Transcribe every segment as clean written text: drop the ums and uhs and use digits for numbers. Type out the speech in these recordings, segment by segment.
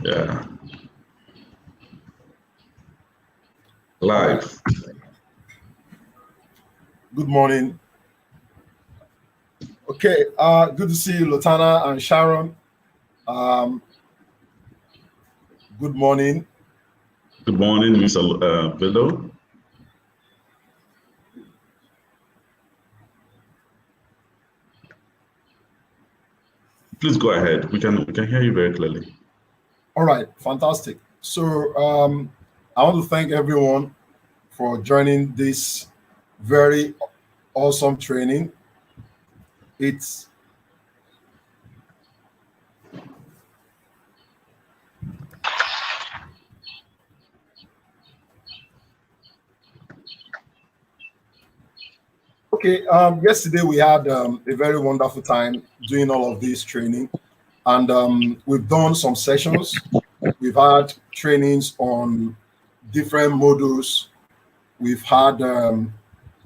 Yeah, All right. live. Good morning. Okay. Good to see you, Lotana and Sharon. Um, good morning. Good morning, Mr. Bello. Please go ahead. We can hear you very clearly. All right. Fantastic. I want to thank everyone for joining this very awesome training. It's okay. Yesterday we had a very wonderful time doing all of this training, and we've done some sessions. We've had trainings on different modules. We've had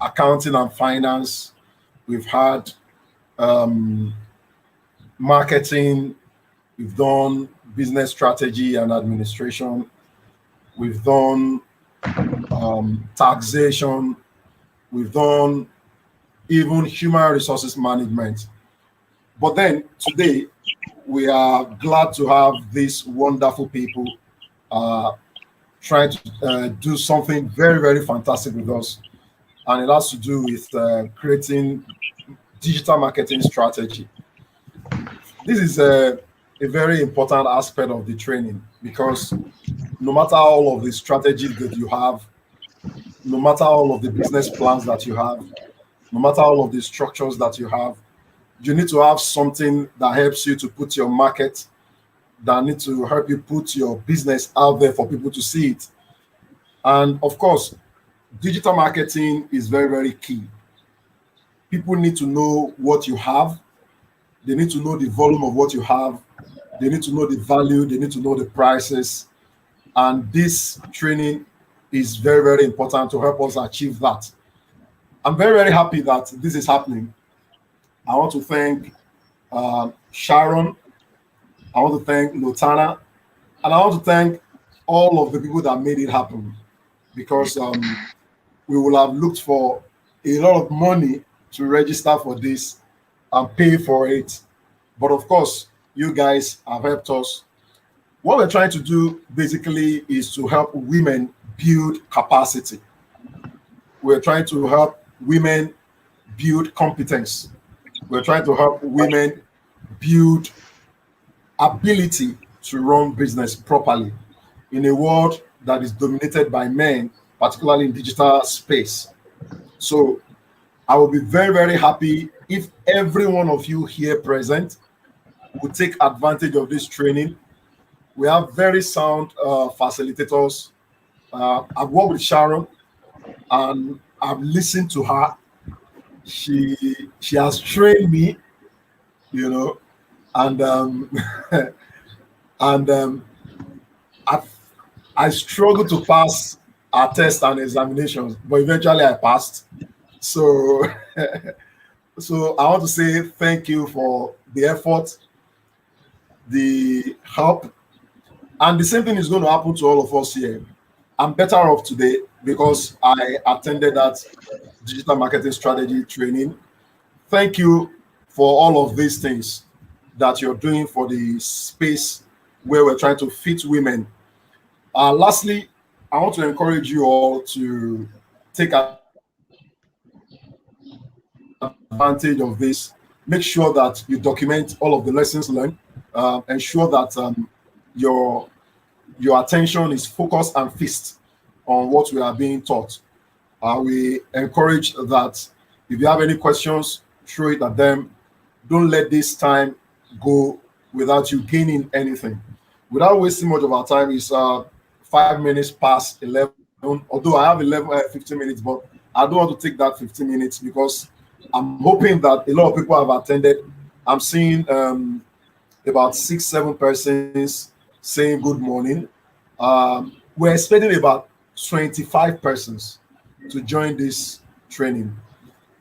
accounting and finance. We've had um, marketing. We've done business strategy and administration. We've done taxation. We've done even human resources management. But then today, we are glad to have these wonderful people uh, trying to do something very, very fantastic with us. And it has to do with creating digital marketing strategy. This is a very important aspect of the training because no matter all of the strategies that you have, no matter all of the business plans that you have, no matter all of the structures that you have, you need to have something that helps you to put your market, that need to help you put your business out there for people to see it. And of course, digital marketing is very, very key. People need to know what you have. They need to know the volume of what you have. They need to know the value. They need to know the prices. And this training is very, very important to help us achieve that. I'm very, very happy that this is happening. I want to thank Sharon. I want to thank Lotana. And I want to thank all of the people that made it happen because we will have looked for a lot of money to register for this and pay for it. But of course, you guys have helped us. What we're trying to do basically is to help women build capacity. We're trying to help women build competence. We're trying to help women build ability to run business properly in a world that is dominated by men, particularly in digital space. So I will be very, very happy if every one of you here present will take advantage of this training. We have very sound facilitators. I've worked with Sharon and I've listened to her. She she has trained me, you know, and and I I struggled to pass our tests and examinations, but eventually I passed. So so I want to say thank you for the effort, the help, and the same thing is going to happen to all of us here. I'm better off today because I attended that digital marketing strategy training. Thank you for all of these things that you're doing for the space where we're trying to fit women. Lastly, I want to encourage you all to take advantage of this. Make sure that you document all of the lessons learned. Ensure that your your attention is focused and fixed on what we are being taught. We encourage that if you have any questions, throw it at them. Don't let this time go without you gaining anything. Without wasting much of our time, it's 5 minutes past 11. Although I have 15 minutes, but I don't want to take that 15 minutes because I'm hoping that a lot of people have attended. I'm seeing about 6, 7 persons saying good morning. We're expecting about 25 persons to join this training,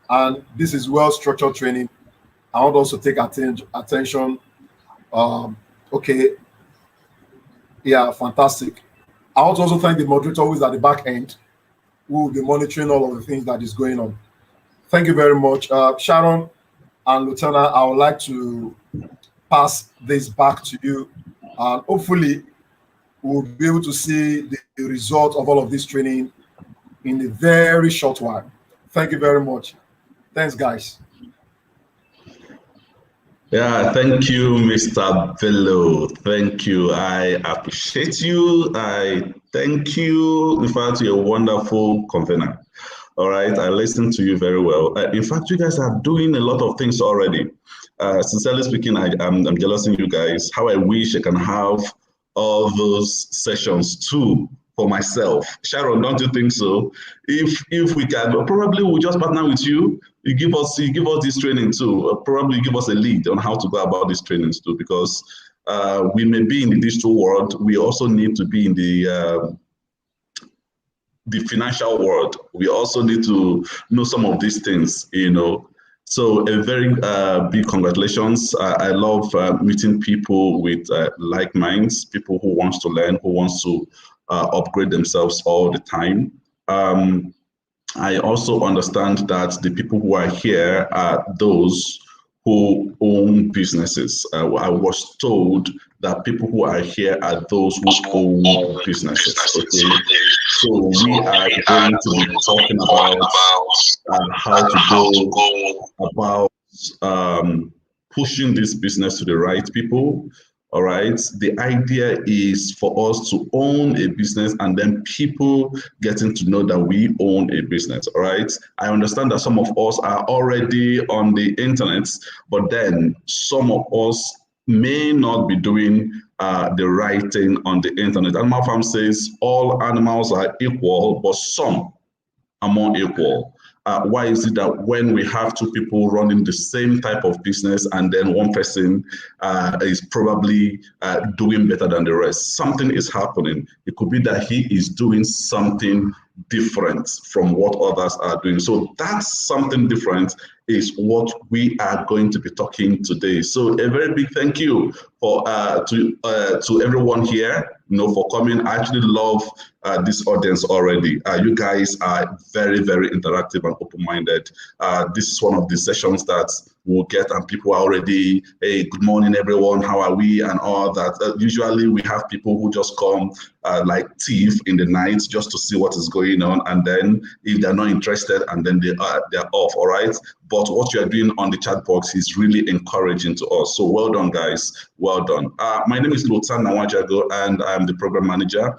and this is well structured training. I want also take attention. Um, okay, Yeah, fantastic. I want to also thank the moderator who is at the back end, who will be monitoring all of the things that is going on. Thank you very much. Sharon and Lieutenant, I would like to pass this back to you. And hopefully, we'll be able to see the result of all of this training in a very short while. Thank you very much. Thanks, guys. Yeah, thank you, Mr. Bello. Thank you. I appreciate you. I thank you. In fact, you're a wonderful convener. All right, I listened to you very well. In fact, you guys are doing a lot of things already. Sincerely speaking, I'm jealous of you guys. How I wish I can have all those sessions too for myself. Sharon, don't you think so? If we can, probably we'll just partner with you. You give us this training too. Probably give us a lead on how to go about these trainings too, because we may be in the digital world. We also need to be in the financial world. We also need to know some of these things, you know. So a very big congratulations. I love meeting people with like minds, people who wants to learn, who wants to upgrade themselves all the time. I also understand that the people who are here are those who own businesses. I was told that people who are here are those who own businesses. Okay, so we are going to be talking about how to go about pushing this business to the right people. All right. The idea is for us to own a business and then people getting to know that we own a business. All right. I understand that some of us are already on the internet, but then some of us may not be doing the right thing on the internet. Animal Farm says all animals are equal, but some are more equal. Why is it that when we have two people running the same type of business and then one person is probably doing better than the rest? Something is happening. It could be that he is doing something different from what others are doing. So that's something different is what we are going to be talking today. So a very big thank you for to everyone here, you know, for coming. I actually love this audience already. You guys are very, very interactive and open-minded. This is one of the sessions that we'll get and people are already, hey, good morning, everyone. How are we? And all that. Usually we have people who just come like thief in the night just to see what is going on. And then if they're not interested and then they're off, all right? But what you are doing on the chat box is really encouraging to us. So well done, guys. Well done. My name is Lotan Nawajago, and I'm the program manager.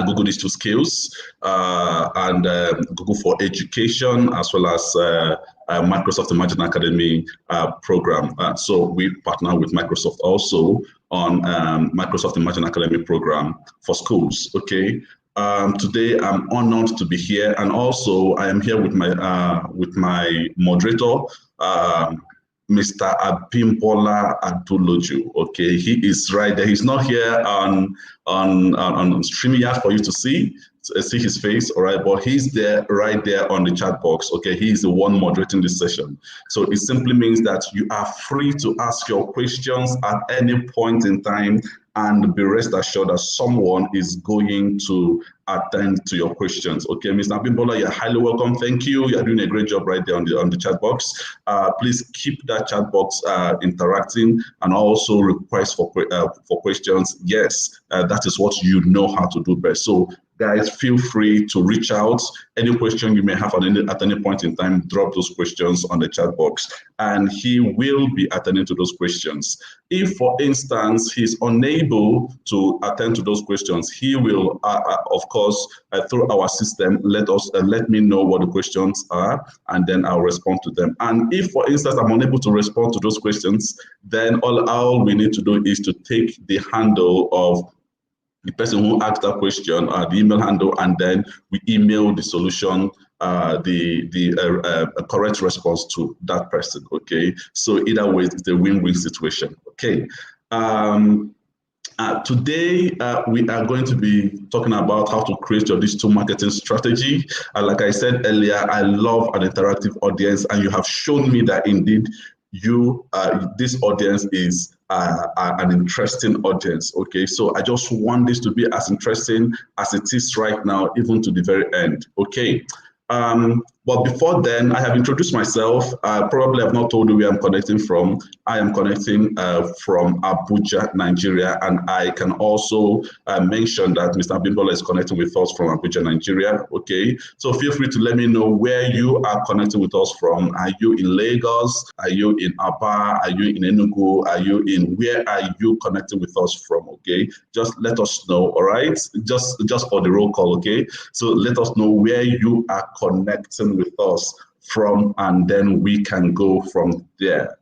Google Digital Skills and Google for Education, as well as Microsoft Imagine Academy program. So we partner with Microsoft also on Microsoft Imagine Academy program for schools. Okay. Today I'm honored to be here, and also I am here with my moderator, Mr. Abimbola Aduloju. Okay, he is right there. He's not here on StreamYard for you to see his face, all right, but he's there right there on the chat box. Okay, he's the one moderating this session. So it simply means that you are free to ask your questions at any point in time, and be rest assured that someone is going to attend to your questions. Okay, Mr. Abimbola, you're highly welcome. Thank you. You're doing a great job right there on the chat box. Please keep that chat box interacting, and also request for questions. Yes, that is what you know how to do best. So guys, feel free to reach out. Any question you may have at any point in time, drop those questions on the chat box, and he will be attending to those questions. If, for instance, he's unable to attend to those questions, he will, of course, through our system, let me know what the questions are, and then I'll respond to them. And if, for instance, I'm unable to respond to those questions, then all we need to do is to take the handle of the person who asked that question, the email handle, and then we email the solution, the correct response to that person. Okay, so either way, it's a win-win situation. Okay. Today, we are going to be talking about how to create your digital marketing strategy. Like I said earlier, I love an interactive audience, and you have shown me that indeed this audience is an interesting audience. Okay, so I just want this to be as interesting as it is right now, even to the very end. Okay. But before then, I have introduced myself. Probably I've not told you where I'm connecting from. I am connecting from Abuja, Nigeria, and I can also mention that Mr. Bimbola is connecting with us from Abuja, Nigeria. Okay, so feel free to let me know where you are connecting with us from. Are you in Lagos? Are you in Aba? Are you in Enugu? Where are you connecting with us from? Okay, just let us know. All right, just for the roll call. Okay, so let us know where you are connecting with us from, and then we can go from there.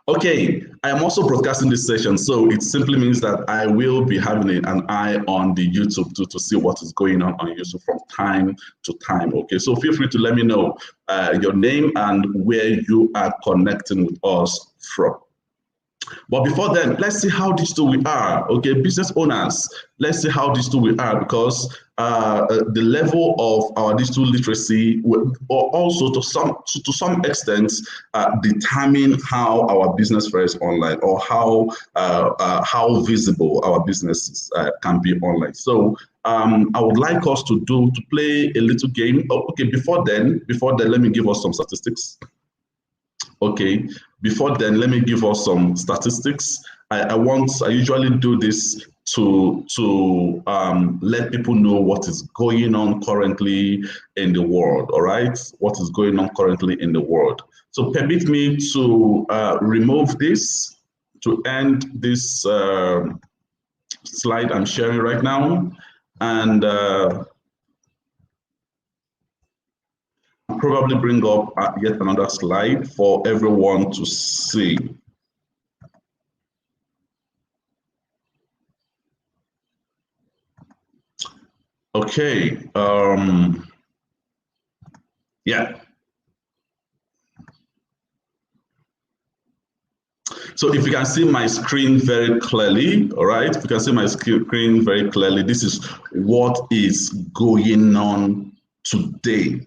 Okay, I am also broadcasting this session, so it simply means that I will be having an eye on the YouTube to see what is going on YouTube from time to time. Okay, so feel free to let me know your name and where you are connecting with us from. But before then, let's see how digital we are. Okay, business owners, let's see how digital we are, because the level of our digital literacy will also to some extent determine how our business fares online, or how visible our businesses can be online. So I would like us to play a little game. Oh, okay, before then, let me give us some statistics. Okay, before then, let me give us some statistics. I usually do this to let people know what is going on currently in the world. All right, what is going on currently in the world. So permit me to remove this to end this slide I'm sharing right now, and probably bring up yet another slide for everyone to see. Okay, yeah. So if you can see my screen very clearly, all right, if you can see my screen very clearly, this is what is going on today,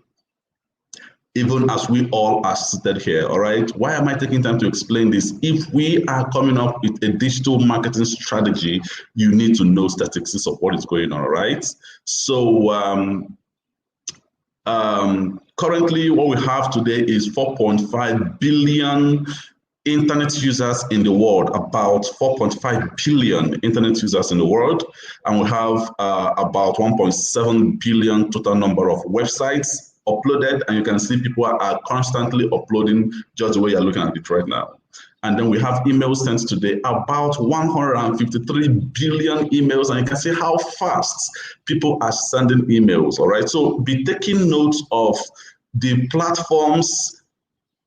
even as we all are seated here, all right? Why am I taking time to explain this? If we are coming up with a digital marketing strategy, you need to know statistics of what is going on, all right? So currently what we have today is 4.5 billion internet users in the world, about 4.5 billion internet users in the world, and we have about 1.7 billion total number of websites uploaded, and you can see people are constantly uploading just the way you're looking at it right now. And then we have emails sent today, about 153 billion emails, and you can see how fast people are sending emails, all right? So be taking note of the platforms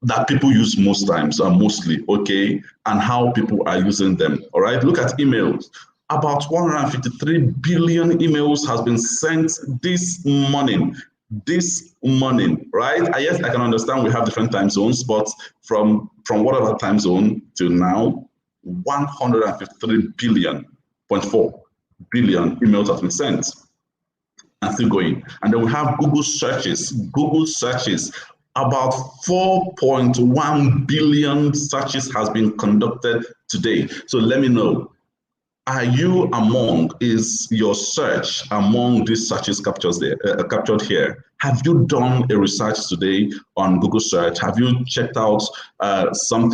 that people use most times, mostly, okay, and how people are using them, all right? Look at emails. About 153 billion emails has been sent this morning, right? Yes, I can understand we have different time zones, but from whatever time zone till now, 153.4 billion emails have been sent and still going. And then we have Google searches, about 4.1 billion searches has been conducted today. So let me know, is your search among these searches captured here? Have you done a research today on Google search? Have you checked out some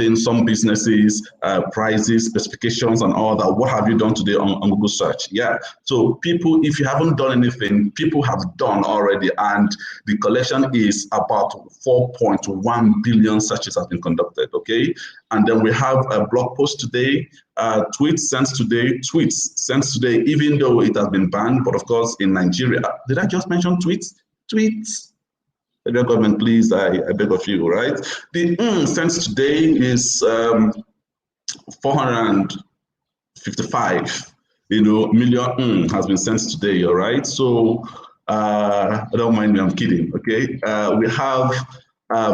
businesses, prices, specifications, and all that? What have you done today on Google search? Yeah, so people, if you haven't done anything, people have done already, and the collection is about 4.1 billion searches have been conducted, okay? And then we have a blog post today, tweets sent today, even though it has been banned, but of course in Nigeria. Did I just mention tweets? Tweets. Federal government, please, I beg of you, right? The sent today is 455, million has been sent today, all right? So don't mind me, I'm kidding, okay? We have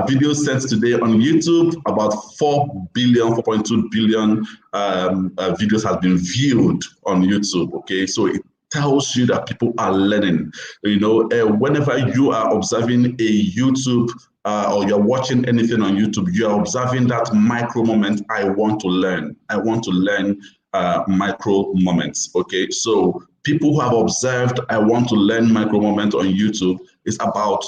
videos sent today on YouTube, about 4.2 billion videos have been viewed on YouTube, okay? So it tells you that people are learning. Whenever you are observing a YouTube or you're watching anything on YouTube, you're observing that micro moment. I want to learn. I want to learn micro moments. Okay, so people who have observed, I want to learn micro moment on YouTube is about,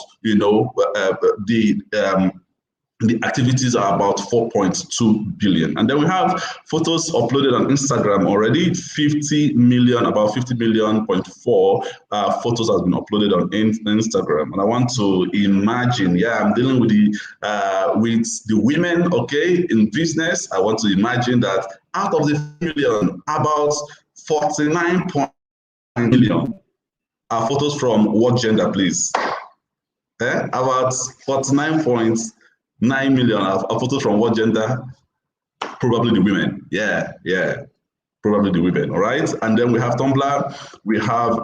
the activities are about 4.2 billion. And then we have photos uploaded on Instagram already, 50 million, about 50 million point four photos has been uploaded on Instagram. And I want to imagine, I'm dealing with the women, okay, in business. I want to imagine that out of the million, about 49 million are photos from what gender, please? About 49.9 million are photos from what gender? Probably the women. Yeah, probably the women. All right. And then we have Tumblr. We have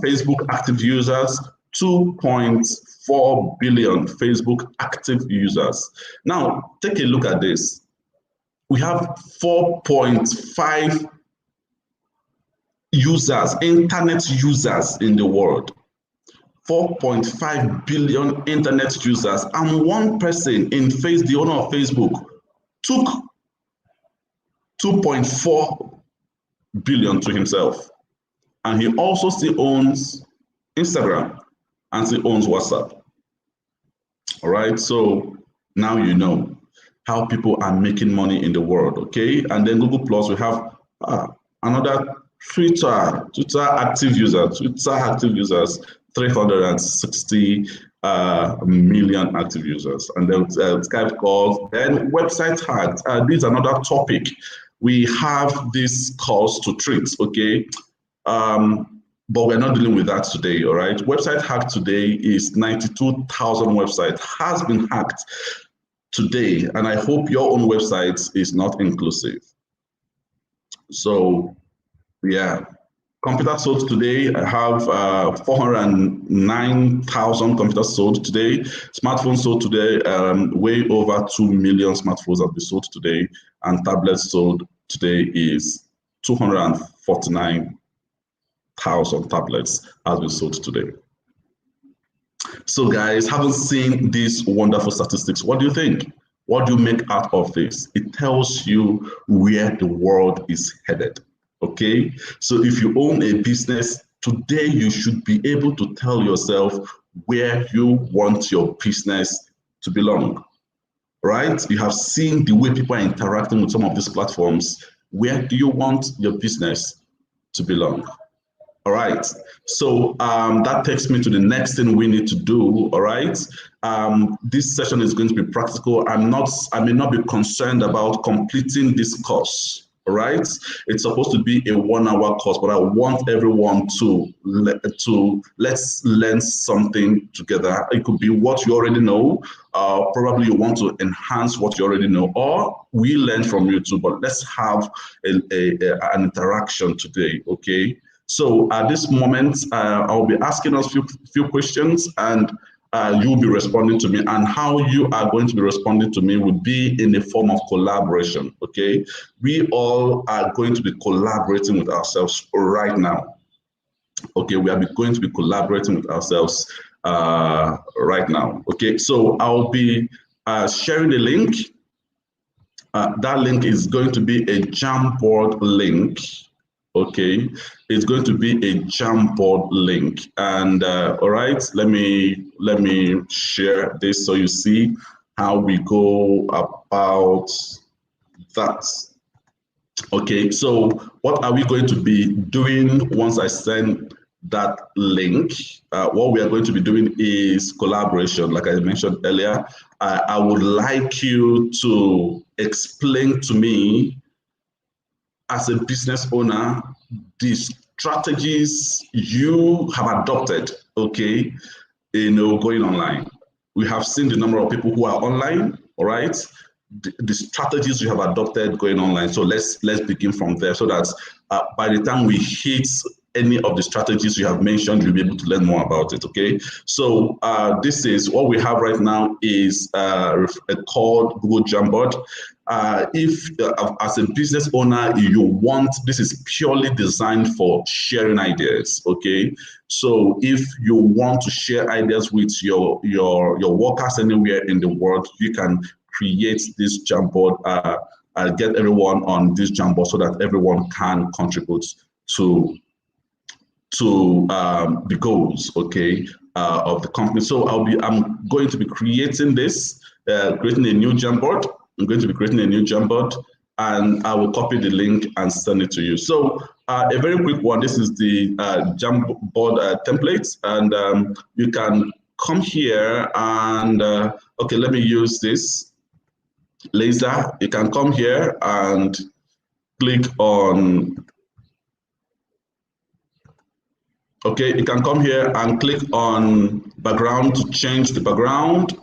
Facebook active users, 2.4 billion Facebook active users. Now, take a look at this. We have 4.5 users, internet users in the world. 4.5 billion internet users, and one person the owner of Facebook, took 2.4 billion to himself. And he also still owns Instagram and still owns WhatsApp. All right, so now you know how people are making money in the world, okay? And then Google Plus, we have another Twitter active users, 360 million active users. And then Skype calls, then website hacks. This is another topic. We have this calls to treat, okay? But we're not dealing with that today, all right? Website hack today is 92,000 websites has been hacked today. And I hope your own website is not inclusive. So, yeah. Computers sold today, I have 409,000 computers sold today. Smartphones sold today, way over 2 million smartphones have been sold today. And tablets sold today is 249,000 tablets has been sold today. So guys, having seen these wonderful statistics, what do you think? What do you make out of this? It tells you where the world is headed. Okay, so if you own a business today, you should be able to tell yourself where you want your business to belong, right? You have seen the way people are interacting with some of these platforms. Where do you want your business to belong? All right, so that takes me to the next thing we need to do. All right, this session is going to be practical. I may not be concerned about completing this course. All right, it's supposed to be a 1-hour course, but I want everyone to let's learn something together. It could be what you already know. Probably you want to enhance what you already know, or we learn from you too. But let's have an interaction today. Okay. So at this moment, I'll be asking us few questions, and you'll be responding to me. And how you are going to be responding to me would be in a form of collaboration, okay? We all are going to be collaborating with ourselves right now. Okay, we are going to be collaborating with ourselves right now. Okay, so I'll be sharing the link. That link is going to be a Jamboard link. Okay, it's going to be a Jamboard link, and all right, let me share this so you see how we go about that. Okay, so what are we going to be doing once I send that link? What we are going to be doing is collaboration, like I mentioned earlier. I would like you to explain to me, as a business owner, the strategies you have adopted, okay, going online. We have seen the number of people who are online, all right? The strategies you have adopted going online. So let's begin from there, so that by the time we hit any of the strategies you have mentioned, you'll be able to learn more about it, okay? So this is what we have right now is called Google Jamboard. if as a business owner you want, this is purely designed for sharing ideas. Okay, so if you want to share ideas with your workers anywhere in the world, you can create this Jamboard, get everyone on this Jamboard so that everyone can contribute to the goals, okay, of the company. So I'm going to be creating this, creating a new Jamboard. I'm going to be creating a new Jamboard, and I will copy the link and send it to you. So a very quick one. This is the Jamboard template, and you can come here and okay, let me use this laser. You can come here and click on. Okay, you can come here and click on background to change the background.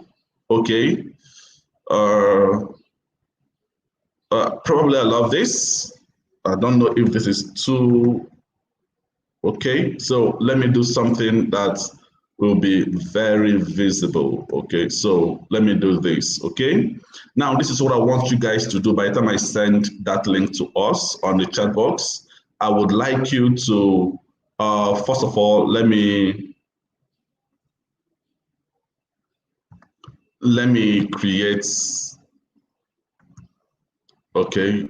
Okay. Probably I love this. I don't know if this is too okay. So let me do something that will be very visible. Okay, so let me do this. Okay, now this is what I want you guys to do. By the time I send that link to us on the chat box, I would like you to first of all, let me create, okay,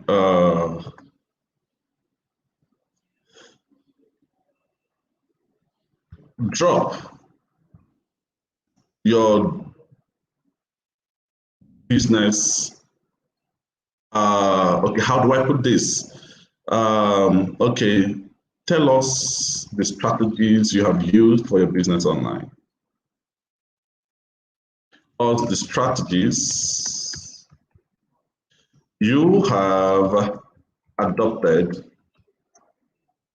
drop your business. Okay, how do I put this? Okay, tell us the strategies you have used for your business online. All the strategies you have adopted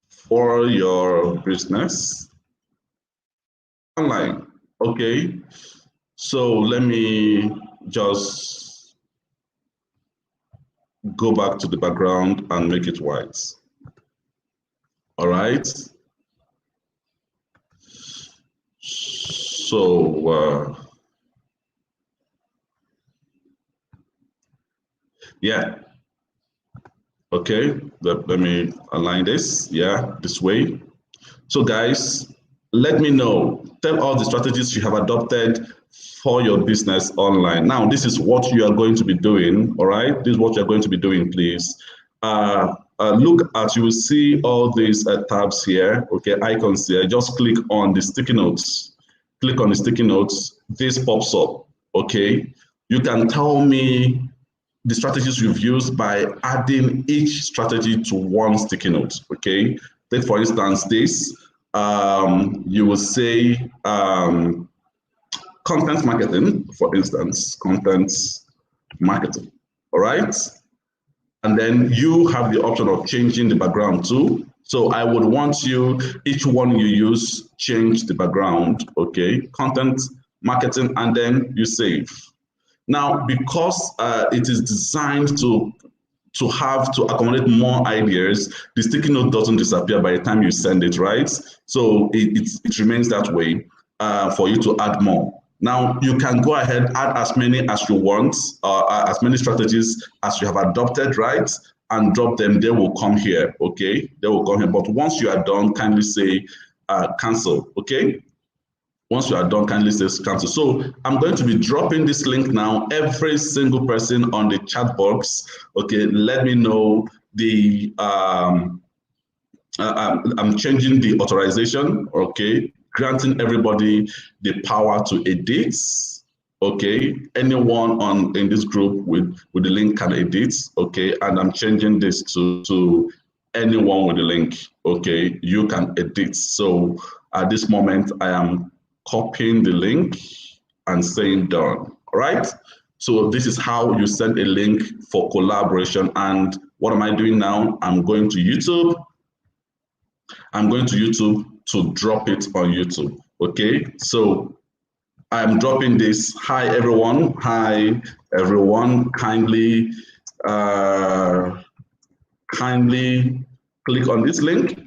for your business online. Okay, so let me just go back to the background and make it white. All right. So yeah. Okay, let me align this. Yeah, this way. So guys, let me know. Tell all the strategies you have adopted for your business online. Now, this is what you are going to be doing. All right, this is what you're going to be doing, please. Look at, you will see all these tabs here, okay, icons here. Just click on the sticky notes. Click on the sticky notes. This pops up, okay? You can tell me the strategies you've used by adding each strategy to one sticky note, okay? Take, for instance, this. You will say content marketing, for instance, content marketing, all right? And then you have the option of changing the background too. So I would want you, each one you use, change the background, okay? Content marketing, and then you save. Now, because it is designed to accommodate more ideas, the sticky note doesn't disappear by the time you send it, right? So it remains that way for you to add more. Now, you can go ahead, add as many as you want, as many strategies as you have adopted, right? And drop them, they will come here, okay? They will come here. But once you are done, kindly say cancel, okay? Once you are done, kindly say cancel. So I'm going to be dropping this link now. Every single person on the chat box, okay, let me know the, I'm changing the authorization, okay, granting everybody the power to edit, okay. Anyone in this group with the link can edit, okay, and I'm changing this to anyone with the link, okay, you can edit. So at this moment, I am copying the link and saying done, all right? So this is how you send a link for collaboration. And what am I doing now? I'm going to YouTube. I'm going to YouTube to drop it on YouTube, okay? So I'm dropping this. Hi, everyone. Hi, everyone. Kindly click on this link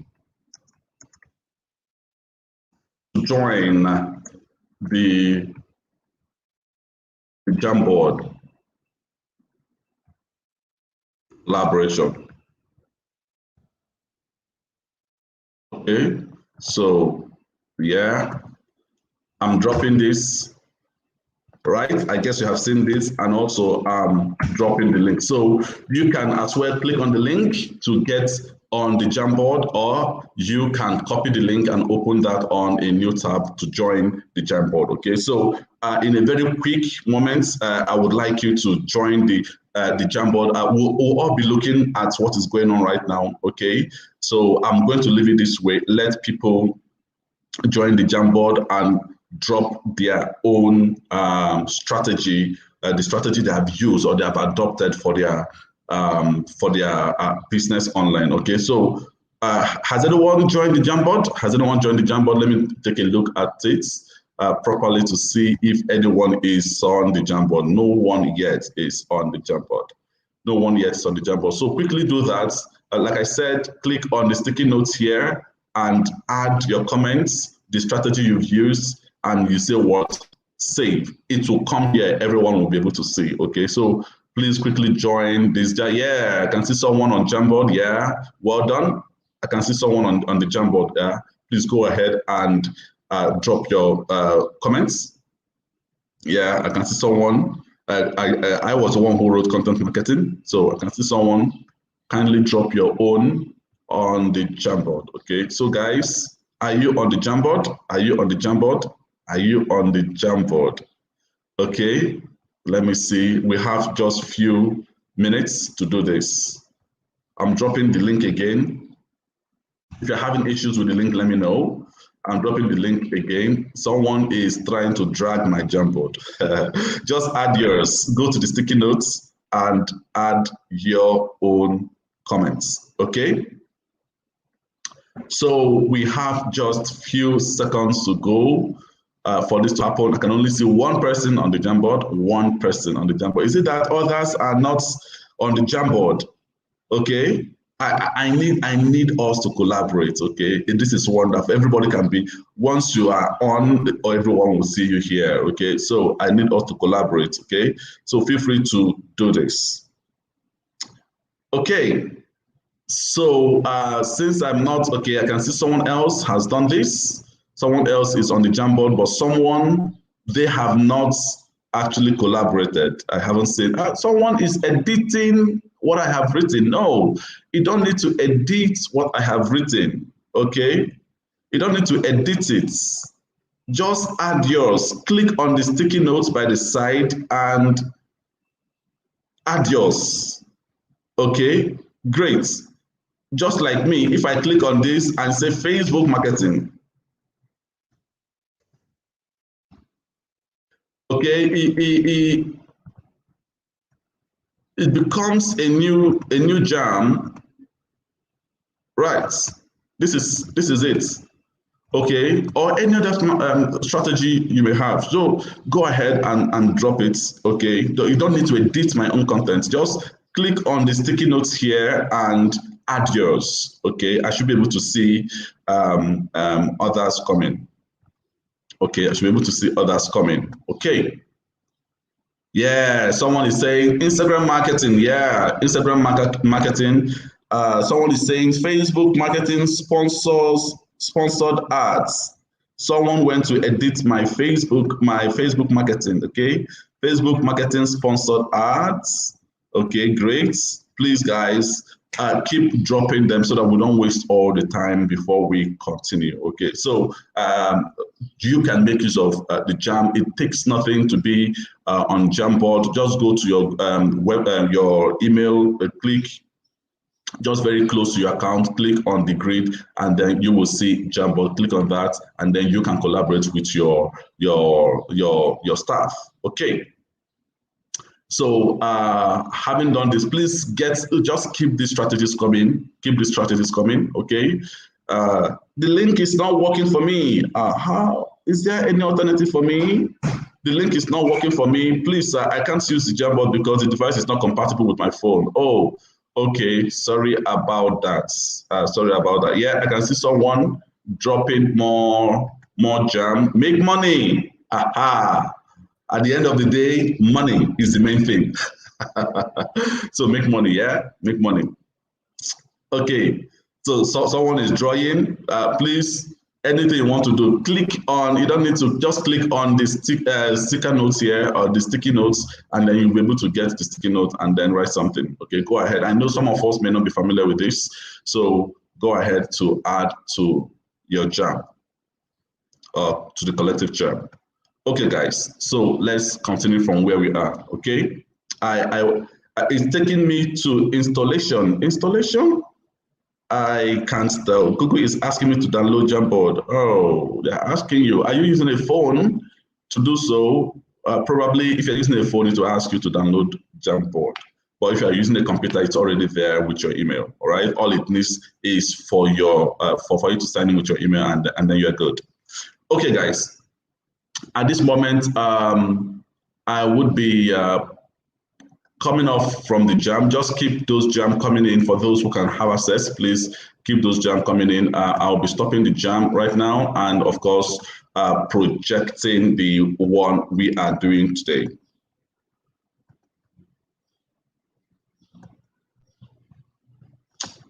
to join the Jamboard. collaboration. Okay, so yeah, I'm dropping this, right? I guess you have seen this, and also dropping the link. So you can as well click on the link to get on the Jamboard, or you can copy the link and open that on a new tab to join the Jamboard. Okay, so in a very quick moment, I would like you to join the Jamboard. We'll all be looking at what is going on right now. Okay, so I'm going to leave it this way. Let people join the Jamboard and drop their own strategy, the strategy they have used or they have adopted for their business online. Okay, so has anyone joined the Jamboard? Has anyone joined the Jamboard? Let me take a look at it properly to see if anyone is on the Jamboard. No one yet is on the Jamboard. No one yet is on the Jamboard. So quickly do that. Like I said, click on the sticky notes here and add your comments, the strategy you've used, and you say what? Save. It will come here. Everyone will be able to see. Okay, so please quickly join this. Yeah, I can see someone on Jamboard. Yeah, well done. I can see someone on the Jamboard. Yeah, please go ahead and drop your comments. Yeah, I can see someone. I was the one who wrote content marketing, so I can see someone. Kindly drop your own on the Jamboard. Okay, so guys, are you on the Jamboard? Are you on the Jamboard? Are you on the Jamboard? Okay, let me see. We have just few minutes to do this. I'm dropping the link again. If you're having issues with the link, let me know. I'm dropping the link again. Someone is trying to drag my Jamboard. Just add yours. Go to the sticky notes and add your own comments. Okay? So we have just few seconds to go for this to happen. I can only see one person on the Jamboard, one person on the Jamboard. Is it that others are not on the Jamboard? Okay, I need us to collaborate. Okay, this is wonderful. Everybody can be, once you are on, or everyone will see you here. Okay, so I need us to collaborate. Okay, so feel free to do this. Okay. So since I'm not, okay, I can see someone else has done this. Someone else is on the Jamboard, but someone, they have not actually collaborated. I haven't seen, someone is editing what I have written. No, you don't need to edit what I have written, okay? You don't need to edit it. Just add yours. Click on the sticky notes by the side and add yours, okay? Great. Just like me, if I click on this and say Facebook marketing, okay, it becomes a new jam, right? This is it, okay? Or any other strategy you may have. So go ahead and drop it, okay? You don't need to edit my own content. Just click on the sticky notes here and add yours, okay? I should be able to see others coming. Okay, I should be able to see others coming. Okay. Yeah, someone is saying Instagram marketing. Yeah, Instagram marketing. Someone is saying Facebook marketing sponsored ads. Someone went to edit my Facebook marketing. Okay, Facebook marketing sponsored ads. Okay, great. Please, guys, keep dropping them so that we don't waste all the time before we continue. Okay, so you can make use of the Jam. It takes nothing to be on Jamboard. Just go to your your email, click just very close to your account, click on the grid, and then you will see Jamboard. Click on that, and then you can collaborate with your staff. Okay. So having done this, please just keep these strategies coming. Keep these strategies coming, okay? The link is not working for me. How is there any alternative for me? The link is not working for me. Please, I can't use the Jamboard because the device is not compatible with my phone. Oh, okay. Sorry about that. Sorry about that. Yeah, I can see someone dropping more jam. Make money. Aha. At the end of the day, money is the main thing. So make money, yeah? Make money. Okay, so someone is drawing. Please, anything you want to do, click on, you don't need to just click on the sticker notes here or the sticky notes, and then you'll be able to get the sticky note and then write something. Okay, go ahead. I know some of us may not be familiar with this, so go ahead to add to your jam, to the collective jam. Okay, guys, so let's continue from where we are, okay? It's taking me to installation. Installation? I can't tell. Google is asking me to download Jamboard. Oh, they're asking you, are you using a phone to do so? Probably if you're using a phone, it will ask you to download Jamboard. But if you're using a computer, it's already there with your email, all right? All it needs is for your for you to sign in with your email, and then you're good. Okay, guys. At this moment, I would be coming off from the jam. Just keep those jam coming in. For those who can have access, please keep those jam coming in. I'll be stopping the jam right now, and of course, projecting the one we are doing today.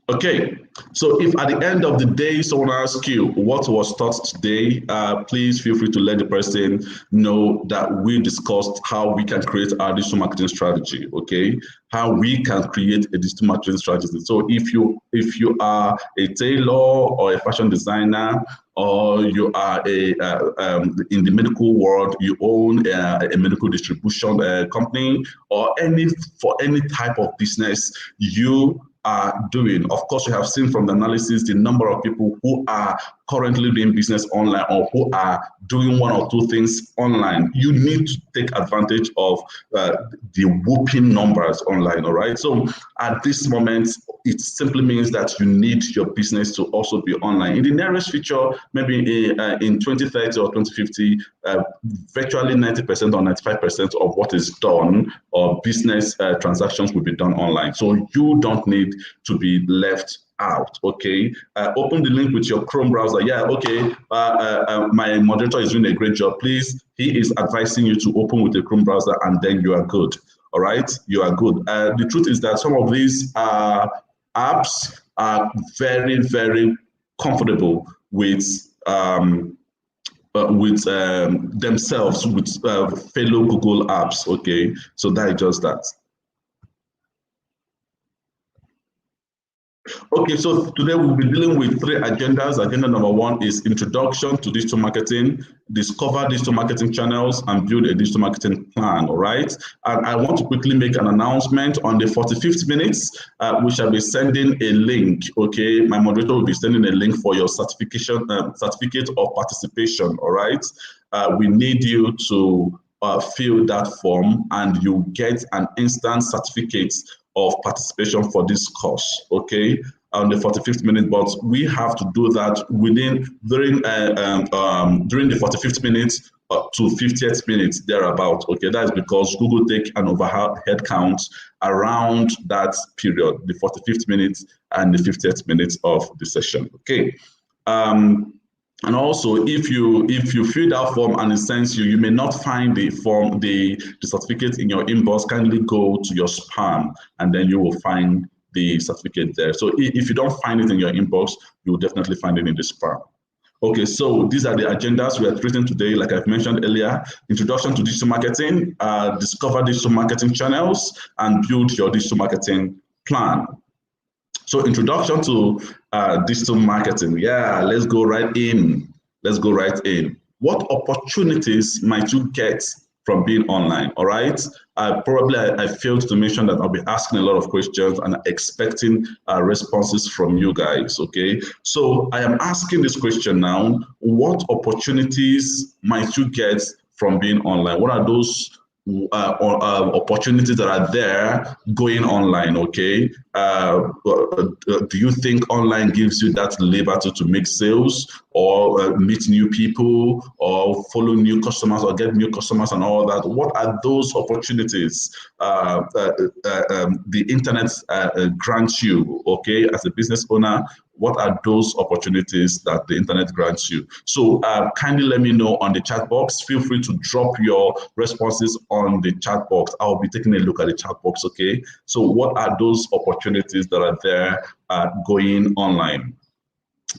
Okay, so if at the end of the day someone asks you what was taught today, please feel free to let the person know that we discussed how we can create our digital marketing strategy, okay? How we can create a digital marketing strategy. So if you are a tailor or a fashion designer, or you are in the medical world, you own a medical distribution company, or for any type of business you are doing. Of course, you have seen from the analysis the number of people who are currently doing business online or who are doing one or two things online. You need to take advantage of the whooping numbers online, all right? So at this moment, it simply means that you need your business to also be online. In the nearest future, maybe in 2030 or 2050, virtually 90% or 95% of what is done or business transactions will be done online. So you don't need to be left out, okay? Open the link with your Chrome browser. Yeah, okay, my moderator is doing a great job. Please, he is advising you to open with a Chrome browser, and then you are good, all right? You are good. The truth is that some of these apps are very, very comfortable with themselves, with fellow Google apps, okay? So that is just that. Okay, so today we'll be dealing with 3 agendas. Agenda number 1 is introduction to digital marketing, discover digital marketing channels, and build a digital marketing plan, all right? And I want to quickly make an announcement. On the 45th minutes, we shall be sending a link, okay? My moderator will be sending a link for your certificate of participation, all right? We need you to fill that form, and you get an instant certificate of participation for this course, okay, on the 45th minute, but we have to do that during the 45th minutes to 50th minutes thereabout, okay? That's because Google take an overhead count around that period, the 45th minutes and the 50th minutes of the session, okay? And also, if you fill that form and it sends you may not find the form, the certificate in your inbox, kindly go to your spam, and then you will find the certificate there. So if you don't find it in your inbox, you will definitely find it in the spam. Okay, so these are the agendas we are treating today. Like I've mentioned earlier, introduction to digital marketing, discover digital marketing channels, and build your digital marketing plan. So introduction to digital marketing. Yeah, let's go right in. Let's go right in. What opportunities might you get from being online, all right? Probably I failed to mention that I'll be asking a lot of questions and expecting responses from you guys, okay? So I am asking this question now. What opportunities might you get from being online? What are those opportunities that are there going online, okay? Do you think online gives you that liberty to make sales or meet new people or follow new customers or get new customers and all that? What are those opportunities the internet grants you, okay, as a business owner? what are those opportunities that the internet grants you? So kindly let me know on the chat box. Feel free to drop your responses on the chat box. I'll be taking a look at the chat box, okay? So what are those opportunities that are there going online?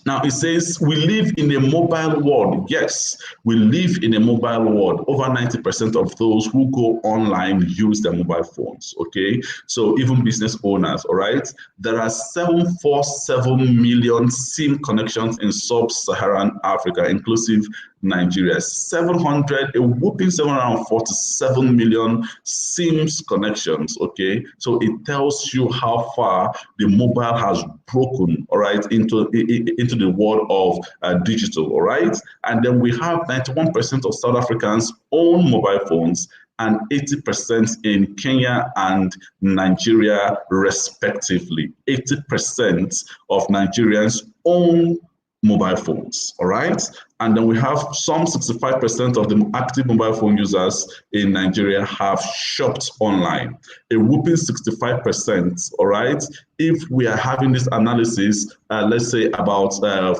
Now it says we live in a mobile world. Yes, we live in a mobile world. Over 90% of those who go online use their mobile phones, okay? So even business owners, all right? There are 747 million SIM connections in sub-Saharan Africa, inclusive Nigeria. A whooping 747 million SIMs connections, okay? So it tells you how far the mobile has broken, all right, into the world of digital, all right? And then we have 91% of South Africans own mobile phones and 80% in Kenya and Nigeria respectively. 80% of Nigerians own mobile phones, all right? And then we have some 65% of the active mobile phone users in Nigeria have shopped online. A whooping 65%, all right? If we are having this analysis, let's say about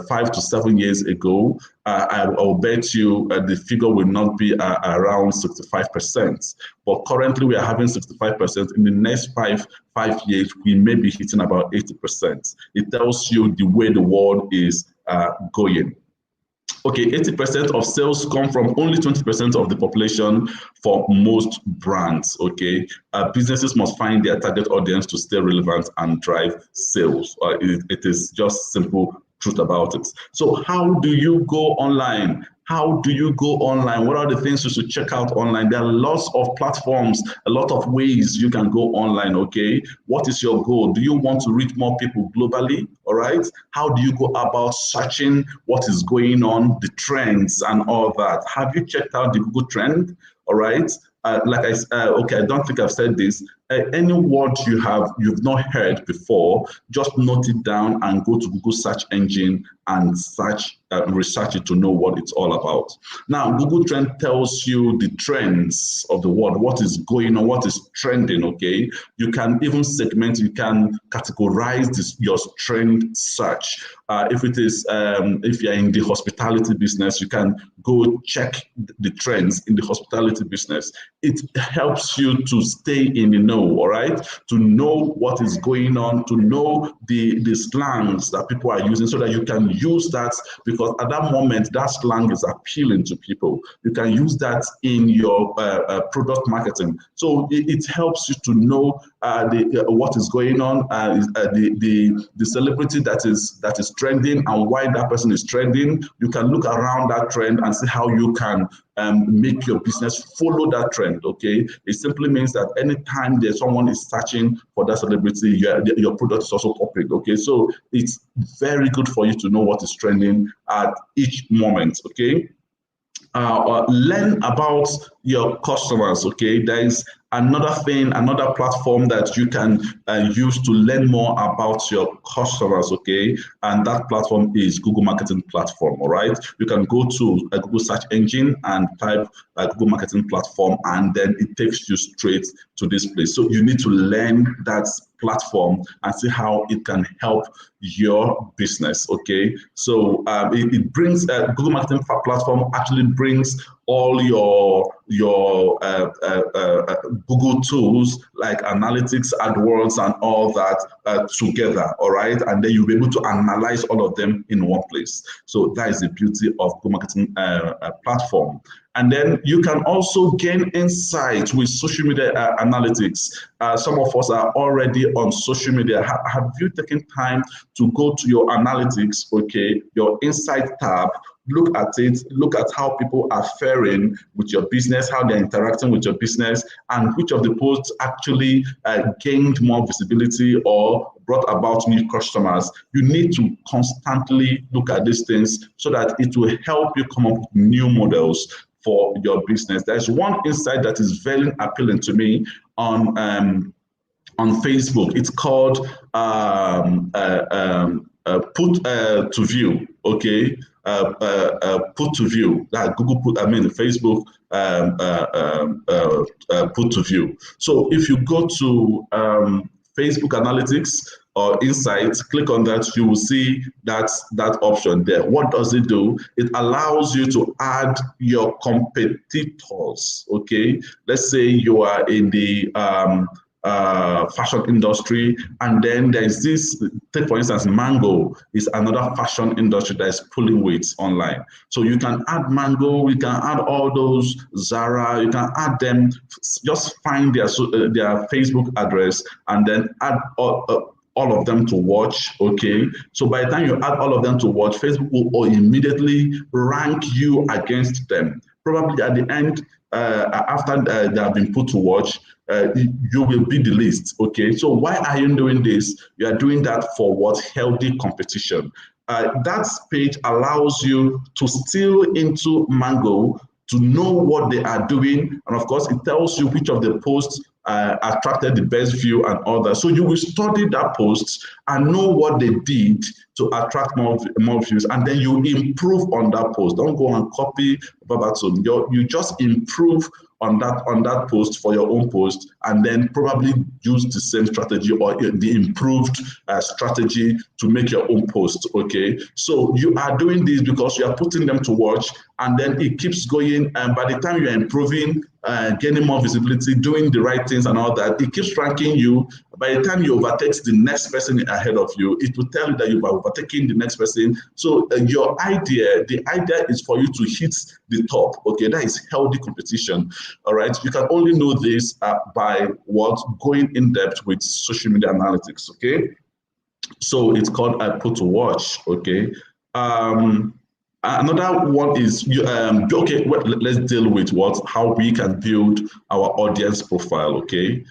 5 to 7 years ago, I'll bet you the figure will not be around 65%. But currently we are having 65%. In the next five years, we may be hitting about 80%. It tells you the way the world is going. Okay, 80% of sales come from only 20% of the population for most brands, okay? Businesses must find their target audience to stay relevant and drive sales. It is just simple truth about it. So how do you go online? How do you go online? What are the things you should check out online? There are lots of platforms, a lot of ways you can go online, okay? What is your goal? Do you want to reach more people globally, all right? How do you go about searching what is going on, the trends and all that? Have you checked out the Google trend, all right? Okay, I don't think I've said this. Any word you've not heard before, just note it down and go to Google search engine and research it to know what it's all about. Now, Google Trend tells you the trends of the world, what is going on, what is trending, okay? You can even segment, you can categorize your trend search. If you're in the hospitality business, you can go check the trends in the hospitality business. It helps you to stay in the know, all right? To know what is going on, to know the slangs that people are using so that you can use that, because at that moment, that slang is appealing to people. You can use that in your product marketing. So it helps you to know what is going on, the celebrity that is trending and why that person is trending. You can look around that trend and see how you can make your business follow that trend, okay? It simply means that anytime there's someone is searching for that celebrity, your product is also popping, okay? So it's very good for you to know what is trending at each moment, okay? Learn about your customers, okay? There is another platform that you can use to learn more about your customers, okay? And that platform is Google Marketing Platform, all right? You can go to a Google search engine and type Google Marketing Platform, and then it takes you straight to this place. So you need to learn that platform and see how it can help your business, okay? So it brings, Google Marketing Platform actually brings all your Google tools like analytics, AdWords, and all that together, all right? And then you'll be able to analyze all of them in one place. So that is the beauty of Google Marketing Platform. And then you can also gain insight with social media analytics. Some of us are already on social media. Have you taken time to go to your analytics, okay, your insight tab, look at it, look at how people are faring with your business, how they're interacting with your business, and which of the posts actually gained more visibility or brought about new customers. You need to constantly look at these things so that it will help you come up with new models for your business. There's one insight that is very appealing to me on Facebook. It's called put to view, okay? Put to view, like Facebook put to view. So if you go to Facebook Analytics, or insights, click on that, you will see that option there. What does it do? It allows you to add your competitors, okay? Let's say you are in the fashion industry, and then there's this, take for instance, Mango is another fashion industry that is pulling weights online. So you can add Mango, you can add all those Zara, you can add them, just find their Facebook address and then add all of them to watch, okay? So by the time you add all of them to watch, Facebook will immediately rank you against them. Probably at the end, after they have been put to watch, you will be the least, okay? So why are you doing this? You are doing that for what? Healthy competition. That page allows you to steal into Mango, to know what they are doing, and of course, it tells you which of the posts attracted the best view and all that. So you will study that post and know what they did to attract more views, and then you improve on that post. Don't go and copy verbatim. You just improve on that post for your own post, and then probably use the same strategy or the improved strategy to make your own post, okay? So you are doing this because you are putting them to watch, and then it keeps going, and by the time you are improving, gaining more visibility, doing the right things and all that, it keeps ranking you. By the time you overtake the next person ahead of you, it will tell you that you are overtaking the next person. So the idea is for you to hit the top, okay? That is healthy competition, all right? You can only know this by going in depth with social media analytics, okay? So it's called put to watch, okay? Another one is okay. Well, let's deal with how we can build our audience profile. Okay,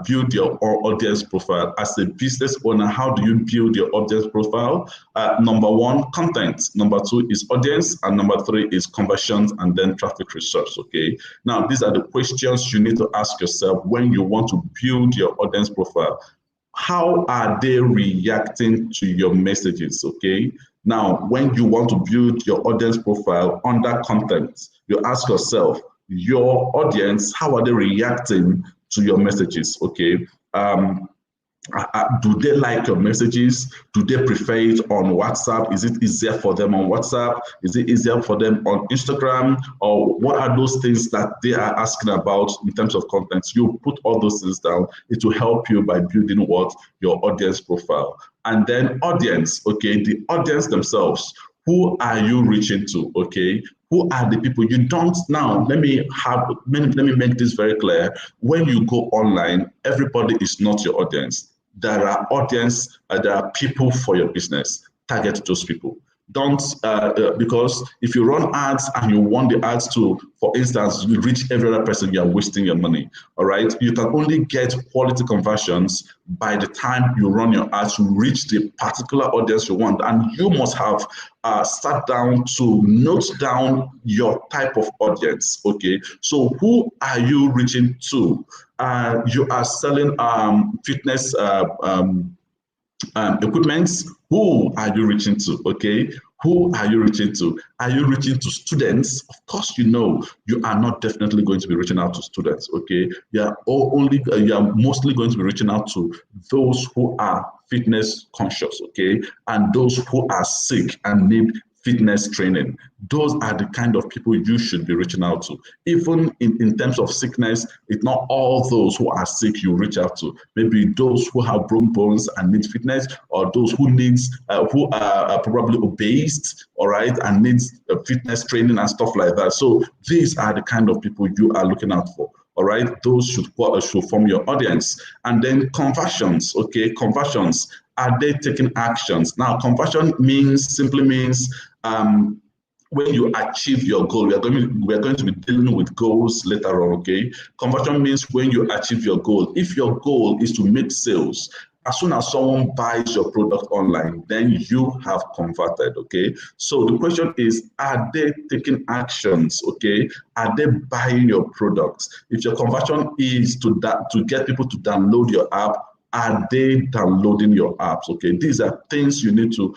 build your audience profile as a business owner. How do you build your audience profile? Number one, content. Number two is audience, and number three is conversions, and then traffic research. Okay. Now these are the questions you need to ask yourself when you want to build your audience profile. How are they reacting to your messages? Okay. Now, when you want to build your audience profile under content, you ask yourself, your audience, how are they reacting to your messages? Okay. Do they like your messages? Do they prefer it on WhatsApp? Is it easier for them on WhatsApp? Is it easier for them on Instagram? Or what are those things that they are asking about in terms of content? You put all those things down. It will help you by building your audience profile. And then audience, okay, the audience themselves. Who are you reaching to? Okay, who are the people you don't now? Let me make this very clear. When you go online, everybody is not your audience. There are audience, there are people for your business. Target those people. Don't because if you run ads and you want the ads to, for instance, you reach every other person, you are wasting your money. All right, you can only get quality conversions by the time you run your ads to reach the particular audience you want, and you must have sat down to note down your type of audience. Okay, so who are you reaching to? You are selling fitness equipments. Who are you reaching to? Okay, who are you reaching to? Are you reaching to students? Of course, you are not definitely going to be reaching out to students. Okay, you are mostly going to be reaching out to those who are fitness conscious. Okay, and those who are sick and need fitness training. Those are the kind of people you should be reaching out to. Even in terms of sickness, it's not all those who are sick you reach out to. Maybe those who have broken bones and need fitness, or those who are probably obese, all right, and needs fitness training and stuff like that. So these are the kind of people you are looking out for. All right, those should form your audience. And then conversions, okay, conversions. Are they taking actions? Now, conversion simply means when you achieve your goal. We are going to be dealing with goals later on, okay? Conversion means when you achieve your goal. If your goal is to make sales, as soon as someone buys your product online, then you have converted, okay? So the question is, are they taking actions, okay? Are they buying your products? If your conversion is to get people to download your app, are they downloading your apps? Okay, these are things you need to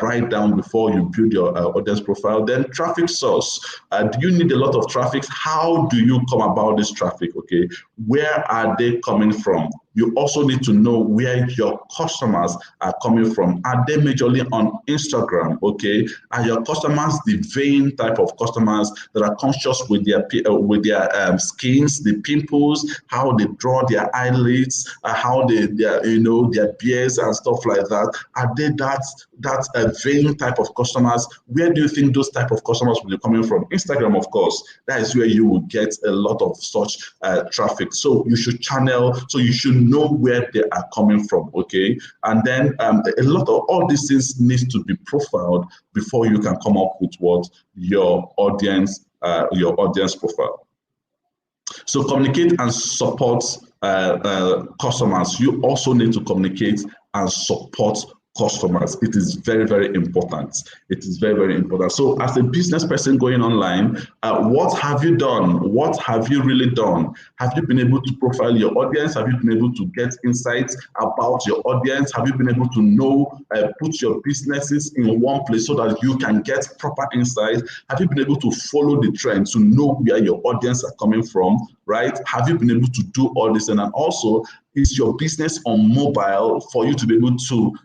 write down before you build your audience profile. Then traffic source. Do you need a lot of traffic? How do you come about this traffic? Okay, where are they coming from? You also need to know where your customers are coming from. Are they majorly on Instagram? Okay, are your customers the vain type of customers that are conscious with their skins, the pimples, how they draw their eyelids, how their beards and stuff like that? Are they that vain type of customers? Where do you think those type of customers will be coming from? Instagram, of course. That is where you will get a lot of such traffic. So you should you should know where they are coming from, okay? And then a lot of all these things needs to be profiled before you can come up with what your audience profile. So communicate and support customers. You also need to communicate and support customers. It is very, very important. It is very, very important. So as a business person going online, what have you done? What have you really done? Have you been able to profile your audience? Have you been able to get insights about your audience? Have you been able to know, put your businesses in one place so that you can get proper insights? Have you been able to follow the trend to know where your audience are coming from, right? Have you been able to do all this? And then also, is your business on mobile for you to be able to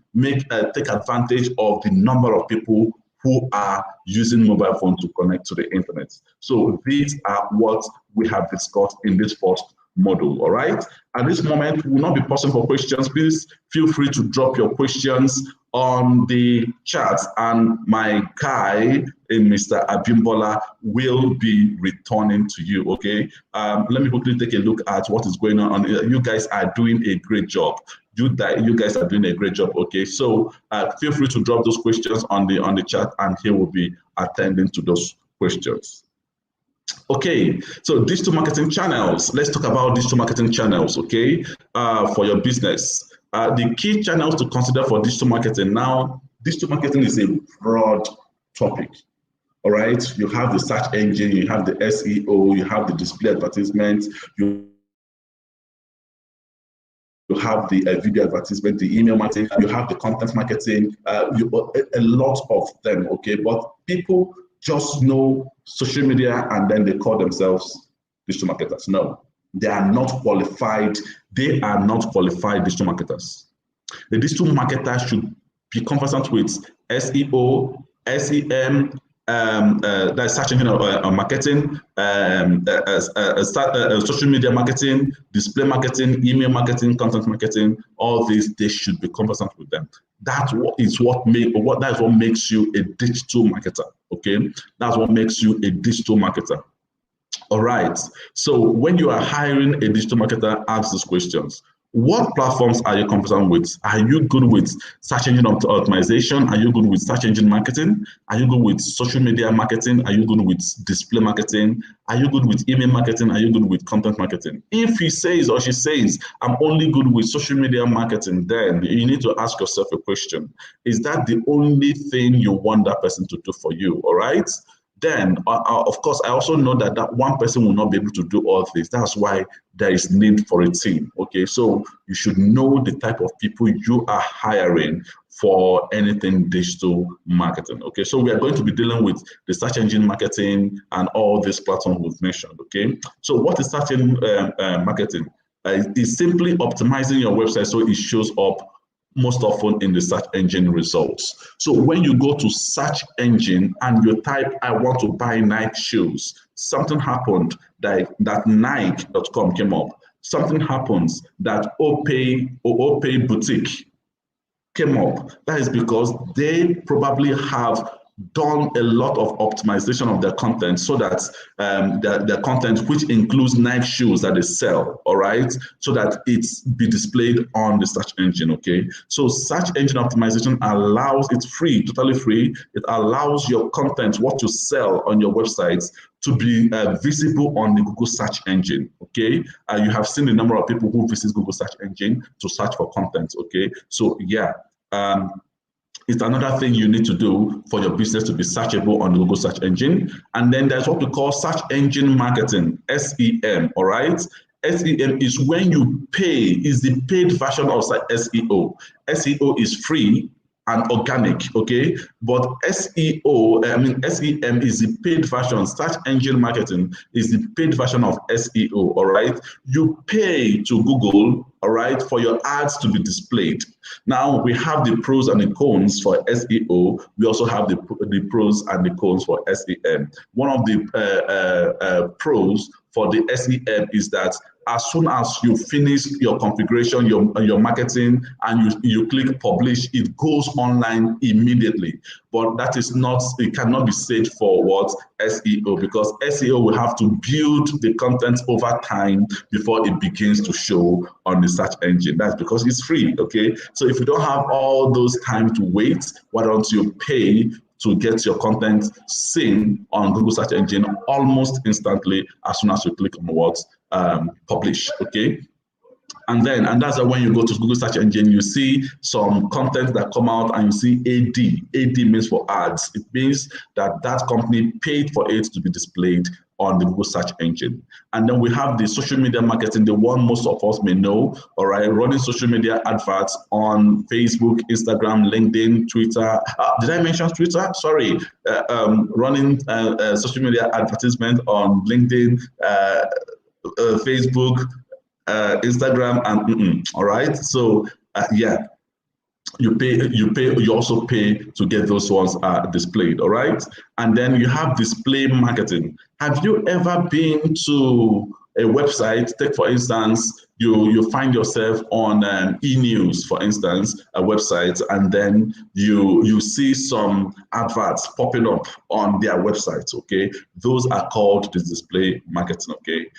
take advantage of the number of people who are using mobile phone to connect to the internet? So these are what we have discussed in this first module, all right? At this moment, we will not be pausing for questions. Please feel free to drop your questions on the chat, and my guy, Mr. Abimbola, will be returning to you, okay? Let me quickly take a look at what is going on. You guys are doing a great job. You guys are doing a great job, okay? So feel free to drop those questions on the chat, and he will be attending to those questions. Okay, so digital marketing channels. Let's talk about digital marketing channels, okay, for your business. The key channels to consider for digital marketing. Now, digital marketing is a broad topic, all right? You have the search engine, you have the SEO, you have the display advertisement, you have the video advertisement, the email marketing, you have the content marketing, a lot of them, okay? But people just know social media and then they call themselves digital marketers. No, they are not qualified. They are not qualified digital marketers. The digital marketer should be conversant with SEO, SEM, that's search engine marketing, social media marketing, display marketing, email marketing, content marketing. All these, they should be conversant with them. That is what makes you a digital marketer. Okay, that's what makes you a digital marketer. All right. So when you are hiring a digital marketer, ask these questions. What platforms are you conversant with? Are you good with search engine optimization? Are you good with search engine marketing? Are you good with social media marketing? Are you good with display marketing? Are you good with email marketing? Are you good with content marketing? If he says or she says, I'm only good with social media marketing, then you need to ask yourself a question. Is that the only thing you want that person to do for you? All right. Then, of course, I also know that one person will not be able to do all this. That's why there is need for a team, okay? So you should know the type of people you are hiring for anything digital marketing, okay? So we are going to be dealing with the search engine marketing and all these platforms we've mentioned, okay? So what is search engine marketing? It's simply optimizing your website so it shows up most often in the search engine results. So when you go to search engine and you type, I want to buy Nike shoes, something happened that Nike.com came up. Something happens that Opay Boutique came up. That is because they probably have done a lot of optimization of their content so that their content, which includes Nike shoes that they sell, all right, so that it's be displayed on the search engine, okay? So search engine optimization allows, it's free, totally free. It allows your content, what you sell on your websites, to be visible on the Google search engine, okay? You have seen the number of people who visit Google search engine to search for content, okay? So yeah, it's another thing you need to do for your business to be searchable on the Google search engine. And then there's what we call search engine marketing, SEM, all right? SEM is when you pay, is the paid version of SEO. SEO is free, and organic, okay? But SEO, I mean, SEM is the paid version. Search engine marketing is the paid version of SEO, all right? You pay to Google, all right, for your ads to be displayed. Now, we have the pros and the cons for SEO. We also have the pros and the cons for SEM. One of the pros for the SEM is that as soon as you finish your configuration, your marketing, and you click publish, it goes online immediately. But that is not, it cannot be said for what SEO, because SEO will have to build the content over time before it begins to show on the search engine. That's because it's free, okay? So if you don't have all those time to wait, why don't you pay to get your content seen on Google search engine almost instantly as soon as you click on what publish, okay? And that's why when you go to Google search engine, you see some content that come out and you see AD. AD means for ads. It means that that company paid for it to be displayed on the Google search engine. And then we have the social media marketing, the one most of us may know, all right, running social media adverts on Facebook, Instagram, LinkedIn, Twitter. Did I mention Twitter? Sorry. Running social media advertisement on LinkedIn, Facebook, Instagram, and all right. So yeah, you also pay to get those ones displayed, all right? And then you have display marketing. Have you ever been to a website? Take for instance, you find yourself on e-news, for instance, a website, and then you see some adverts popping up on their website, okay? Those are called the display marketing, okay?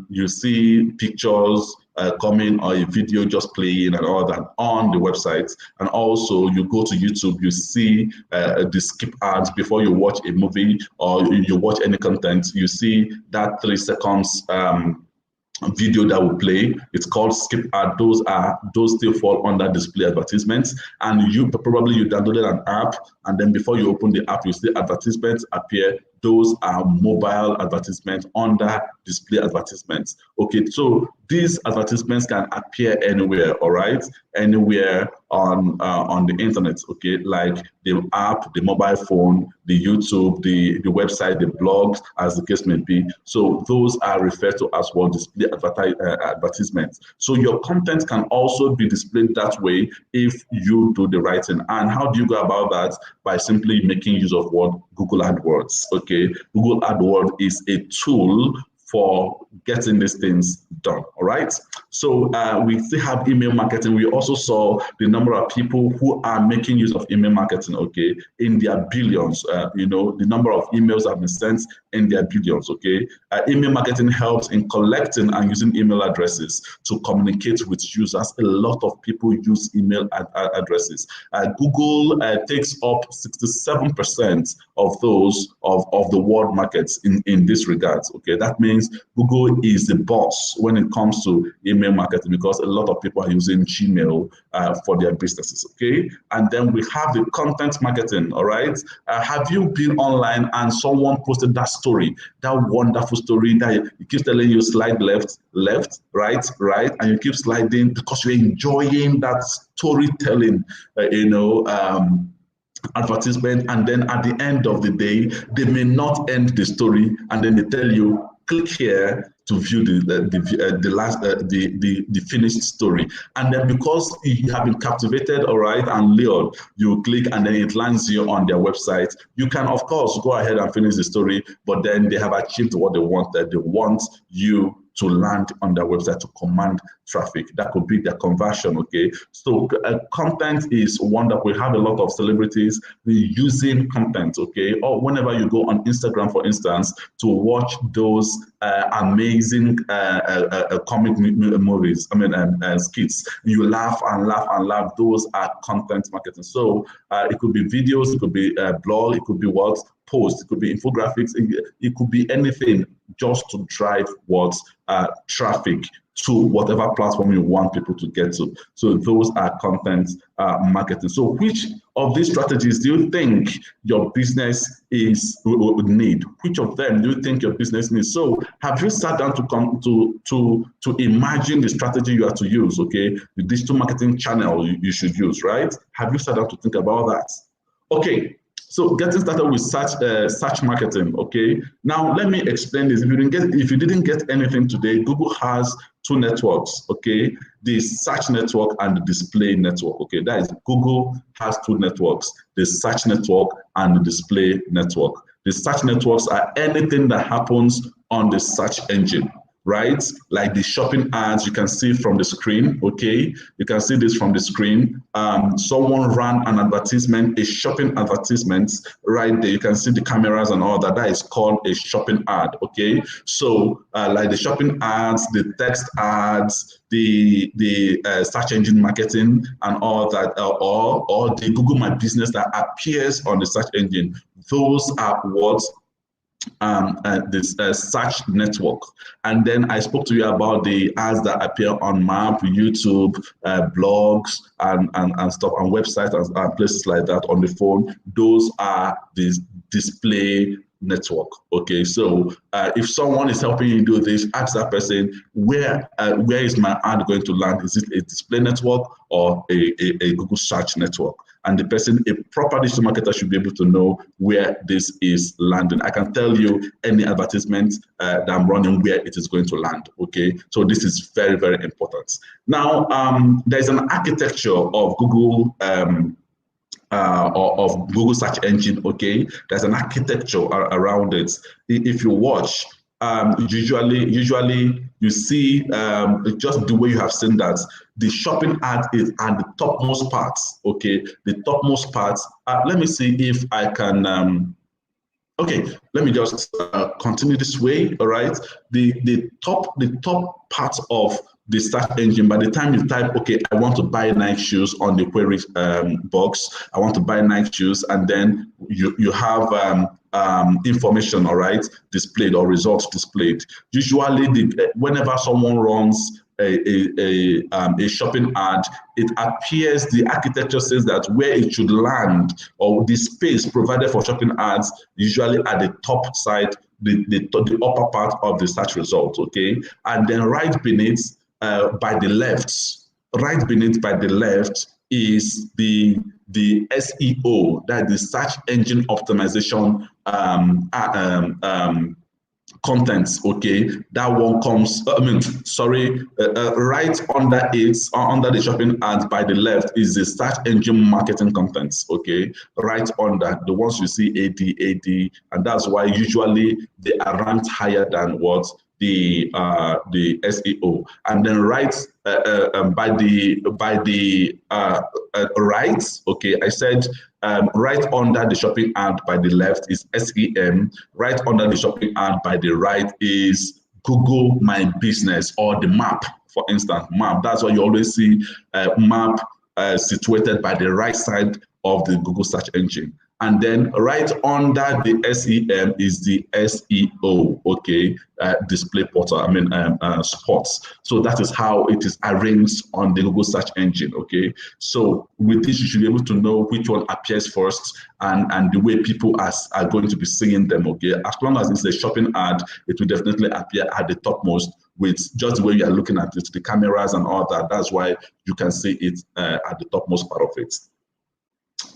You see pictures coming, or a video just playing and all that on the website. And also you go to YouTube, you see the skip ads before you watch a movie or you watch any content. You see that 3 seconds video that will play. It's called skip ad. Those still fall under display advertisements. And you downloaded an app, and then before you open the app, you see advertisements appear. Those are mobile advertisements under display advertisements. Okay, so these advertisements can appear anywhere, all right? Anywhere on the internet, okay? Like the app, the mobile phone, the YouTube, the website, the blogs, as the case may be. So those are referred to as well display advertisements. So your content can also be displayed that way if you do the right thing. And how do you go about that? By simply making use of what? Google AdWords, okay? Google AdWords is a tool for getting these things done, all right? So we still have email marketing. We also saw the number of people who are making use of email marketing, okay, in their billions. You know, the number of emails have been sent in their billions, okay? Email marketing helps in collecting and using email addresses to communicate with users. A lot of people use email addresses. Google takes up 67% of those of the world markets in this regards, okay? That means Google is the boss when it comes to email marketing, because a lot of people are using Gmail for their businesses, okay? And then we have the content marketing, all right? Have you been online and someone posted that story, that wonderful story that it keeps telling you slide left, right, and you keep sliding because you're enjoying that storytelling, advertisement, and then at the end of the day, they may not end the story, and then they tell you, click here to view the finished story. And then because you have been captivated, all right, and lured, you click and then it lands you on their website. You can, of course, go ahead and finish the story, but then they have achieved what they wanted. They want you to land on their website to command traffic. That could be their conversion, okay? So content is one that we have a lot of celebrities using content, okay? Or whenever you go on Instagram, for instance, to watch those amazing comic movies, skits, you laugh and laugh and laugh. Those are content marketing. So it could be videos, it could be blog, it could be what? Post, it could be infographics, it could be anything just to drive what? Traffic to whatever platform you want people to get to. So those are content marketing. So which of these strategies do you think your business would need? Which of them do you think your business needs? So have you sat down to come to imagine the strategy you have to use, okay? The digital marketing channel you should use, right? Have you sat down to think about that? Okay, so getting started with search marketing, okay? Now let me explain this. If you didn't get anything today, Google has two networks, okay? The search network and the display network, okay? That is, Google has two networks, the search network and the display network. The search networks are anything that happens on the search engine, right? Like the shopping ads you can see from the screen, okay? You can see this from the screen. Someone ran an advertisement, a shopping advertisement right there. You can see the cameras and all that. That is called a shopping ad, okay? So like the shopping ads, the text ads, the search engine marketing and all that, or the Google My Business that appears on the search engine. Those are what this search network. And then I spoke to you about the ads that appear on map, YouTube, blogs, and stuff, and websites and places like that on the phone. Those are the display network. Okay, so if someone is helping you do this, ask that person, where is my ad going to land? Is it a display network or a Google search network? And the person, a proper digital marketer, should be able to know where this is landing. I can tell you any advertisement that I'm running, where it is going to land, okay? So this is very, very important. Now, there's an architecture of Google, of Google search engine, okay? There's an architecture around it. If you watch, usually you see just the way you have seen that the shopping ad is at the topmost parts, okay? The topmost parts. Let me see if I can. Okay, let me just continue this way. All right, the top part of the search engine. By the time you type, okay, I want to buy Nike shoes on the query box. I want to buy Nike shoes, and then you have information, all right, displayed or results displayed. Usually, whenever someone runs a shopping ad, it appears the architecture says that where it should land, or the space provided for shopping ads, usually at the top side, the upper part of the search result, okay? And then right beneath, by the left, is the SEO, that is the search engine optimization contents, okay? That one comes, right under it, under the shopping ads by the left is the search engine marketing contents, okay? Right under, the ones you see AD, and that's why usually they are ranked higher than what? The SEO. And then right by the right, okay, I said right under the shopping ad by the left is SEM. Right under the shopping ad by the right is Google My Business, or the map, for instance, map. That's why you always see map situated by the right side of the Google search engine. And then right under the SEM is the SEO, okay, display portal, spots. So that is how it is arranged on the Google search engine, okay? So with this, you should be able to know which one appears first and the way people are going to be seeing them, okay? As long as it's a shopping ad, it will definitely appear at the topmost with just the way you are looking at it, the cameras and all that. That's why you can see it at the topmost part of it.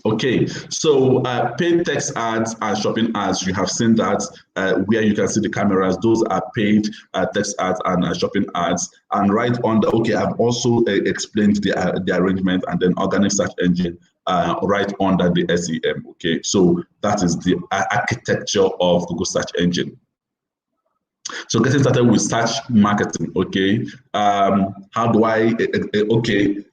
Okay, so paid text ads and shopping ads, you have seen that where you can see the cameras. Those are paid text ads and shopping ads. And right under, okay, I've also explained the arrangement, and then organic search engine right under the SEM. Okay, so that is the architecture of Google search engine. So getting started with search marketing, okay. How do I, okay.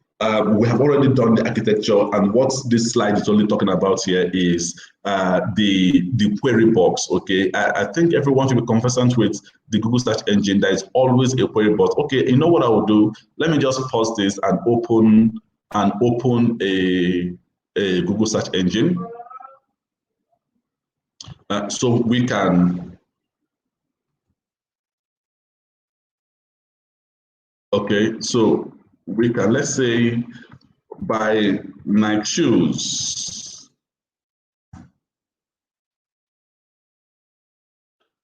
We have already done the architecture, and what this slide is only talking about here is the query box, okay? I think everyone should be conversant with the Google search engine. There is always a query box. Okay, you know what I will do? Let me just pause this and open a Google search engine. So we can Okay, so we can, let's say, buy Nike shoes.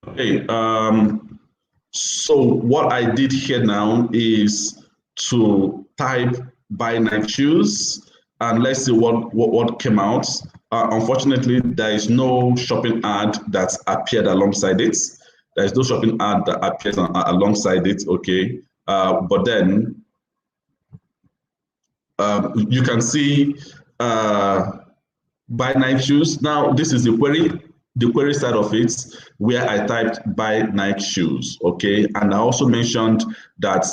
Okay, so what I did here now is to type buy Nike shoes, and let's see what came out. Unfortunately, there is no shopping ad that appeared alongside it. There is no shopping ad that appears alongside it. Okay, but then you can see buy Nike shoes. Now, this is the query side of it, where I typed buy Nike shoes, okay? And I also mentioned that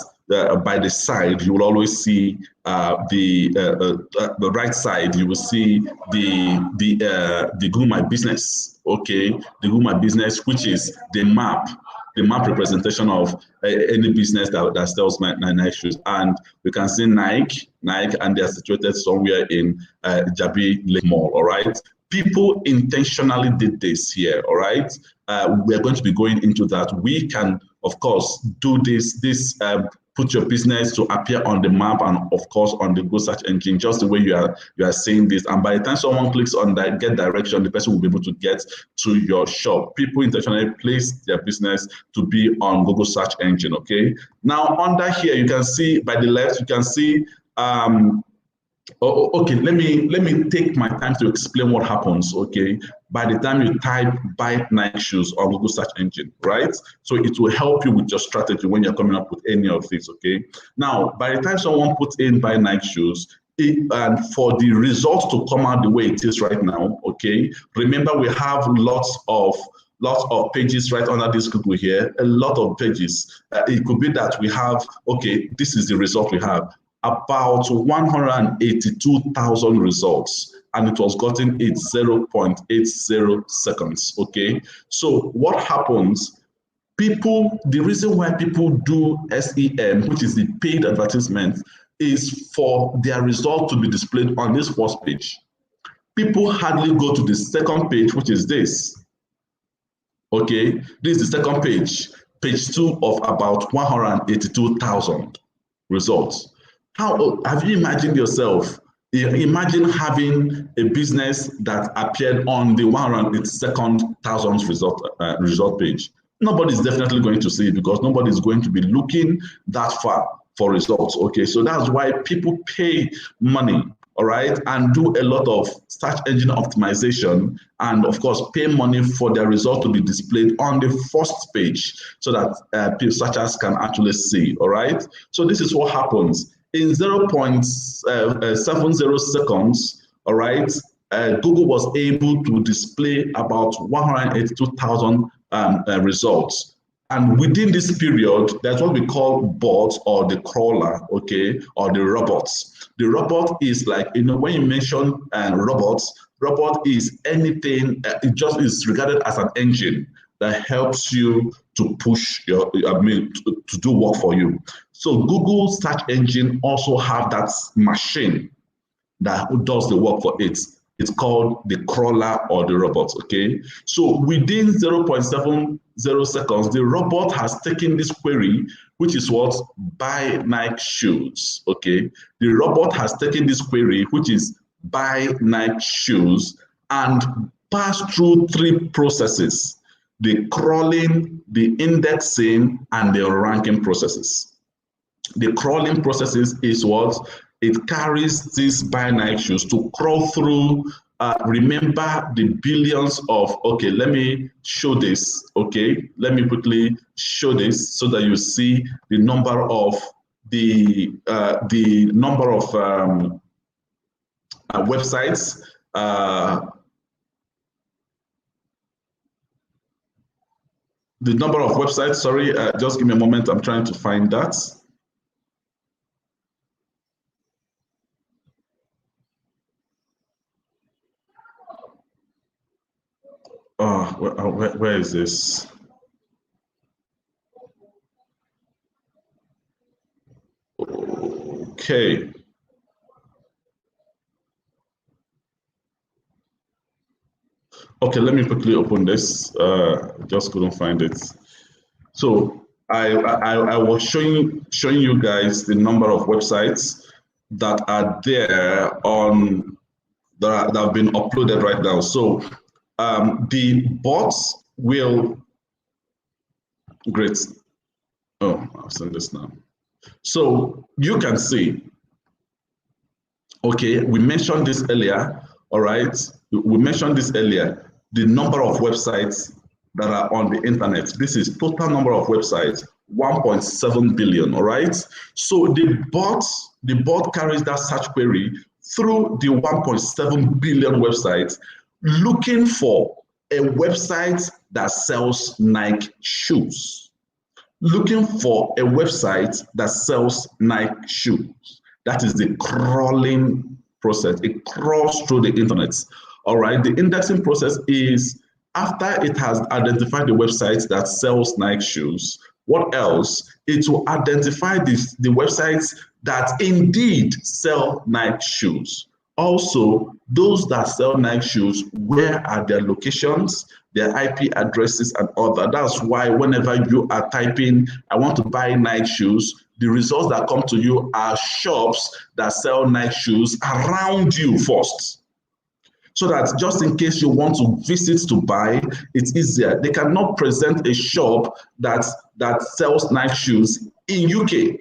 by the side, you will always see the right side, you will see the Google My Business, okay? The Google My Business, which is the map representation of any business that sells Nike shoes. And we can see Nike, and they are situated somewhere in Jabi Lake Mall, all right? People intentionally did this here, all right? We're going to be going into that. We can, of course, do this put your business to appear on the map and, of course, on the Google search engine, just the way you are saying this. And by the time someone clicks on that get direction, the person will be able to get to your shop. People intentionally place their business to be on Google search engine, okay? Now, under here, you can see by the left, you can see okay, let me take my time to explain what happens, okay? By the time you type buy Nike shoes on Google search engine, right? So it will help you with your strategy when you're coming up with any of these, okay? Now, by the time someone puts in buy Nike shoes, and for the results to come out the way it is right now, okay? Remember, we have lots of pages right under this Google here, a lot of pages. It could be that we have, okay, this is the result we have, about 182,000 results, and it was gotten in 0.80 seconds, okay? So what happens, the reason why people do SEM, which is the paid advertisement, is for their result to be displayed on this first page. People hardly go to the second page, which is this, okay? This is the second page, page 2 of about 182,000 results. How have you imagined yourself? Imagine having a business that appeared on the 182,000 result page. Nobody's definitely going to see it because nobody's going to be looking that far for results. Okay, so that's why people pay money, all right, and do a lot of search engine optimization, and of course pay money for their result to be displayed on the first page so that searchers can actually see. All right, so this is what happens. In 0.70 seconds, all right, Google was able to display about 182,000 results. And within this period, that's what we call bots or the crawler, okay, or the robots. The robot is like, when you mention robot is anything, it just is regarded as an engine that helps you to push to do work for you. So Google search engine also have that machine that does the work for it. It's called the crawler or the robot, okay? So within 0.70 seconds, the robot has taken this query, which is what? Buy Nike shoes, okay? The robot has taken this query, which is buy Nike shoes, and passed through 3 processes: the crawling, the indexing, and the ranking processes. The crawling processes is what? It carries these buy Nike shoes to crawl through. Remember the billions of, okay, let me show this, okay? Let me quickly show this so that you see the number of websites. The number of websites, sorry, just give me a moment, I'm trying to find that. Where is this? Okay. Okay, let me quickly open this. Just couldn't find it. So I was showing you guys the number of websites that are there on that have been uploaded right now. So the bots will great. Oh, I'll send this now. So you can see. Okay, we mentioned this earlier. All right, we mentioned this earlier. The number of websites that are on the internet. This is total number of websites, 1.7 billion. All right. So the bot carries that search query through the 1.7 billion websites, looking for a website that sells Nike shoes. Looking for a website that sells Nike shoes. That is the crawling process. It crawls through the internet. All right. The indexing process is after it has identified the website that sells Nike shoes. What else? It will identify the websites that indeed sell Nike shoes. Also, those that sell Nike shoes, where are their locations, their IP addresses, and all that. That's why whenever you are typing, I want to buy Nike shoes, the results that come to you are shops that sell Nike shoes around you first. So that just in case you want to visit to buy, it's easier. They cannot present a shop that sells Nike shoes in UK.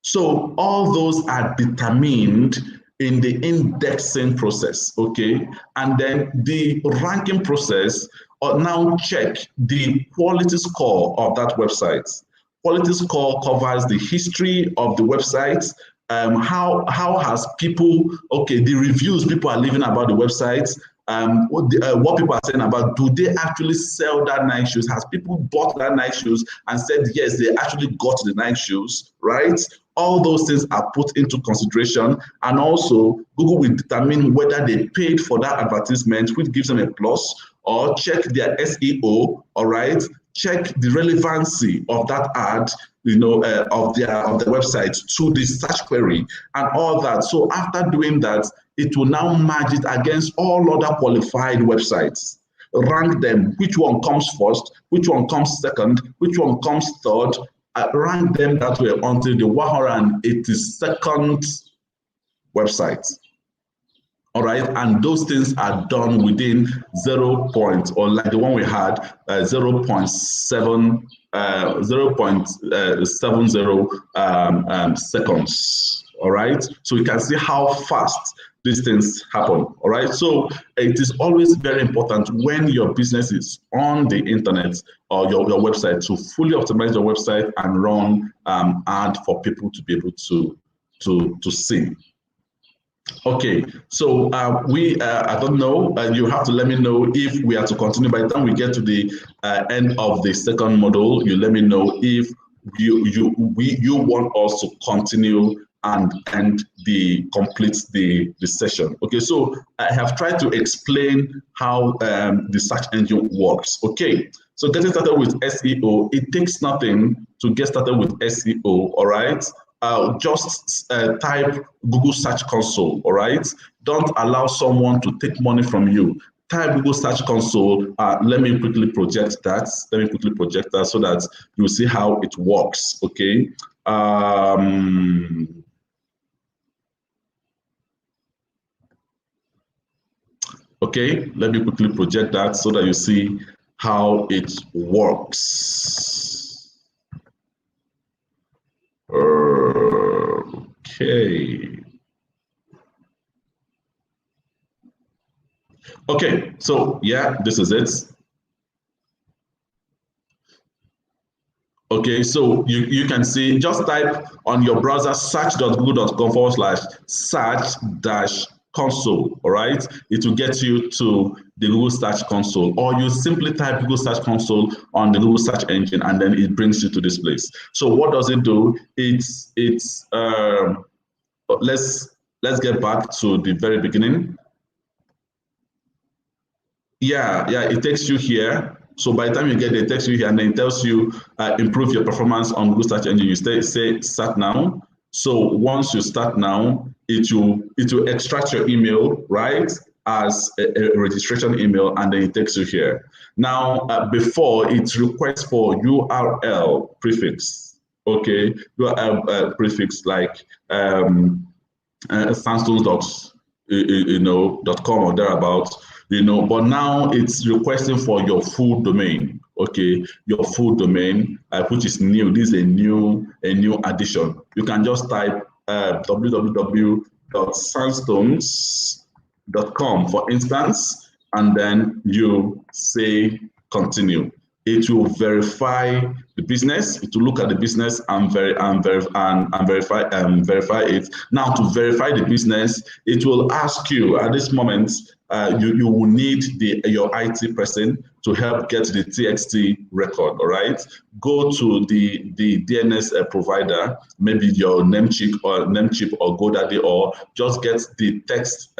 So all those are determined in the indexing process, okay? And then the ranking process now check the quality score of that website. Quality score covers the history of the website, how has people, okay, the reviews people are leaving about the website, what people are saying about, do they actually sell that Nike shoes? Has people bought that Nike shoes and said, yes, they actually got the Nike shoes, right? All those things are put into consideration. And also, Google will determine whether they paid for that advertisement, which gives them a plus, or check their SEO, all right? Check the relevancy of that ad, of the website to the search query and all that. So after doing that, it will now merge it against all other qualified websites, rank them, which one comes first, which one comes second, which one comes third, rank them that way until the 182nd website. All right, and those things are done within 0. Or like the one we had, 0.70 seconds. All right, so you can see how fast these things happen. All right, so it is always very important when your business is on the internet or your website to fully optimize your website and run ad for people to be able to see. Okay, so I don't know, you have to let me know if we are to continue. By the time we get to the end of the second module, you let me know if you want us to continue and complete the session. Okay, so I have tried to explain how the search engine works. Okay, so getting started with SEO, it takes nothing to get started with SEO, all right? Just type Google Search Console, all right? Don't allow someone to take money from you. Type Google Search Console. Let me quickly project that. So that you see how it works, okay? Okay, let me quickly project that so that you see how it works. Okay. Okay, so yeah, this is it. Okay, so you can see, just type on your browser search.google.com/search-console, all right? It will get you to the Google Search Console, or you simply type Google Search Console on the Google search engine, and then it brings you to this place. So what does it do? Let's get back to the very beginning. Yeah, it takes you here. So by the time you get there, it takes you here, and then it tells you improve your performance on Google Search Engine. You say start now. So once you start now, it will extract your email, right? as a registration email, and then it takes you here. Now, before it requests for URL prefix, okay, URL prefix like sandstones.com or thereabouts, but now it's requesting for your full domain, okay, your full domain, which is new. This is a new addition. You can just type www.sandstones.com, for instance, and then you say continue. It will verify the business. It will look at the business and verify it. Now, to verify the business, it will ask you at this moment. You will need your IT person to help get the TXT record. All right, go to the DNS provider, maybe your Namecheap or GoDaddy, or just get the TXT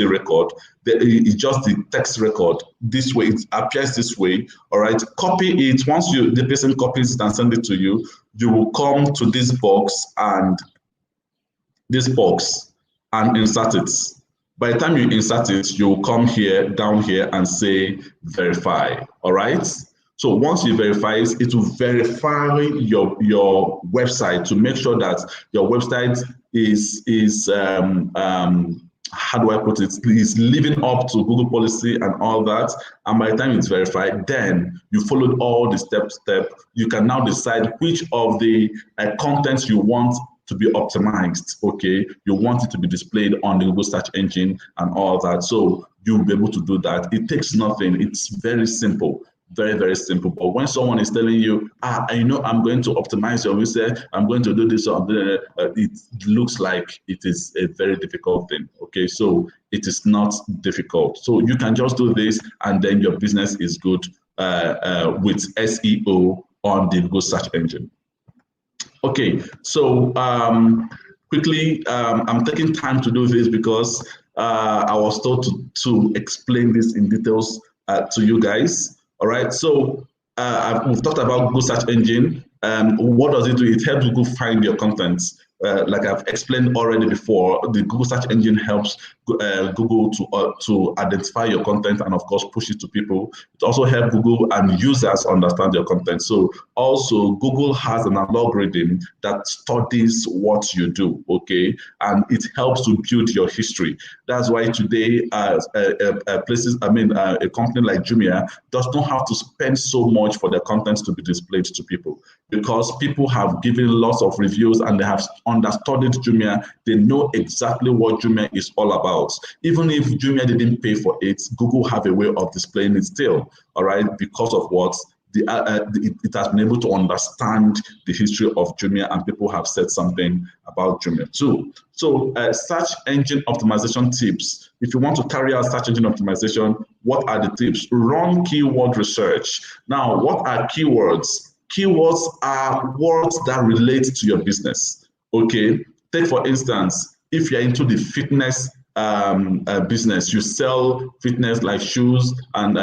record. It's just the text record. This way, it appears this way. All right, copy it. Once the person copies it and send it to you, you will come to this box and insert it. By the time you insert it, you will come here, down here, and say verify. All right. So once you verify it, it will verify your website to make sure that your website is how do I put it, is living up to Google policy and all that. And by the time it's verified, then you followed all the step. You can now decide which of the contents you want to be optimized. Okay, you want it to be displayed on the Google search engine and all that. So you'll be able to do that. It takes nothing. It's very simple. Very, very simple. But when someone is telling you, I'm going to optimize your website, I'm going to do this, it looks like it is a very difficult thing. Okay, so it is not difficult. So you can just do this, and then your business is good with SEO on the Google search engine. Okay, so quickly, I'm taking time to do this because I was told to explain this in details to you guys. All right, so we've talked about Google search engine. What does it do? It helps Google find your contents. Like I've explained already before, the Google search engine helps Google to identify your content and, of course, push it to people. It also helps Google and users understand your content. So also Google has an algorithm that studies what you do, okay? And it helps to build your history. That's why today, a company like Jumia does not have to spend so much for their contents to be displayed to people, because people have given lots of reviews and they have understudied Jumia. They know exactly what Jumia is all about. Even if Jumia didn't pay for it, Google have a way of displaying it still, all right, because of what? It has been able to understand the history of Jumia, and people have said something about Jumia too. So search engine optimization tips. If you want to carry out search engine optimization, what are the tips? Run keyword research. Now, what are keywords? Keywords are words that relate to your business. Okay, take for instance, if you're into the fitness business, you sell fitness like shoes and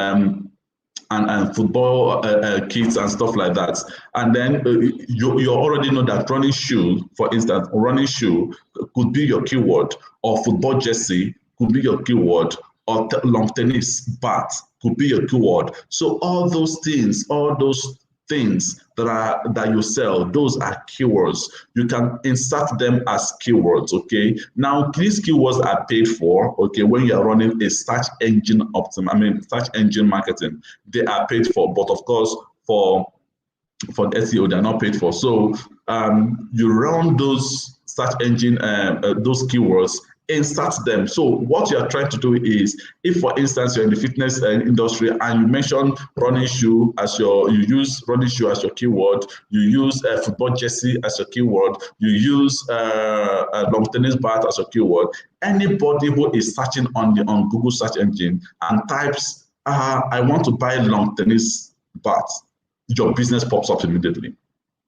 football kits and stuff like that. And then you already know that running shoe, for instance, running shoe could be your keyword, or football jersey could be your keyword, or long tennis bat could be your keyword. So all those things that you sell, those are keywords. You can insert them as keywords, okay? Now, these keywords are paid for, okay, when you're running a search engine search engine marketing. They are paid for, but of course, for SEO, they're not paid for. So you run those search engine, those keywords, insert them. So what you're trying to do is, if for instance you're in the fitness industry and you mention running shoe as you use running shoe as your keyword, you use a football jersey as your keyword, you use a long tennis bat as your keyword, anybody who is searching on Google search engine and types, I want to buy long tennis bat, your business pops up immediately.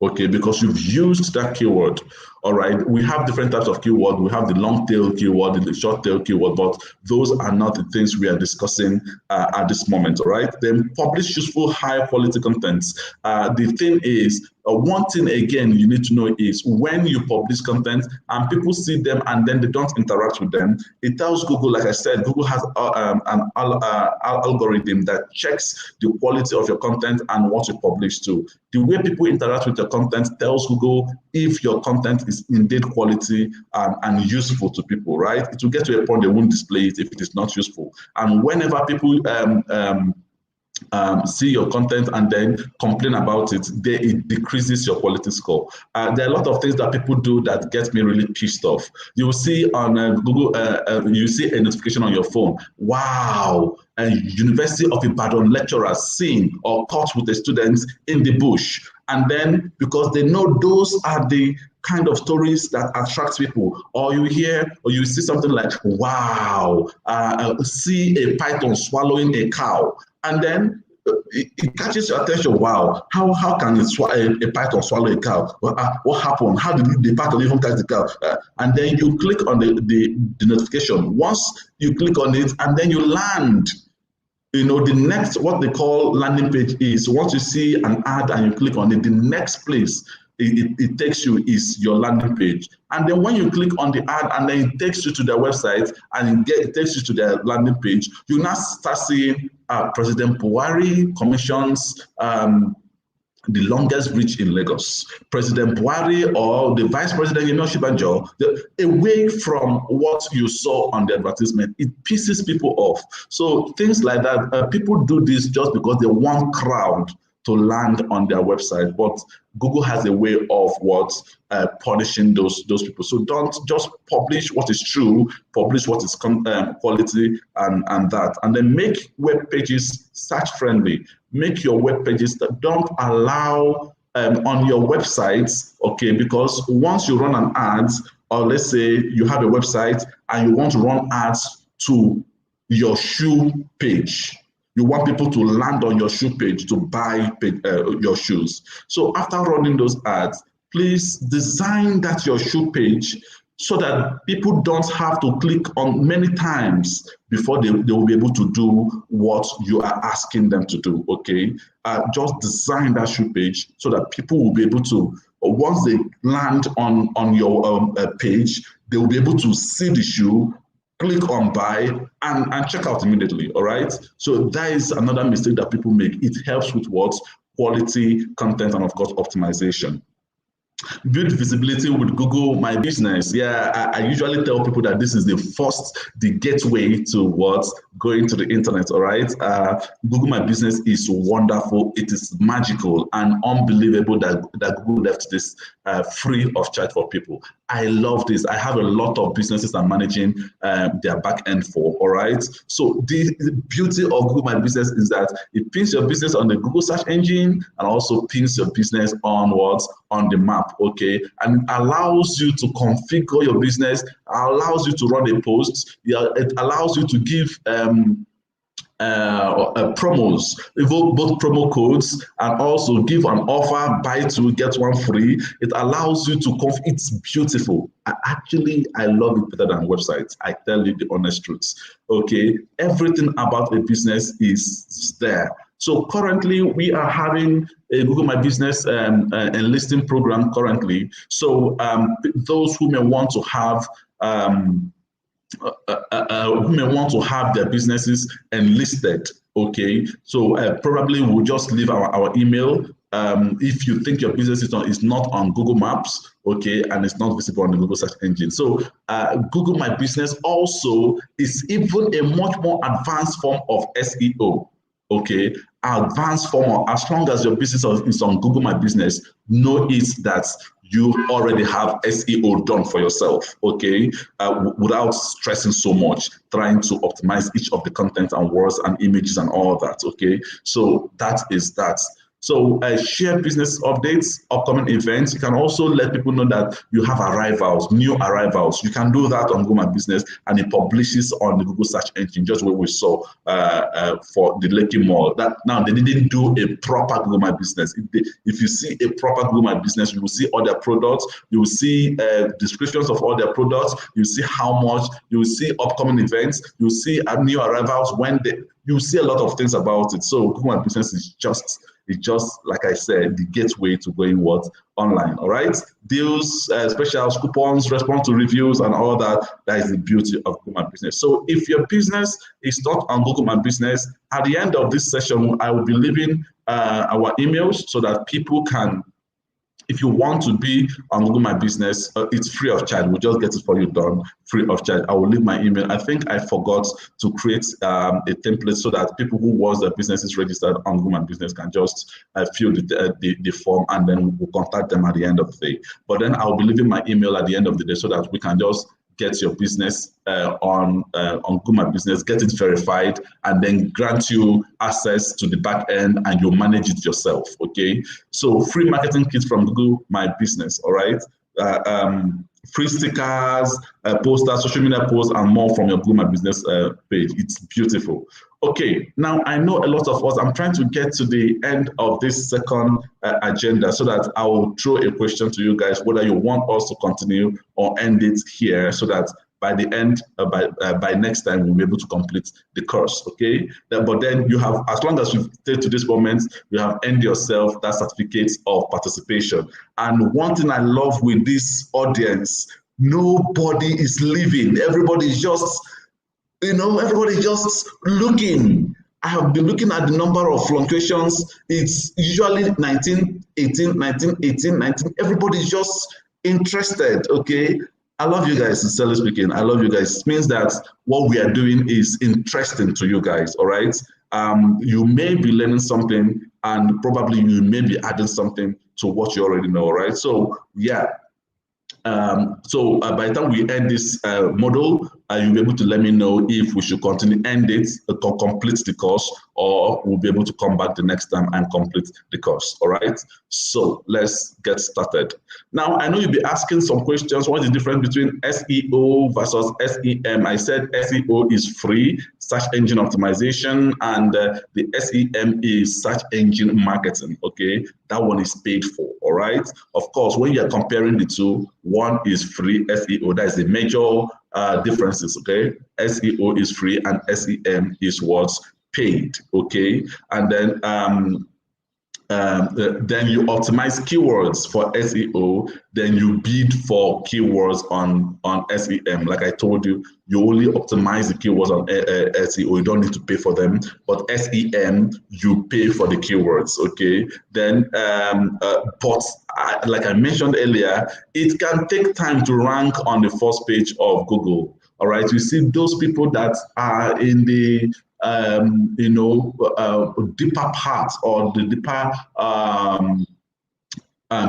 Okay, because you've used that keyword. All right, we have different types of keyword. We have the long tail keyword, the short tail keyword, but those are not the things we are discussing at this moment. All right, then publish useful, high quality contents. The thing is, one thing again you need to know is when you publish content and people see them and then they don't interact with them, it tells Google, like I said, Google has an algorithm that checks the quality of your content and what you publish to. The way people interact with your content tells Google if your content is indeed quality and useful to people, right? It will get to a point they won't display it if it is not useful. And whenever people see your content and then complain about it, it decreases your quality score. There are a lot of things that people do that get me really pissed off. You will see on Google, you see a notification on your phone. Wow, a University of Ibadan lecturer seen or caught with the students in the bush. And then because they know those are the kind of stories that attract people, or you hear or you see something like, wow, see a python swallowing a cow. And then it catches your attention. Wow, how can a python swallow a cow? What happened? How did the python even catch the cow? And then you click on the notification. Once you click on it, and then you land. You know, the next, what they call landing page is, once you see an ad and you click on it, the next place it takes you is your landing page. And then when you click on the ad and then it takes you to their website and it takes you to their landing page, you now start seeing President Buhari commissions the longest bridge in Lagos. President Buhari or the Vice President Yemi Osinbajo, away from what you saw on the advertisement, it pisses people off. So things like that, people do this just because they want crowd to land on their website, but Google has a way of punishing those people. So don't just publish what is true, publish what is quality and that. And then make web pages search friendly. Make your web pages that don't allow on your websites, okay, because once you run an ad, or let's say you have a website and you want to run ads to your shoe page, you want people to land on your shoe page to buy your shoes. So after running those ads, please design that your shoe page so that people don't have to click on many times before they will be able to do what you are asking them to do, okay? Just design that shoe page so that people will be able to, once they land on your page, they will be able to see the shoe, click on buy and check out immediately. All right. So that is another mistake that people make. It helps with what? Quality content and of course optimization. Build visibility with Google My Business. Yeah, I usually tell people that this is the gateway to what? Going to the internet, all right? Google My Business is wonderful. It is magical and unbelievable that Google left this free of charge for people. I love this. I have a lot of businesses I'm managing their back end for, all right? So the beauty of Google My Business is that it pins your business on the Google search engine and also pins your business on what? On the map, okay? And it allows you to configure your business, allows you to run a post, it allows you to give promos, both promo codes, and also give an offer, buy two, get one free. It allows you to, it's beautiful. I love it better than websites. I tell you the honest truth, okay? Everything about a business is there. So currently we are having a Google My Business enlisting program currently. So those who may want to have their businesses enlisted, okay? So probably we'll just leave our email. If you think your business is not on Google Maps, okay, and it's not visible on the Google search engine. So Google My Business also is even a much more advanced form of SEO, okay? Advanced form, as long as your business is on Google My Business, know it that you already have SEO done for yourself, okay? Without stressing so much, trying to optimize each of the content and words and images and all that, okay? So that is that. So share business updates, upcoming events. You can also let people know that you have arrivals, new arrivals. You can do that on Google My Business, and it publishes on the Google search engine, just what we saw for the Lekki Mall. That now they didn't do a proper Google My Business. If you see a proper Google My Business, you will see all their products, you will see descriptions of all their products, you will see how much, you will see upcoming events, you will see new arrivals when they, you will see a lot of things about it. So Google My Business is just, like I said, the gateway to going what online. All right, deals, specials, coupons, respond to reviews, and all that. That is the beauty of Google My Business. So if your business is not on Google My Business, at the end of this session, I will be leaving our emails so that people can, if you want to be on Google My Business, it's free of charge. We'll just get it for you done, free of charge. I will leave my email. I think I forgot to create a template so that people who was their businesses registered on Google My Business can just fill the form, and then we'll contact them at the end of the day. But then I'll be leaving my email at the end of the day so that we can just get your business on Google My Business, get it verified, and then grant you access to the back end, and you'll manage it yourself. Okay, so free marketing kits from Google My Business. All right, free stickers, posters, social media posts, and more from your Google My Business page. It's beautiful. Okay, now I know a lot of us, I'm trying to get to the end of this second agenda so that I will throw a question to you guys, whether you want us to continue or end it here, so that by the end, by next time, we'll be able to complete the course, okay? But then you have, as long as you've stayed to this moment, you have earned yourself that certificate of participation. And one thing I love with this audience, nobody is leaving. Everybody's just, everybody's just looking. I have been looking at the number of fluctuations. It's usually 19, 18, 19, 18, 19. Everybody's just interested, okay? I love you guys, sincerely speaking. I love you guys. It means that what we are doing is interesting to you guys, all right? You may be learning something, and probably you may be adding something to what you already know, right? So, yeah. By the time we end this model, you'll be able to let me know if we should continue, end it, complete the course, or we'll be able to come back the next time and complete the course. All right. So let's get started. Now, I know you'll be asking some questions. What is the difference between SEO versus SEM? I said SEO is free, search engine optimization, and the SEM is search engine marketing. Okay, that one is paid for. All right. Of course, when you're comparing the two, one is free, SEO. That is the major differences. Okay, SEO is free and SEM is what's paid. Okay, and then you optimize keywords for SEO, then you bid for keywords on SEM. Like I told you, you only optimize the keywords on SEO, you don't need to pay for them, but SEM, you pay for the keywords, okay? Then, but like I mentioned earlier, it can take time to rank on the first page of Google, all right? You see those people that are in the deeper parts or the deeper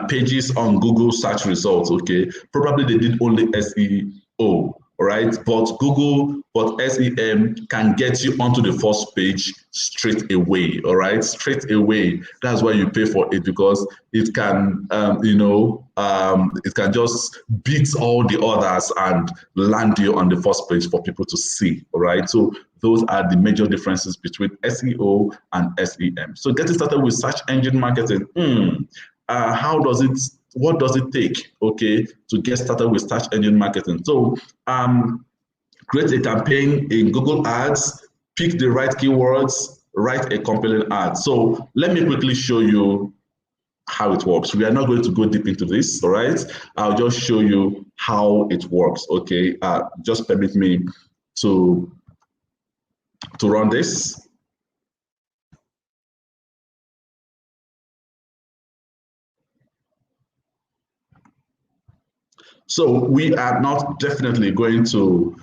pages on Google search results, okay? Probably they did only SEO, right? But SEM can get you onto the first page straight away, all right? Straight away. That's why you pay for it, because it can, it can just beat all the others and land you on the first page for people to see, all right? So those are the major differences between SEO and SEM. So getting started with search engine marketing, what does it take, okay, to get started with search engine marketing? So create a campaign in Google Ads, pick the right keywords, write a compelling ad. So let me quickly show you how it works. We are not going to go deep into this, all right? I'll just show you how it works, okay? Just permit me to run this. So we are not definitely going to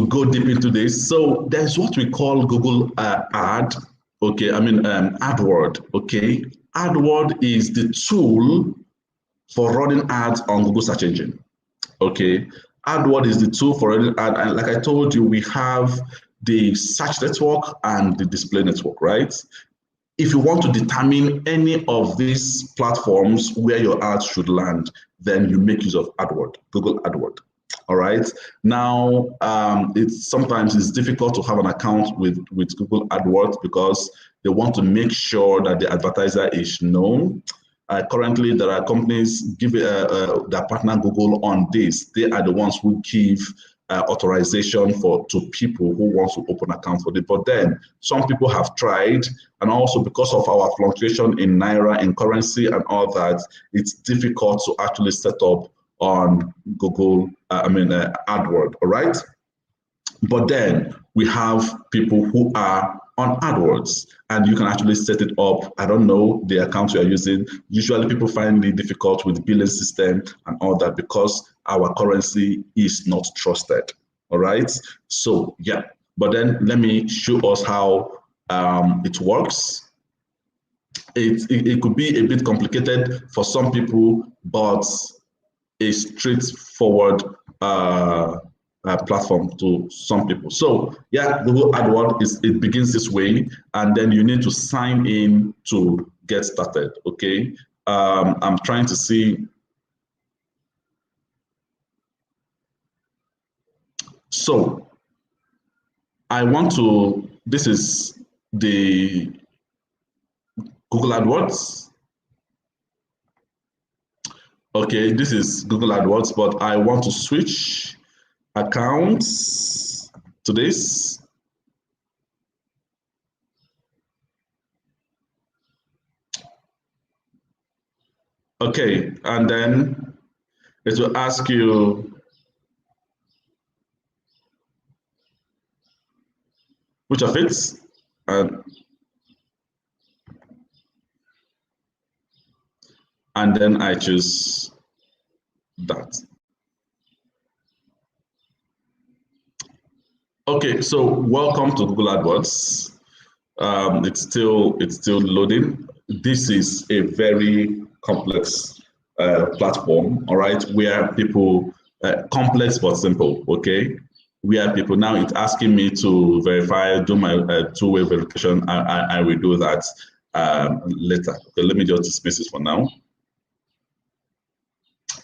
go deep into this. So there's what we call Google Ad, okay? AdWord, okay? AdWord is the tool for running ads on Google search engine, okay? AdWord is the tool for running ads, and like I told you, we have the search network and the display network, right? if you want to determine any of these platforms where your ads should land, then you make use of AdWord, Google AdWord. All right. Now, sometimes it's difficult to have an account with Google AdWords because they want to make sure that the advertiser is known. Currently, there are companies give their partner Google on this. They are the ones who give authorization to people who want to open accounts for it. But then some people have tried, and also because of our fluctuation in Naira, in currency and all that, it's difficult to actually set up on Google, AdWords, all right? But then we have people who are on AdWords, and you can actually set it up. I don't know the account you are using. Usually people find it difficult with billing system and all that because our currency is not trusted, all right? So yeah, but then let me show us how it works. It could be a bit complicated for some people, but a straightforward platform to some people. So yeah, Google AdWords it begins this way, and then you need to sign in to get started. Okay, I'm trying to see. So I want to. This is the Google AdWords. Okay, this is Google AdWords, but I want to switch accounts to this. Okay, and then it will ask you which of it, and then I choose that. Okay, so welcome to Google AdWords. It's still loading. This is a very complex platform, all right, where people complex but simple. Okay, where people now it's asking me to verify, do my two-way verification. I will do that later. Okay, let me just dismiss it for now.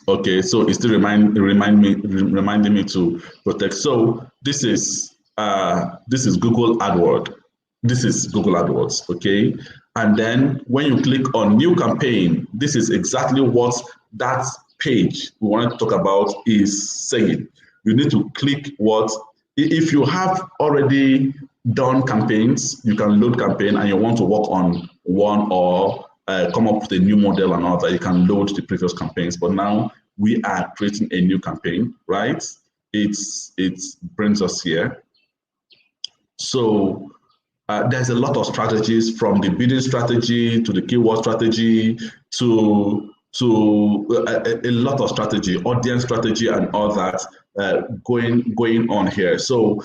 Okay, so it's still reminding me to protect. So this is Google AdWords. This is Google AdWords, okay? And then when you click on new campaign, this is exactly what that page we want to talk about is saying. You need to click what, if you have already done campaigns, you can load campaign and you want to work on one or come up with a new model and all that, you can load the previous campaigns. But now we are creating a new campaign, right? It brings us here. So there's a lot of strategies, from the bidding strategy to the keyword strategy to a lot of strategy, audience strategy and all that going on here. So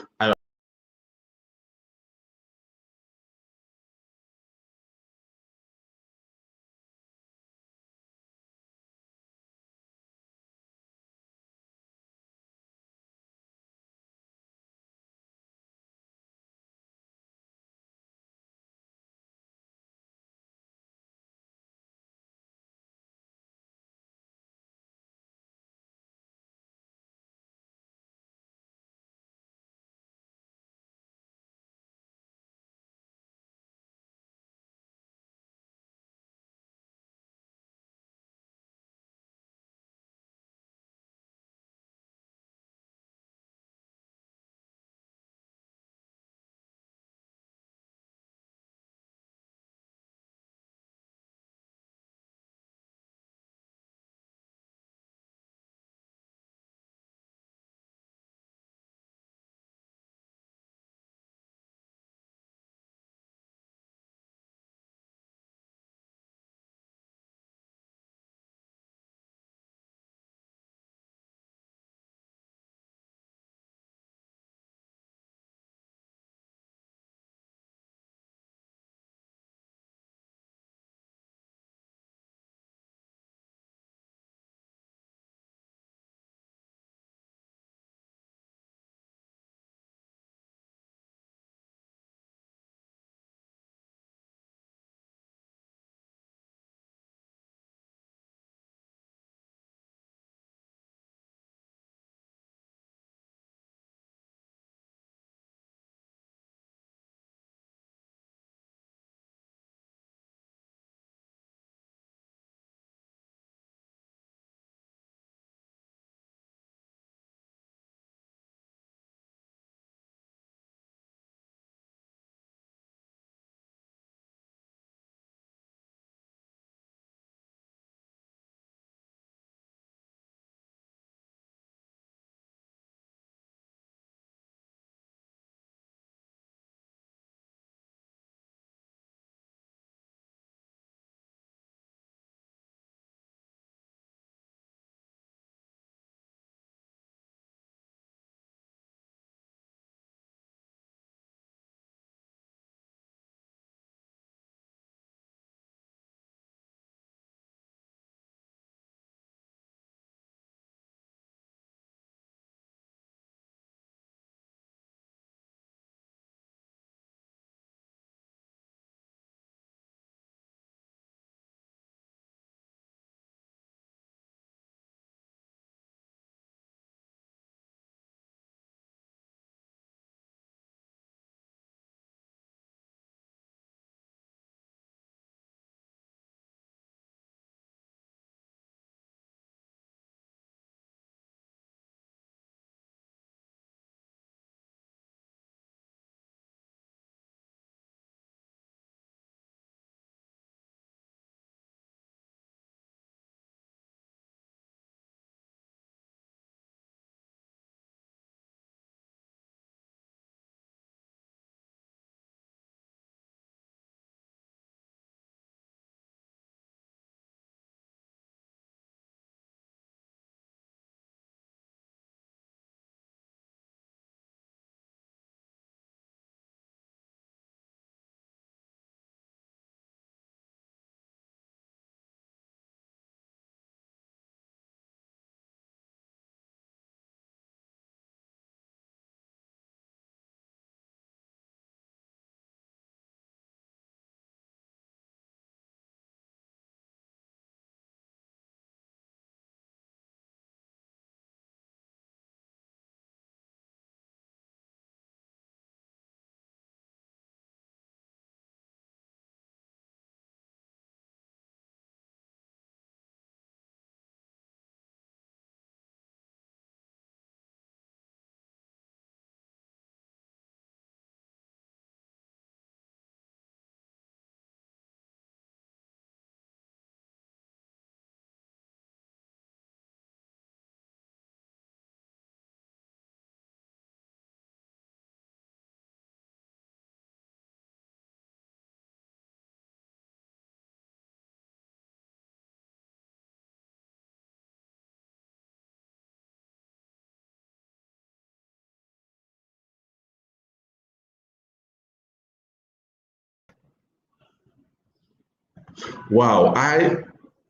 Wow,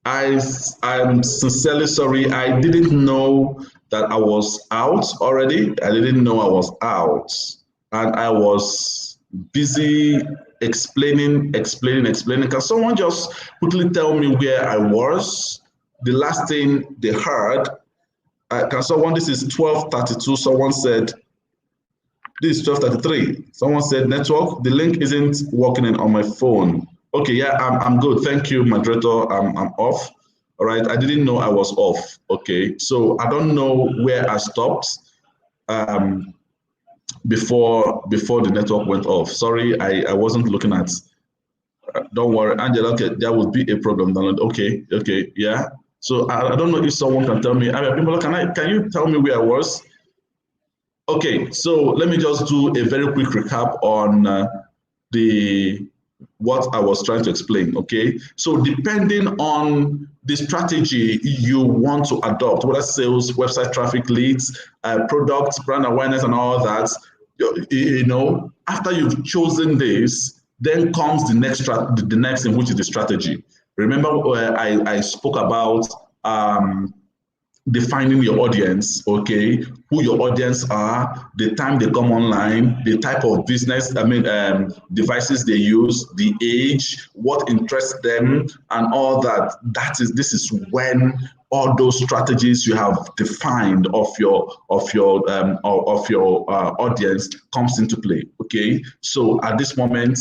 I'm sincerely sorry. I didn't know that I was out already. I didn't know I was out, and I was busy explaining. Can someone just quickly tell me where I was? The last thing they heard. Can someone? This is 12:32. Someone said this is 12:33. Someone said network. The link isn't working on my phone. Okay, yeah, I'm good. Thank you, moderator. I'm off. All right, I didn't know I was off. Okay, so I don't know where I stopped um, before the network went off. Sorry, I wasn't looking at. Don't worry, Angela. Okay, there will be a problem. Okay, yeah. So I don't know if someone can tell me. I mean, people, can you tell me where I was? Okay, so let me just do a very quick recap on the what I was trying to explain. Okay, so depending on the strategy you want to adopt, whether sales, website traffic, leads, products, brand awareness, and all that, after you've chosen this, then comes the next thing, which is the strategy. Remember, I spoke about defining your audience, okay, who your audience are, the time they come online, the type of business, devices they use, the age, what interests them, and all that. This is when all those strategies you have defined of your audience comes into play. Okay, so at this moment,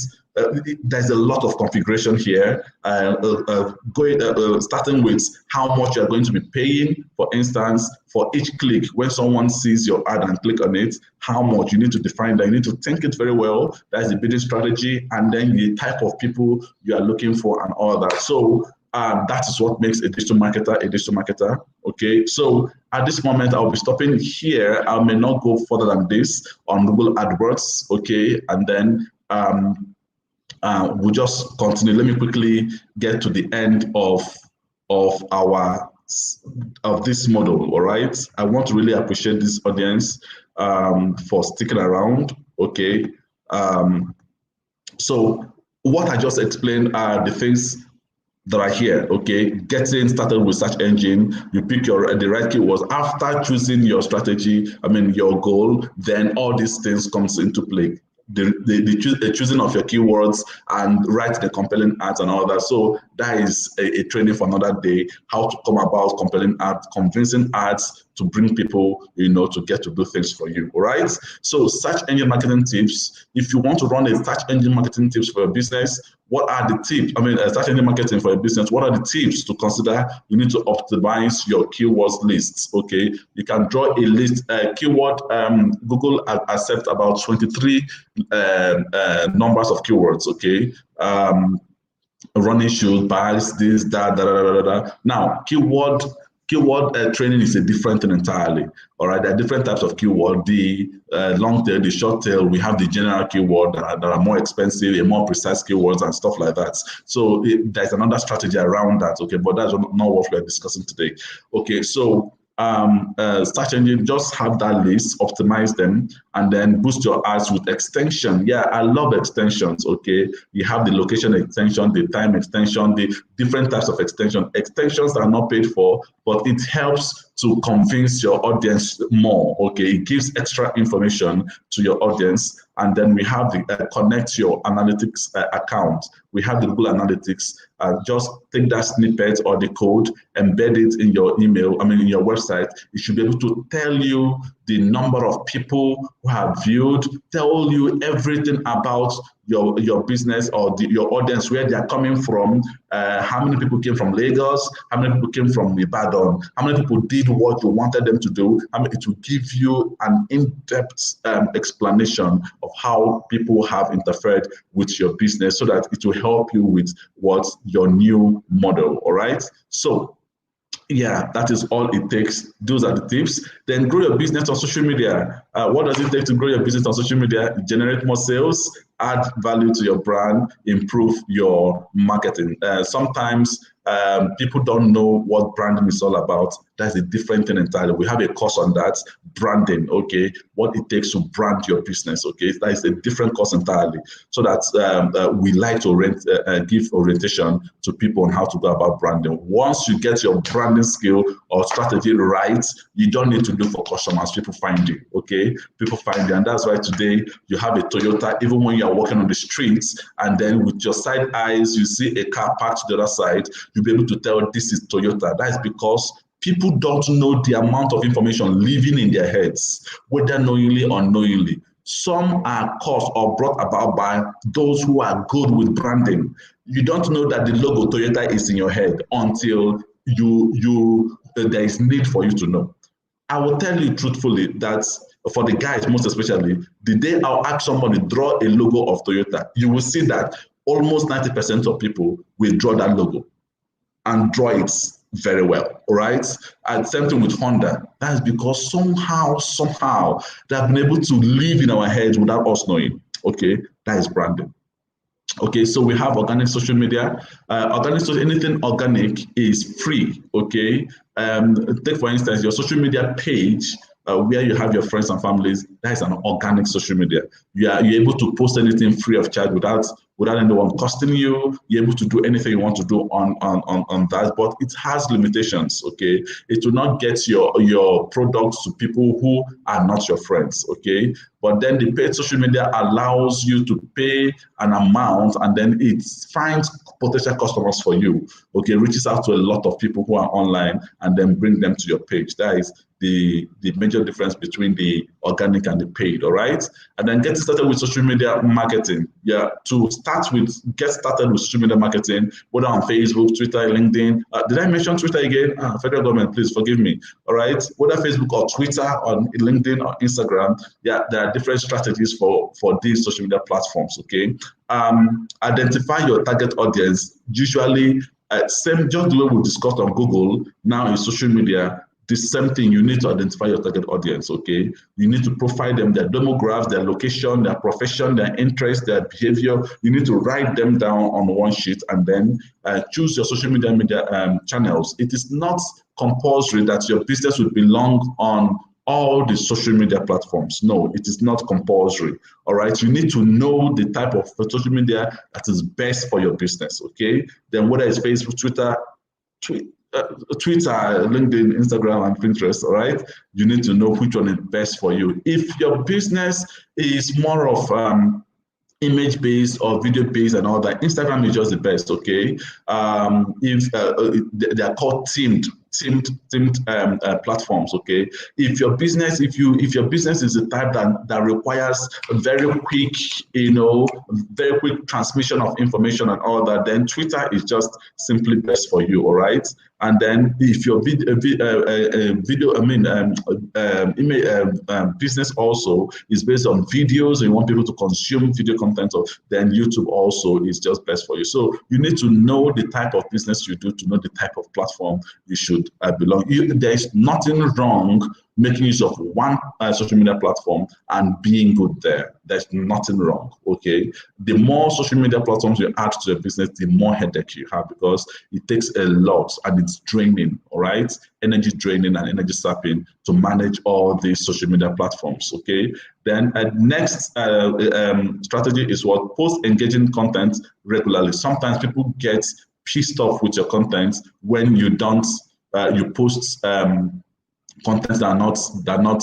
there's a lot of configuration here, starting with how much you're going to be paying. For instance, for each click, when someone sees your ad and click on it, how much you need to define that. You need to think it very well. That's the bidding strategy, and then the type of people you are looking for and all that. So that is what makes a digital marketer. Okay, so at this moment, I'll be stopping here. I may not go further than this on Google AdWords. Okay, and then we'll just continue. Let me quickly get to the end of this model. All right, I want to really appreciate this audience for sticking around. Okay, so what I just explained are the things that are here. Okay, getting started with search engine, you pick the right keywords. After choosing your strategy, your goal, then all these things comes into play. The choosing of your keywords and write the compelling ads and all that. So that is a training for another day, how to come about compelling ads, convincing ads to bring people, to get to do things for you. All right. So search engine marketing tips. If you want to run a search engine marketing tips for your business, what are the tips? Search engine marketing for your business, what are the tips to consider? You need to optimize your keywords lists. Okay. You can draw a list, keyword, Google accepts about 23 numbers of keywords. Okay. Running shoes, bags, this, that, da, da, da, da, da. Now, keyword training is a different thing entirely. All right, there are different types of keyword. The long tail, the short tail. We have the general keyword that are more expensive, a more precise keywords and stuff like that. So there's another strategy around that. Okay, but that's not what we're discussing today. Okay, so search engine, just have that list, optimize them, and then boost your ads with extension. Yeah, I love extensions. Okay, you have the location extension, the time extension, the different types of extension. Extensions are not paid for, but it helps to convince your audience more. Okay, it gives extra information to your audience. And then we have the connect your analytics account. We have the Google Analytics. Just take that snippet or the code, embed it in your email, in your website. It should be able to tell you the number of people who have viewed, tell you everything about your business or your audience, where they are coming from, how many people came from Lagos, how many people came from Ibadan, how many people did what you wanted them to do. It will give you an in-depth explanation of how people have interfered with your business, so that it will help you with what's your new model. All right. So yeah, that is all it takes. Those are the tips. Then grow your business on social media. What does it take to grow your business on social media? Generate more sales, add value to your brand, improve your marketing. Sometimes people don't know what branding is all about. That's a different thing entirely. We have a course on that, branding, okay, what it takes to brand your business, okay. That is a different course entirely. So that we like to give orientation to people on how to go about branding. Once you get your branding skill or strategy right, you don't need to look for customers. People find you, okay? People find you, and that's why today you have a Toyota, even when you are walking on the streets, and then with your side eyes, you see a car parked to the other side, you'll be able to tell this is Toyota. That is because people don't know the amount of information living in their heads, whether knowingly or unknowingly. Some are caused or brought about by those who are good with branding. You don't know that the logo Toyota is in your head until there is need for you to know. I will tell you truthfully that for the guys, most especially, the day I'll ask somebody draw a logo of Toyota, you will see that almost 90% of people will draw that logo and draw it very well, all right? And same thing with Honda. That is because somehow they have been able to live in our heads without us knowing, okay? That is branding. Okay, so we have organic social media. Anything organic is free, okay? Take for instance, your social media page where you have your friends and families, that is an organic social media. You're able to post anything free of charge without anyone costing you. You're able to do anything you want to do on that, but it has limitations, okay? It will not get your products to people who are not your friends, okay? But then the paid social media allows you to pay an amount, and then it finds potential customers for you, okay? Reaches out to a lot of people who are online and then bring them to your page. That is the major difference between the organic and the paid, all right? And then get started with social media marketing. Yeah, to get started with social media marketing, whether on Facebook, Twitter, LinkedIn. Did I mention Twitter again? Federal government, please forgive me, all right? Whether Facebook or Twitter or LinkedIn or Instagram, yeah, there are different strategies for these social media platforms, okay? Identify your target audience. Usually, same just the way we discussed on Google, now in social media, the same thing, you need to identify your target audience, okay? You need to profile them, their demographics, their location, their profession, their interests, their behavior. You need to write them down on one sheet and then choose your social media channels. It is not compulsory that your business would belong on all the social media platforms. No, it is not compulsory, all right? You need to know the type of social media that is best for your business, okay? Then whether it's Facebook, Twitter, LinkedIn, Instagram, and Pinterest, all right? You need to know which one is best for you. If your business is more of image-based or video-based and all that, Instagram is just the best, okay? If they are called themed platforms, okay? If your business is the type that requires a very quick, very quick transmission of information and all that, then Twitter is just simply best for you, all right? And then if your business also is based on videos and you want people to consume video content, then YouTube also is just best for you. So you need to know the type of business you do to know the type of platform you should belong. There's nothing wrong making use of one social media platform and being good there. There's nothing wrong, okay? The more social media platforms you add to your business, the more headache you have because it takes a lot and it's draining, all right? Energy draining and energy sapping to manage all these social media platforms, okay? Then next strategy is what? Post engaging content regularly. Sometimes people get pissed off with your content when you don't, you post contents that are not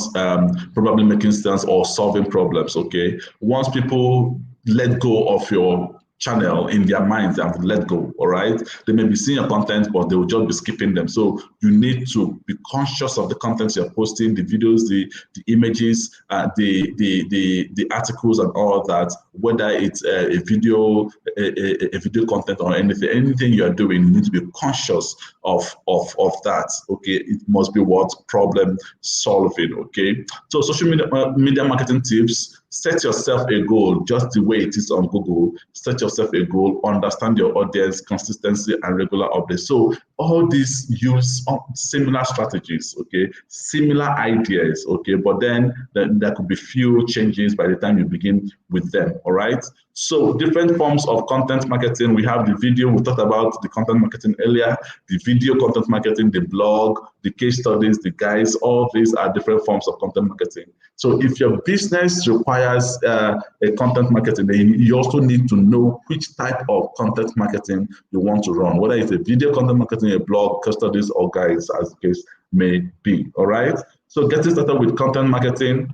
probably making sense or solving problems, okay? Once people let go of your channel in their minds, they have let go, all right? They may be seeing your content, but they will just be skipping them. So you need to be conscious of the content you're posting, the videos, the images, the articles and all that, whether it's a video content or anything you're doing, you need to be conscious of that, okay? It must be what? Problem solving, okay? So social media marketing tips. Set yourself a goal, just the way it is on Google. Set yourself a goal, understand your audience, consistency, and regular updates. So all these use similar strategies, okay, similar ideas, okay, but then there could be few changes by the time you begin with them, all right? So different forms of content marketing. We have the video, we talked about the content marketing earlier, the video content marketing, the blog, the case studies, the guides, all these are different forms of content marketing. So if your business requires a content marketing, then you also need to know which type of content marketing you want to run, whether it's a video content marketing, a blog, case studies, or guides, as the case may be, all right? So getting started with content marketing,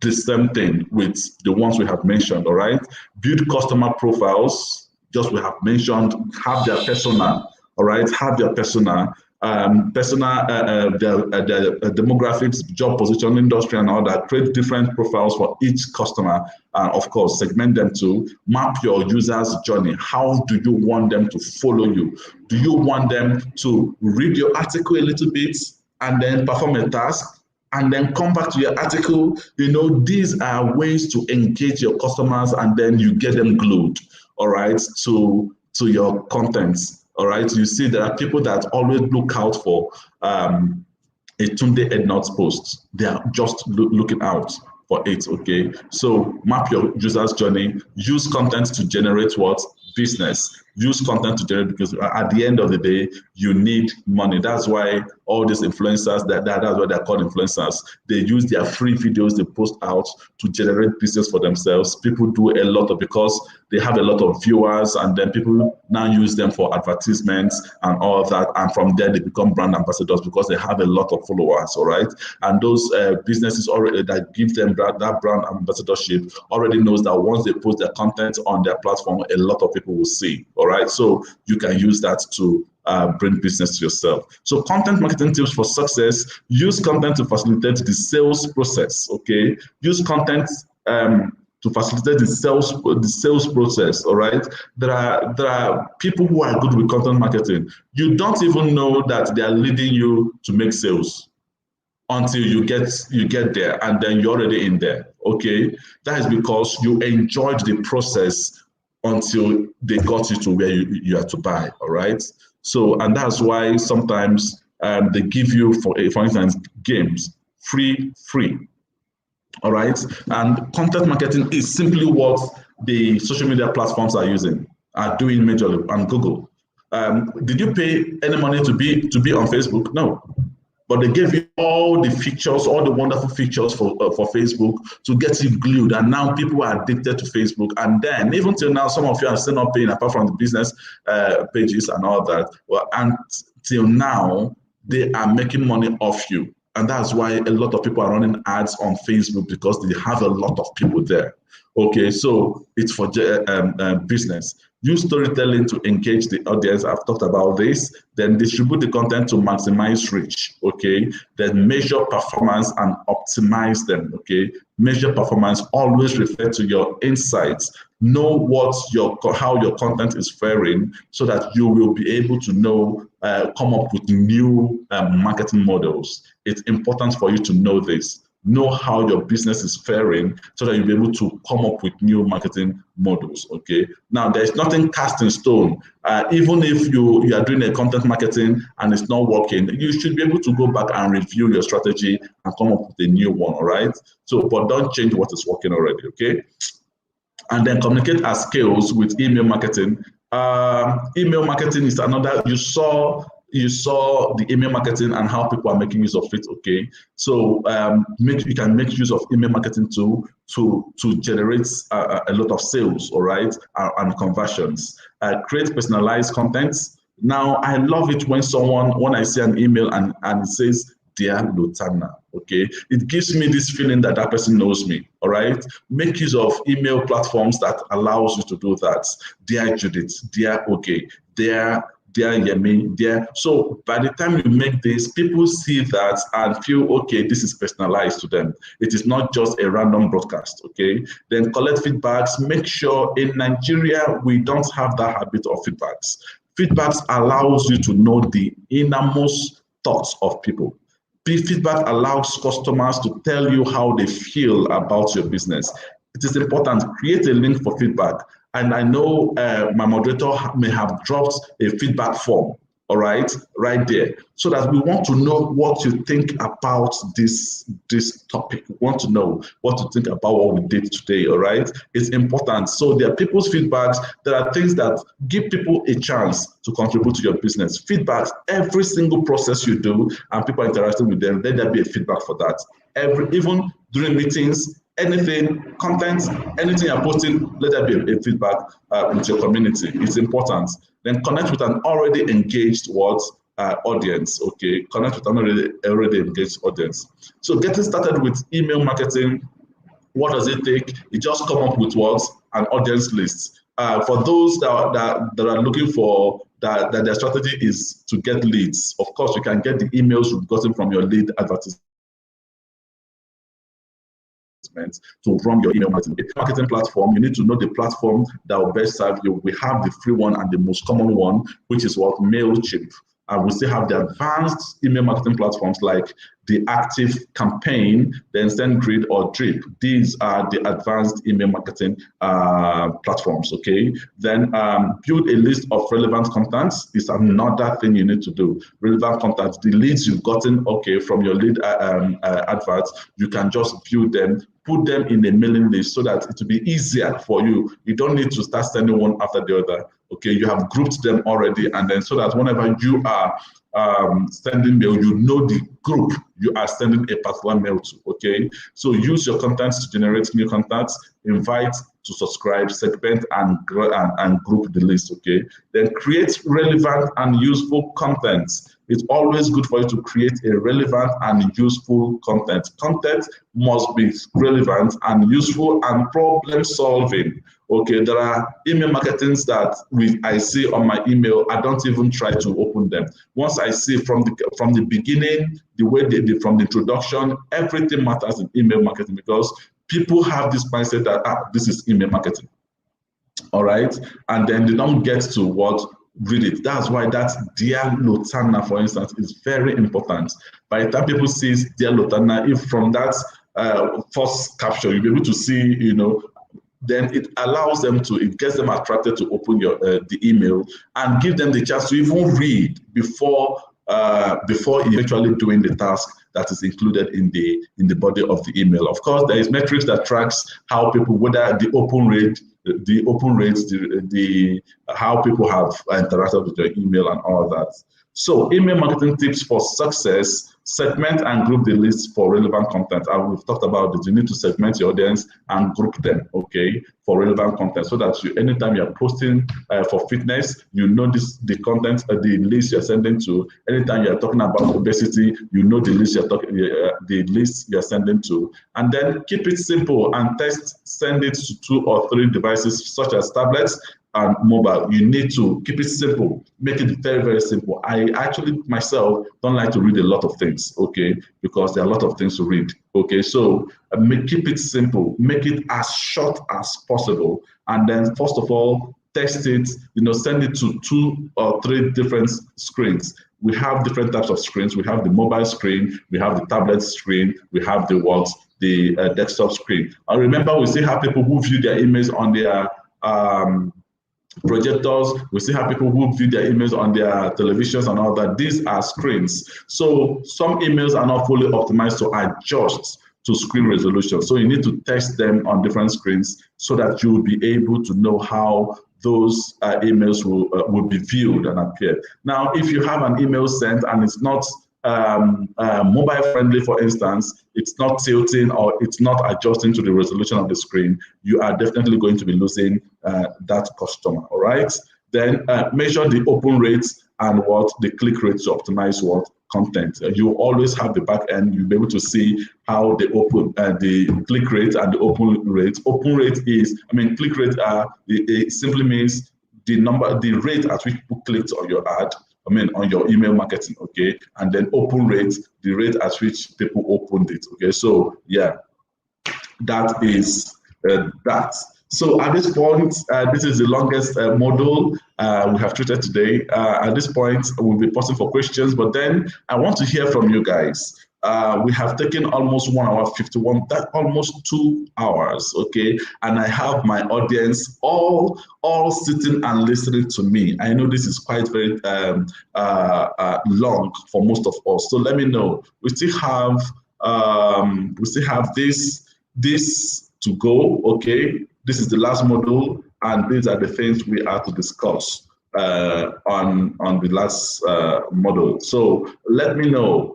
the same thing with the ones we have mentioned, all right? Build customer profiles, just we have mentioned, have their persona, all right? Have their persona, the demographics, job position, industry, and all that. Create different profiles for each customer, and of course, segment them to map your user's journey. How do you want them to follow you? Do you want them to read your article a little bit and then perform a task, and then come back to your article? You know, these are ways to engage your customers, and then you get them glued, all right, to your contents, all right? You see, there are people that always look out for a Tunde Ednot's post. They are just looking out for it, okay? So map your user's journey, use content to generate what? Business. Use content to generate, because at the end of the day, you need money. That's why all these influencers, that's what they're called influencers. They use their free videos they post out to generate business for themselves. People do a lot of, because they have a lot of viewers, and then people now use them for advertisements and all of that. And from there, they become brand ambassadors because they have a lot of followers, all right? And those businesses already that give them that brand ambassadorship already knows that once they post their content on their platform, a lot of people will see, all right? So you can use that to bring business to yourself. So content marketing tips for success: use content to facilitate the sales process, okay? Use content to facilitate the sales process, all right? There are people who are good with content marketing. You don't even know that they are leading you to make sales until you get there, and then you're already in there, okay? That is because you enjoyed the process until they got you to where you have to buy, all right? So, and that's why sometimes they give you, for instance, games, free, all right? And content marketing is simply what the social media platforms are doing majorly on Google. Did you pay any money to be on Facebook? No. But they gave you all the features, all the wonderful features for Facebook to get you glued. And now people are addicted to Facebook. And then even till now, some of you are still not paying, apart from the business pages and all that. Well, until now, they are making money off you. And that's why a lot of people are running ads on Facebook, because they have a lot of people there. Okay, so it's for business. Use storytelling to engage the audience. I've talked about this. Then distribute the content to maximize reach. Okay. Then measure performance and optimize them. Okay. Measure performance. Always refer to your insights. Know how your content is faring, so that you will be able to know, come up with new marketing models. It's important for you to know this. Know how your business is faring, so that you'll be able to come up with new marketing models, okay? Now, there's nothing cast in stone. Even if you are doing a content marketing and it's not working, you should be able to go back and review your strategy and come up with a new one, all right? So, but don't change what is working already, okay? And then communicate at scales with email marketing. Email marketing is another. You saw the email marketing and how people are making use of it, okay? So you can make use of email marketing to generate a lot of sales, all right, and conversions. Create personalized content. Now, I love it when I see an email and it says, "Dear Lutana," okay? It gives me this feeling that that person knows me, all right? Make use of email platforms that allows you to do that. "Dear Judith," "Dear Oge," "Dear Yemi," "Dear." So by the time you make this, people see that and feel, okay, this is personalized to them. It is not just a random broadcast, okay? Then collect feedbacks. Make sure in Nigeria, we don't have that habit of feedbacks. Feedbacks allows you to know the innermost thoughts of people. Feedback allows customers to tell you how they feel about your business. it is important. Create a link for feedback. And I know my moderator may have dropped a feedback form, all right there, so that we want to know what you think about this topic. We want to know what you think about what we did today, all right? It's important. So there are people's feedbacks. There are things that give people a chance to contribute to your business. Feedbacks, every single process you do and people are interacting with them, let there be a feedback for that. Even during meetings, anything, content, anything you're posting, let there be a feedback with your community. It's important. Then connect with an already engaged audience. Okay, connect with an already engaged audience. So getting started with email marketing, what does it take? You just come up with an audience list. For those that are looking for that their strategy is to get leads. Of course, you can get the emails you've gotten from your lead advertisement to run your email marketing platform. You need to know the platform that will best serve you. We have the free one and the most common one, which is MailChimp. And we still have the advanced email marketing platforms like the Active Campaign, the Instant Grid or Drip. These are the advanced email marketing platforms, okay? Then build a list of relevant contacts is another thing you need to do. Relevant contacts, the leads you've gotten, okay, from your lead adverts, you can just build them, put them in a mailing list so that it will be easier for you. You don't need to start sending one after the other. Okay, you have grouped them already, and then so that whenever you are sending mail, you know the group you are sending a particular mail to. Okay, so use your contacts to generate new contacts, invite to subscribe, segment and group the list. Okay, then create relevant and useful content. It's always good for you to create a relevant and useful content. Content must be relevant and useful and problem solving. Okay, there are email marketings that I see on my email, I don't even try to open them. Once I see from the beginning, the way from the introduction, everything matters in email marketing because people have this mindset that this is email marketing. All right, and then they don't get to read it. That's why that Dear Lotana, for instance, is very important. By the time people see Dear Lotana, if from that first caption, you'll be able to see, then it allows them it gets them attracted to open the email and give them the chance to even read before eventually doing the task that is included in the body of the email. Of course, there is metrics that tracks how people, whether the open rates, how people have interacted with your email and all that. So email marketing tips for success: segment and group the list for relevant content. And we've talked about this. You need to segment your audience and group them, okay, for relevant content, so that anytime you're posting for fitness, the content, the list you're sending to. Anytime you're talking about obesity, the list you're sending to. And then keep it simple and send it to 2 or 3 devices, such as tablets and mobile. You need to keep it simple, make it very, very simple. I actually myself don't like to read a lot of things, okay, because there are a lot of things to read, okay. So keep it simple, make it as short as possible, and then first of all test it, send it to 2 or 3 different screens. We have different types of screens. We have the mobile screen, we have the tablet screen, we have the desktop screen. And remember, we still have people who view their emails on their projectors. We still have people who view their emails on their televisions and all that. These are screens. So some emails are not fully optimized to adjust to screen resolution. So you need to test them on different screens so that you will be able to know how those emails will be viewed and appear. Now, if you have an email sent and it's not mobile friendly, for instance, it's not tilting or it's not adjusting to the resolution of the screen, you are definitely going to be losing that customer. All right, then measure the open rates and the click rate to optimize content. You always have the back end. You'll be able to see how the click rate and the open rate. Open rate is, click rate it simply means the rate at which people clicked on your ad, on your email marketing, okay? And then open rate, the rate at which people opened it, okay? So yeah, that is that. So at this point, this is the longest module we have treated today. At this point, we'll be pausing for questions, but then I want to hear from you guys. We have taken almost 1 hour 51, that almost 2 hours, okay? And I have my audience all sitting and listening to me. I know this is quite very long for most of us. So let me know. We still have this to go, okay? This is the last module, and these are the things we are to discuss on the last module. So let me know.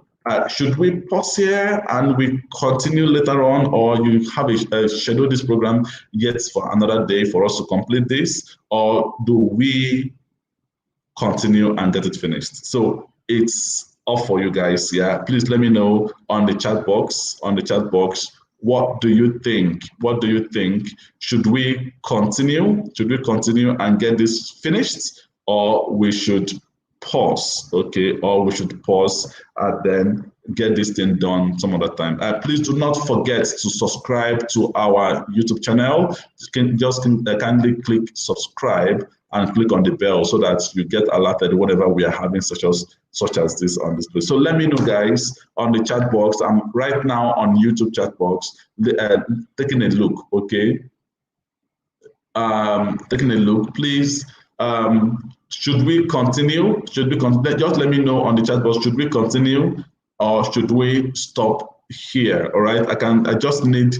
Should we pause here and we continue later on, or you have a schedule this program yet for another day for us to complete this, or do we continue and get it finished? So it's up for you guys. Yeah, please let me know on the chat box. What do you think? What do you think? Should we continue? Should we continue and get this finished, or we should pause, okay? Or we should pause and then get this thing done some other time. Please do not forget to subscribe to our YouTube channel. You can kindly click subscribe and click on the bell so that you get alerted whenever we are having such as this on this place. So let me know, guys, on the chat box. I'm right now on YouTube chat box, taking a look, okay? Taking a look, please. Should we continue? Should we continue? Just let me know on the chat box. Should we continue or should we stop here? All right. I just need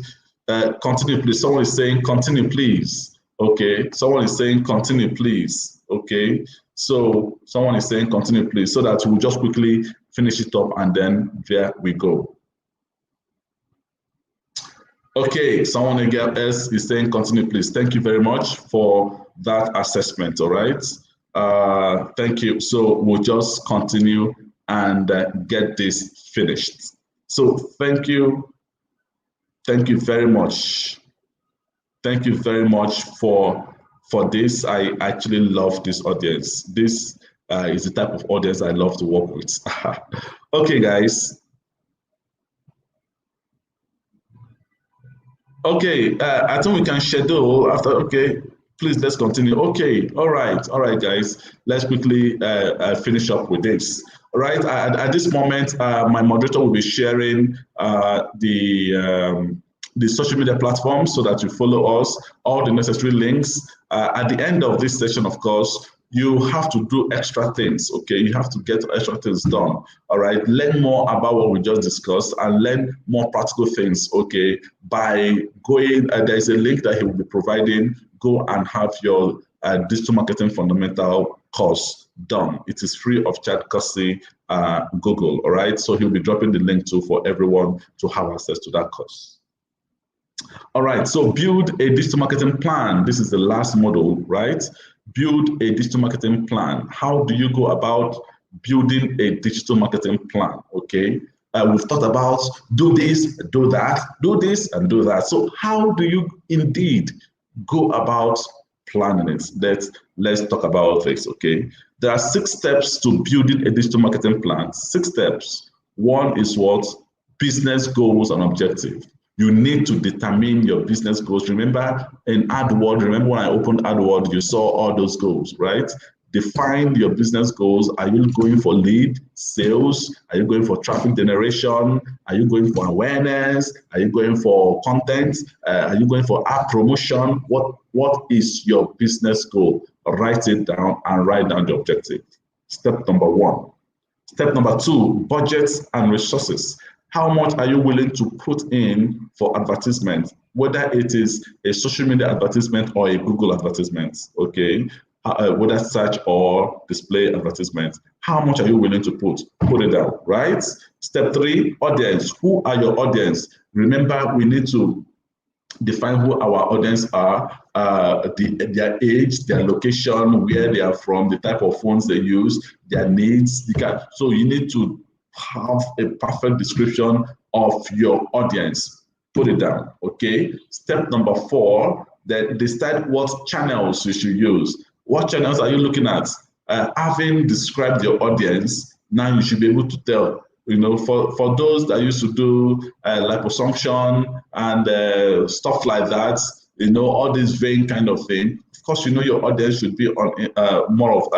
continue, please. Someone is saying continue, please. Okay. Someone is saying continue, please. Okay. So someone is saying continue, please, so that we'll just quickly finish it up and then there we go. Okay, someone else is saying continue, please. Thank you very much for that assessment, all right? Thank you. So we'll just continue and get this finished. So thank you. Thank you very much. Thank you very much for this. I actually love this audience. This is the type of audience I love to work with. Okay, guys. Okay, I think we can schedule after. Okay, please, let's continue. Okay, all right, guys. Let's quickly finish up with this. All right, at this moment, my moderator will be sharing the social media platforms so that you follow us, all the necessary links. At the end of this session, of course, you have to do extra things, okay? You have to get extra things done, all right? Learn more about what we just discussed and learn more practical things, okay? By going, there's a link that he will be providing. Go and have your digital marketing fundamental course done. It is free of charge, courtesy Google, all right? So he'll be dropping the link too for everyone to have access to that course. All right, so build a digital marketing plan. This is the last module, right? Build a digital marketing plan. How do you go about building a digital marketing plan, okay? We've talked about do this, do that, do this, and do that. So how do you indeed go about planning it? Let's talk about this, okay? There are 6 steps to building a digital marketing plan. 6 steps. One is what? Business goals and objectives. You need to determine your business goals. Remember in AdWords, remember when I opened AdWords, you saw all those goals, right? Define your business goals. Are you going for lead, sales? Are you going for traffic generation? Are you going for awareness? Are you going for content? Are you going for app promotion? What is your business goal? Write it down and write down the objective. Step number 1. Step number 2, budgets and resources. How much are you willing to put in for advertisement, whether it is a social media advertisement or a Google advertisement, okay? Whether search or display advertisement. How much are you willing to put? Put it down, right? Step 3, audience. Who are your audience? Remember, we need to define who our audience are, their age, their location, where they are from, the type of phones they use, their needs. So you need to have a perfect description of your audience. Put it down, okay? Step number 4, then decide what channels you should use. What channels are you looking at? Having described your audience, now you should be able to tell, you know, for those that used to do liposuction and stuff like that, all this vain kind of thing. Of course, your audience should be on more of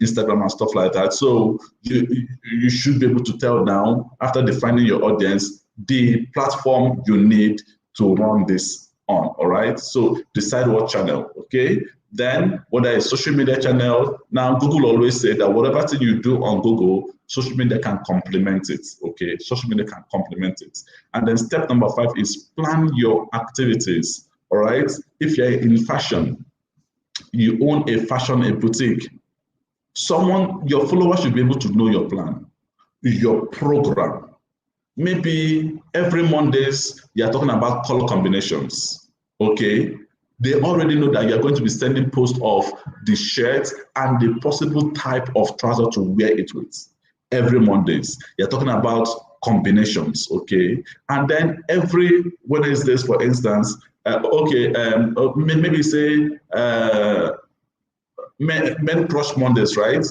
Instagram and stuff like that. So you should be able to tell now, after defining your audience, the platform you need to run this on. All right. So decide what channel. Okay. Then whether it's social media channel. Now Google always say that whatever thing you do on Google, social media can complement it. Okay. Social media can complement it. And then step number 5 is plan your activities. All right. If you're in fashion, you own a boutique, your followers should be able to know your plan, your program. Maybe every Mondays you're talking about color combinations. Okay. They already know that you're going to be sending posts of the shirt and the possible type of trouser to wear it with. Every Mondays, you're talking about combinations, okay? And then every Wednesdays, for instance, maybe say men crush Mondays, right?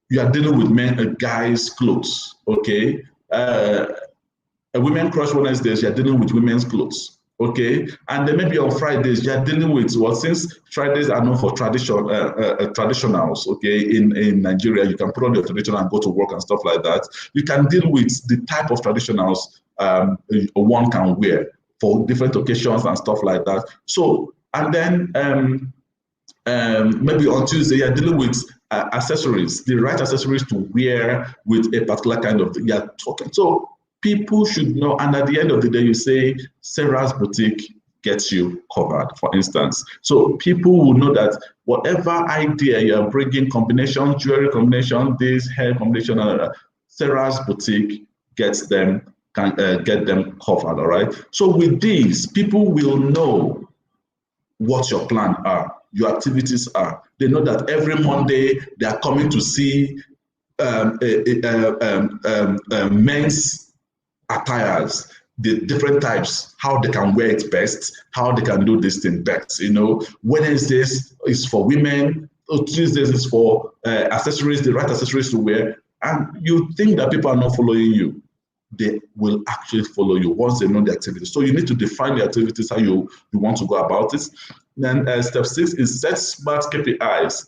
You are dealing with guys' clothes, okay? Women crush Wednesdays, you are dealing with women's clothes. Okay, and then maybe on Fridays you're dealing with since Fridays are known for traditionals. Okay, in Nigeria you can put on your traditional and go to work and stuff like that. You can deal with the type of traditionals one can wear for different occasions and stuff like that. So, and then maybe on Tuesday you're dealing with accessories, the right accessories to wear with a particular kind of you're talking. So people should know, and at the end of the day, you say Sarah's boutique gets you covered, for instance. So people will know that whatever idea you're bringing, combination, jewelry combination, this hair combination, Sarah's boutique gets them, can get them covered. All right. So with these, people will know what your plan are, your activities are. They know that every Monday they are coming to see men's attires, the different types, how they can wear it best, how they can do this thing best. Wednesdays is for women, Tuesdays is for accessories, the right accessories to wear. And you think that people are not following you. They will actually follow you once they know the activities. So you need to define the activities, how you want to go about it. Then step 6 is set smart KPIs.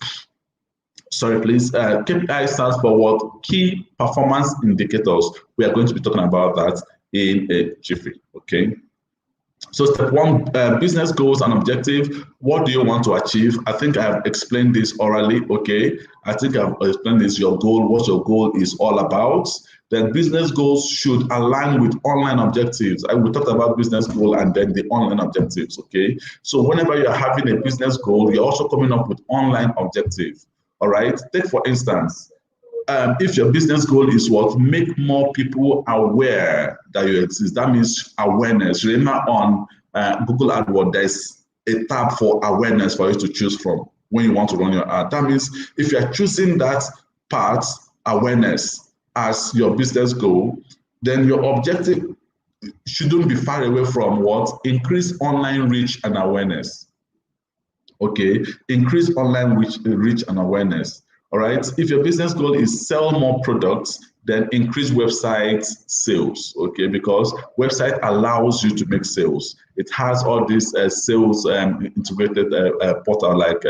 Sorry, please. KPI stands for what? Key performance indicators. We are going to be talking about that in a jiffy. Okay. So step 1, business goals and objective. What do you want to achieve? I think I have explained this orally. Okay. I think I've explained this, your goal, what your goal is all about. Then business goals should align with online objectives. I will talk about business goal and then the online objectives. Okay. So whenever you're having a business goal, you're also coming up with online objective. All right. Take for instance, if your business goal is what? Make more people aware that you exist. That means awareness. Remember on Google AdWords, there's a tab for awareness for you to choose from when you want to run your ad. That means if you're choosing that part, awareness, as your business goal, then your objective shouldn't be far away from what? Increase online reach and awareness. Okay, increase online reach and awareness. All right. If your business goal is sell more products, then increase website sales. Okay, because website allows you to make sales. It has all these sales integrated portal like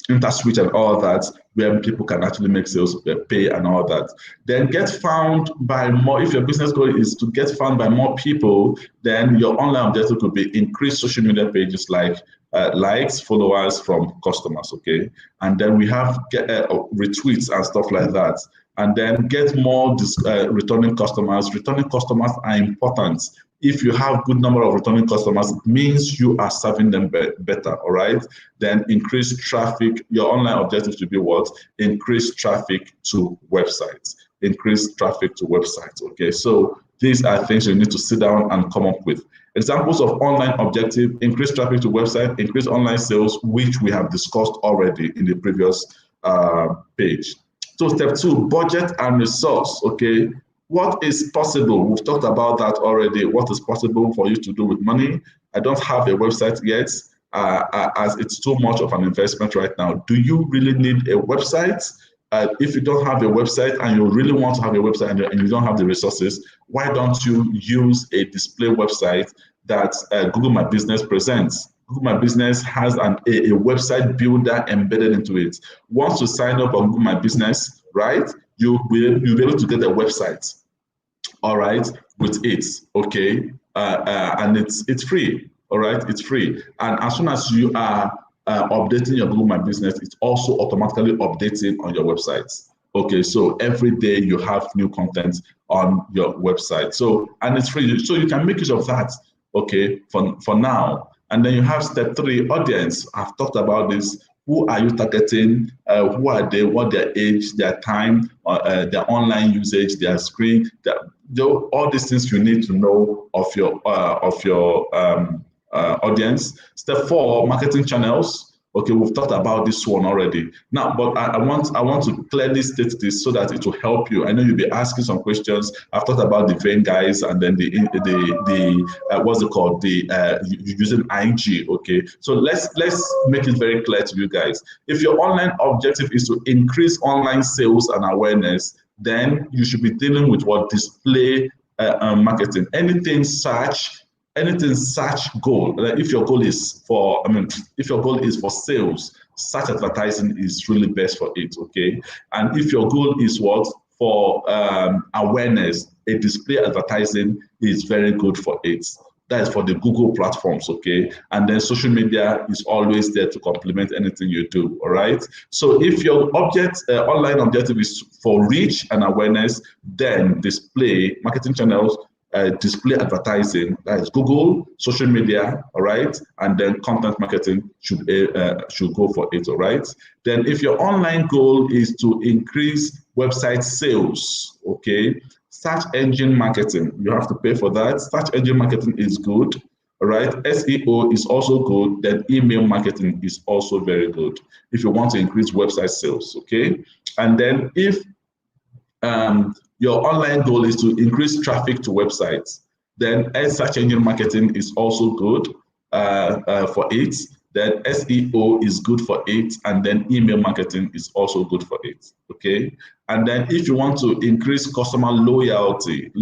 InterSwitch and all that, where people can actually make sales, pay and all that. Then get found by more. If your business goal is to get found by more people, then your online objective could be increase social media pages like likes, followers from customers. Okay, and then we have retweets and stuff like that. And then get more returning customers. Returning customers are important. If you have good number of returning customers, it means you are serving them better, all right? Then increase traffic. Your online objective should be what? Increase traffic to websites. Increase traffic to websites, okay? So these are things you need to sit down and come up with. Examples of online objective: increase traffic to website, increase online sales, which we have discussed already in the previous page. So step 2, budget and resource, okay? What is possible? We've talked about that already. What is possible for you to do with money? I don't have a website yet, as it's too much of an investment right now. Do you really need a website? if you don't have a website and you really want to have a website and you don't have the resources, why don't you use a display website that Google My Business presents? Google My Business has a website builder embedded into it. Once you sign up on Google My Business, right, you'll be able to get a website, all right, with it, okay? And it's free, all right, it's free. And as soon as you are updating your Google My Business, it's also automatically updating on your website. Okay, so every day you have new content on your website. So, and it's free, so you can make use of that, okay, for now. And then you have step 3, audience. I've talked about this. Who are you targeting? Who are they? What their age, their time, their online usage, their screen, all these things you need to know of your audience. Step 4, marketing channels. Okay, we've talked about this one already. Now, but I want to clearly state this so that it will help you. I know you'll be asking some questions. I've talked about the Venn guys and then the what's it called? Using IG. Okay, so let's make it very clear to you guys. If your online objective is to increase online sales and awareness, then you should be dealing with what display marketing. Anything search goal. Like if your goal is for, if your goal is for sales, search advertising is really best for it, okay? And if your goal is what? For awareness, a display advertising is very good for it. That is for the Google platforms, okay? And then social media is always there to complement anything you do, all right? So if your online objective is for reach and awareness, then display marketing channels, display advertising, that is Google, social media, all right, and then content marketing should go for it, all right. Then if your online goal is to increase website sales, okay, search engine marketing, you have to pay for that. Search engine marketing is good, all right. SEO is also good. Then email marketing is also very good if you want to increase website sales, okay. And then if your online goal is to increase traffic to websites, then search engine marketing is also good for it. Then SEO is good for it, and then email marketing is also good for it, okay? And then if you want to increase customer loyalty,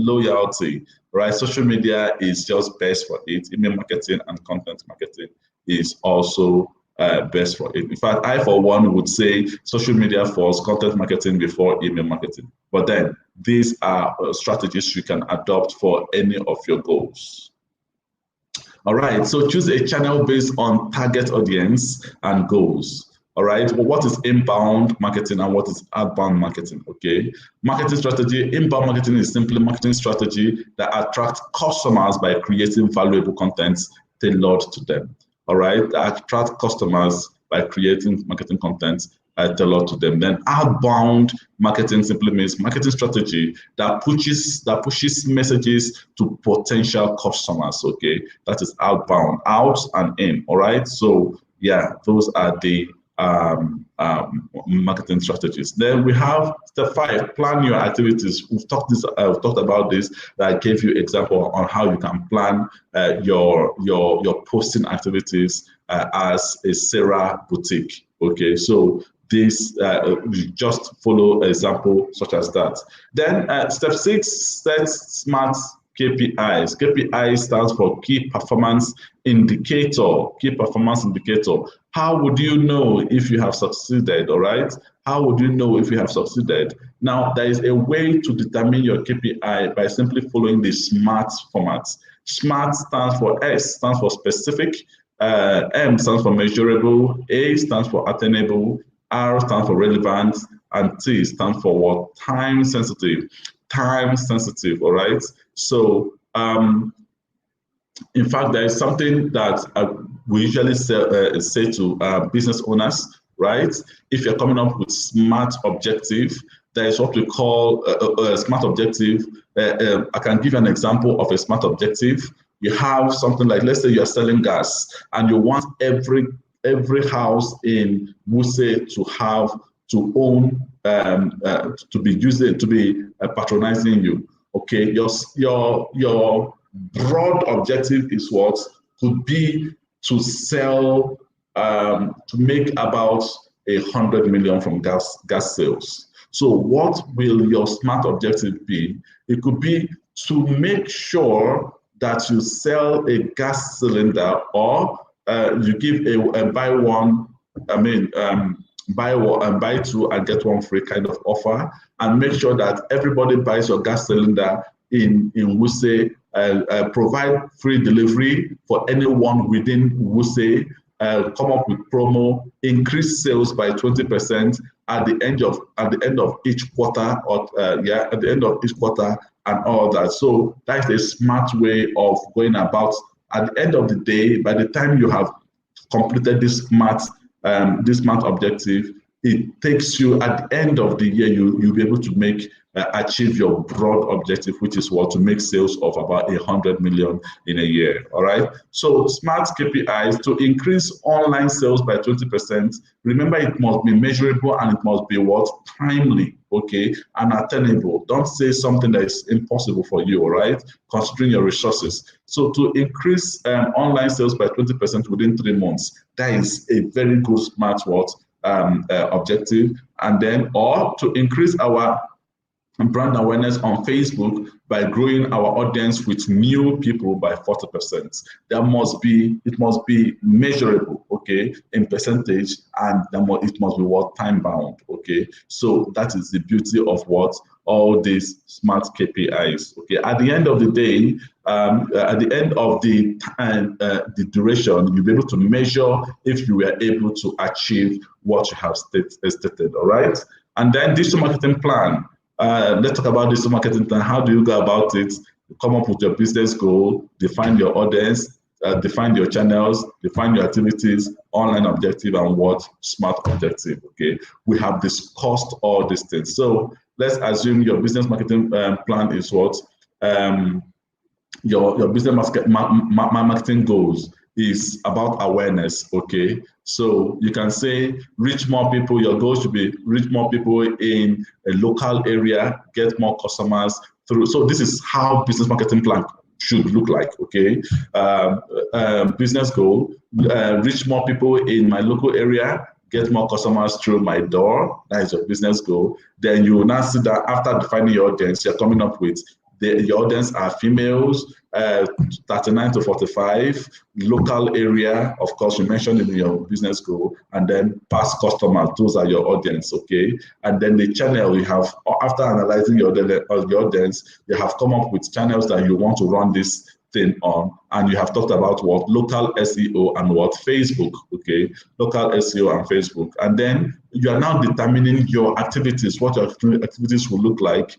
right? Social media is just best for it. Email marketing and content marketing is also best for it. In fact, I, for one, would say social media first, content marketing before email marketing. But then these are strategies you can adopt for any of your goals. All right, so choose a channel based on target audience and goals. All right, well, what is inbound marketing and what is outbound marketing? Okay, marketing strategy. Inbound marketing is simply marketing strategy that attracts customers by creating valuable content tailored to them. All right, that attract customers by creating marketing content tailored to them. Then outbound marketing simply means marketing strategy that pushes messages to potential customers. Okay, that is outbound, out and in. All right, so yeah, those are the marketing strategies. Then we have step 5, plan your activities. We've talked about this. I gave you example on how you can plan your posting activities as a Sarah boutique. Okay, so this just follow example such as that. Then step 6, set smart KPIs. KPI stands for key performance indicator. Key performance indicator. How would you know if you have succeeded? All right. How would you know if you have succeeded? Now, there is a way to determine your KPI by simply following the SMART format. SMART stands for S, stands for specific. M stands for measurable. A stands for attainable. R stands for relevant. And T stands for what? Time sensitive. Time sensitive. All right. So, in fact, there is something that we usually say to business owners, right? If you're coming up with SMART objective, there is what we call a SMART objective. I can give you an example of a SMART objective. You have something like, let's say you're selling gas and you want every house in Wuse to own, to be patronizing you. Okay, your broad objective is what could be to sell, to make about 100 million from gas sales. So what will your SMART objective be? It could be to make sure that you sell a gas cylinder, or you give a buy one, buy two and get one free kind of offer, and make sure that everybody buys your gas cylinder in Wuse, provide free delivery for anyone within Wuse, come up with promo, increase sales by 20% at the end of each quarter, or at the end of each quarter, and all that. So that's a smart way of going about. At the end of the day, by the time you have completed this smart objective, it takes you, at the end of the year, you'll be able to achieve your broad objective, which is what? To make sales of about 100 million in a year. All right. So smart KPIs to increase online sales by 20%. Remember, it must be measurable and it must be what? Timely, okay, and attainable. Don't say something that is impossible for you, all right, considering your resources. So to increase online sales by 20% within 3 months, that is a very good smart objective. And then, or to increase our brand awareness on Facebook by growing our audience with new people by 40%. It must be measurable, okay, in percentage, and it must be what? Time bound, okay. So that is the beauty of what? All these smart KPIs, okay. At the end of the day, at the end of the duration, you'll be able to measure if you were able to achieve what you have stated, all right? And then digital marketing plan. Let's talk about digital marketing plan. How do you go about it? Come up with your business goal, define your audience, define your channels, define your activities, online objective, and what? Smart objective, okay? We have discussed all these things. So let's assume your business marketing plan is what? Your business marketing goals is about awareness, okay? So you can say reach more people. Your goal should be reach more people in a local area, get more customers through. So this is how business marketing plan should look like, okay? Business goal, reach more people in my local area, get more customers through my door. That is your business goal. Then you will now see that after defining your audience, you're coming up with your audience are females, 39 to 45, local area, of course, you mentioned in your business goal, and then past customers, those are your audience, okay? And then the channel you have, after analyzing your audience, you have come up with channels that you want to run this thing on, and you have talked about what? Local SEO and what? Facebook, okay? Local SEO and Facebook. And then you are now determining your activities, what your activities will look like.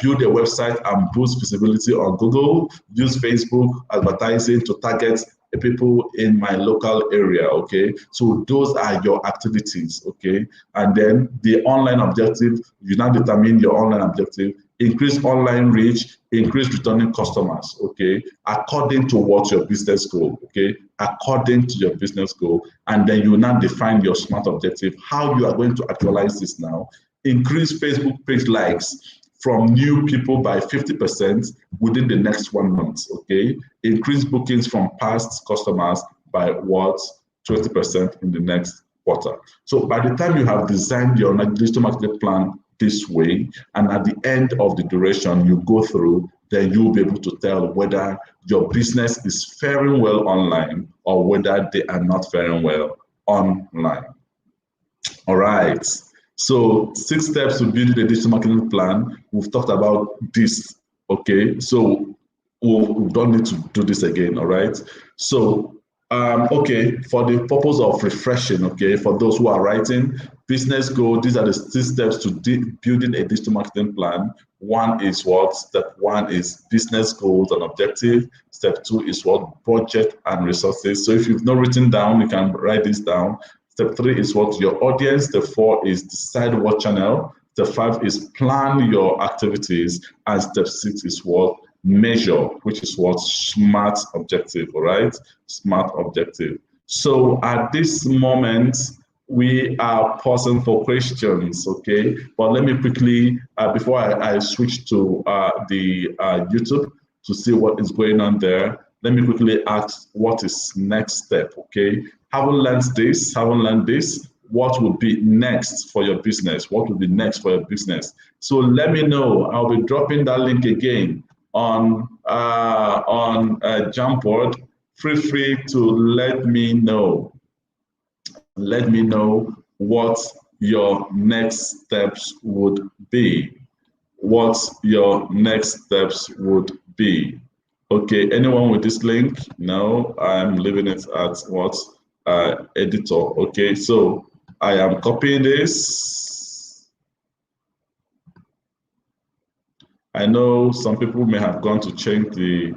Build a website and boost visibility on Google. Use Facebook advertising to target people in my local area, okay? So those are your activities, okay? And then the online objective, you now determine your online objective. Increase online reach, increase returning customers, okay? According to what your business goal, okay? According to your business goal. And then you now define your smart objective, how you are going to actualize this now. Increase Facebook page likes from new people by 50% within the next 1 month, okay? Increase bookings from past customers by what? 20% in the next quarter. So by the time you have designed your digital marketing plan this way, and at the end of the duration you go through, then you'll be able to tell whether your business is faring well online or whether they are not faring well online. All right. So 6 steps to building a digital marketing plan. We've talked about this, okay? So we don't need to do this again, all right? So, okay, for the purpose of refreshing, okay, for those who are writing, business goal, these are the 6 steps to building a digital marketing plan. 1 is what? Step 1 is business goals and objective. Step 2 is what? Budget and resources. So if you've not written down, you can write this down. Step 3 is what? Your audience. Step 4 is decide what channel. Step 5 is plan your activities. And step 6 is what? Measure, which is what? Smart objective, all right? Smart objective. So at this moment, we are pausing for questions, okay? But let me quickly, before I switch to the YouTube to see what is going on there, let me quickly ask what is next step, okay? Haven't learned this, what will be next for your business. What will be next for your business? So let me know. I'll be dropping that link again on Jamboard. Feel free to let me know. Let me know what your next steps would be. What your next steps would be. Okay, anyone with this link? No, I'm leaving it at what? Editor. Okay, so I am copying this. I know some people may have gone to change the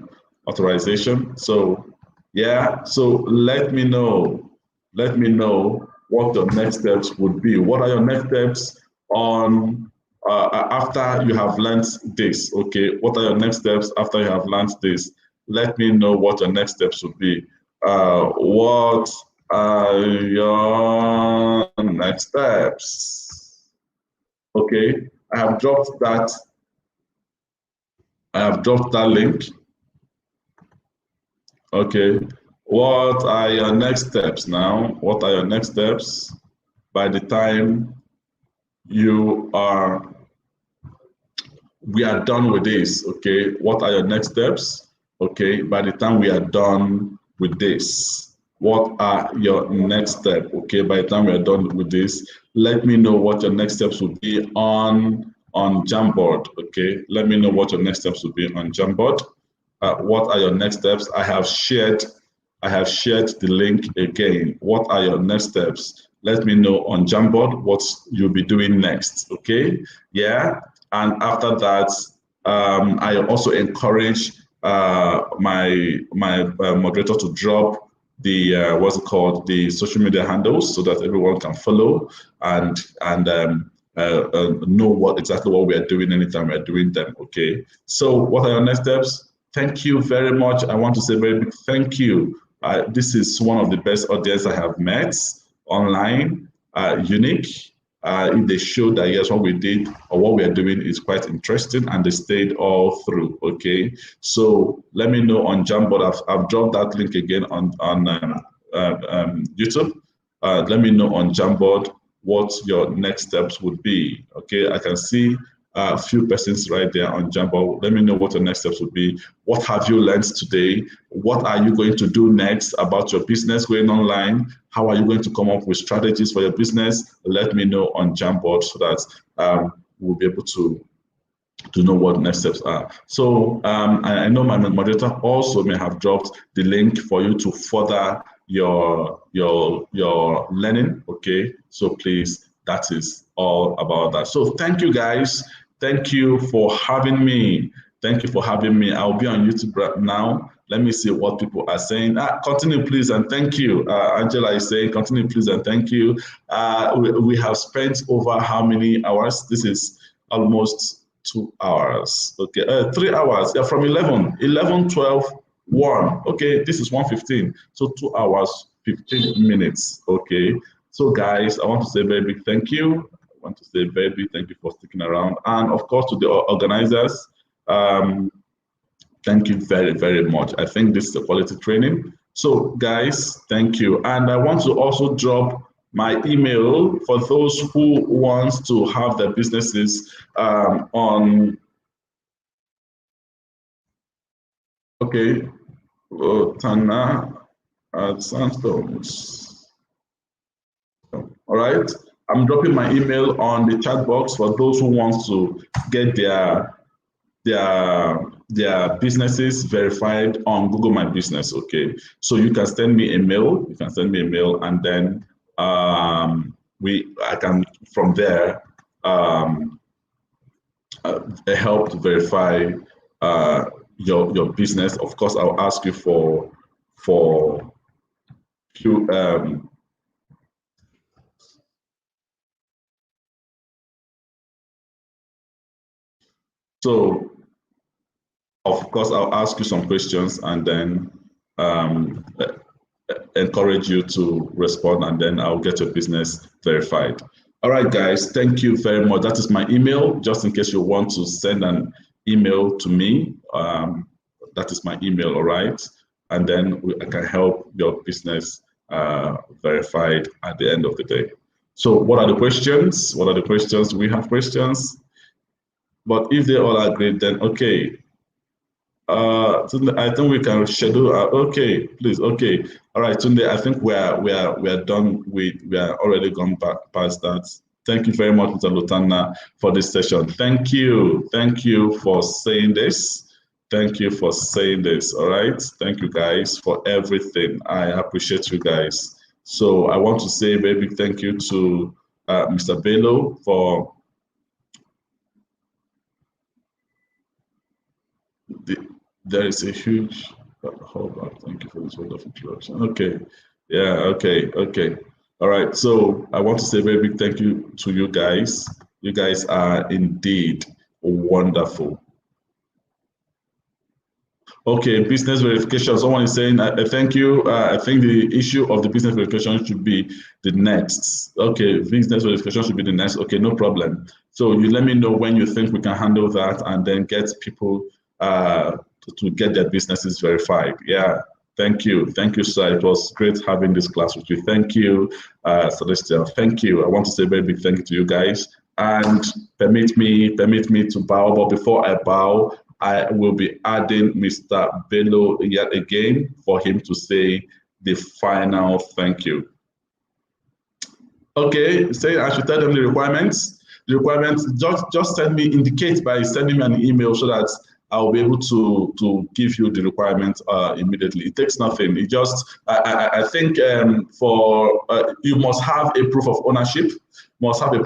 authorization. So yeah, so let me know. Let me know what your next steps would be. What are your next steps on after you have learned this? Okay, what are your next steps after you have learned this? Let me know what your next steps would be. What are your next steps? Okay, I have dropped that. I have dropped that link. Okay, what are your next steps now? What are your next steps by the time we are done with this? Okay, what are your next steps? Okay, by the time we are done with this, what are your next steps? Okay, by the time we are done with this, let me know what your next steps will be on Jamboard. Okay, let me know what your next steps will be on Jamboard. What are your next steps? I have shared the link again. What are your next steps? Let me know on Jamboard what you'll be doing next. Okay, yeah. And after that, I also encourage my moderator to drop the what's it called, the social media handles, so that everyone can follow and know exactly what we are doing anytime we are doing them. Okay. So what are your next steps? Thank you very much. I want to say a very big thank you. This is one of the best audience I have met online. Unique. They showed that yes, what we did or what we are doing is quite interesting, and they stayed all through. Okay, so let me know on Jamboard. I've dropped that link again on YouTube. Let me know on Jamboard what your next steps would be. Okay, I can see a few persons right there on Jamboard. Let me know what your next steps would be. What have you learned today? What are you going to do next about your business going online? How are you going to come up with strategies for your business? Let me know on Jamboard so that we'll be able to know what next steps are. So I know my moderator also may have dropped the link for you to further your learning. Okay, so please, that is all about that. So thank you guys. Thank you for having me. Thank you for having me. I'll be on YouTube right now. Let me see what people are saying. Continue, please, and thank you. Angela is saying, continue, please, and thank you. We have spent over how many hours? This is almost 2 hours. Okay, 3 hours. Yeah, from 11, 12, 1. Okay, this is 1:15. So 2 hours, 15 minutes. Okay. So guys, I want to say a very big thank you. I want to say a very big thank you for sticking around. And of course, to the organizers, thank you very, very much. I think this is a quality training. So guys, thank you. And I want to also drop my email for those who want to have their businesses on. Okay, Tana at Sandstones. All right, I'm dropping my email on the chat box for those who want to get their businesses verified on Google My Business. Okay, so you can send me a mail. You can send me a mail, and then I can from there help to verify your business. Of course, I'll ask you for few so of course I'll ask you some questions and then encourage you to respond, and then I'll get your business verified. All right, guys, thank you very much. That is my email, just in case you want to send an email to me. That is my email, all right? And then I can help your business verified at the end of the day. So what are the questions? What are the questions? Do we have questions? But if they all are great, then okay. Tunde, I think we can schedule. Okay, please. Okay, all right, Tunde. I think we are done. We are already gone past that. Thank you very much, Mr. Lutana, for this session. Thank you for saying this. Thank you for saying this. All right. Thank you guys for everything. I appreciate you guys. So I want to say a very big thank you to Mr. Bello for there is a huge hold on. Thank you for this wonderful introduction. Okay. Yeah, okay. All right. So I want to say a very big thank you to you guys. You guys are indeed wonderful. Okay, business verification. Someone is saying, thank you. I think the issue of the business verification should be the next. Okay, business verification should be the next. Okay, no problem. So you let me know when you think we can handle that and then get people to get their businesses verified. Yeah, thank you. Thank you, sir. It was great having this class with you. Thank you, Celestial. Thank you. I want to say a very big thank you to you guys. And permit me to bow, but before I bow, I will be adding Mr. Bello yet again for him to say the final thank you. Okay, say I should tell them the requirements. The requirements, just send me, indicate by sending me an email so that I'll be able to give you the requirements immediately. It takes nothing. It just, I think you must have a proof of ownership. The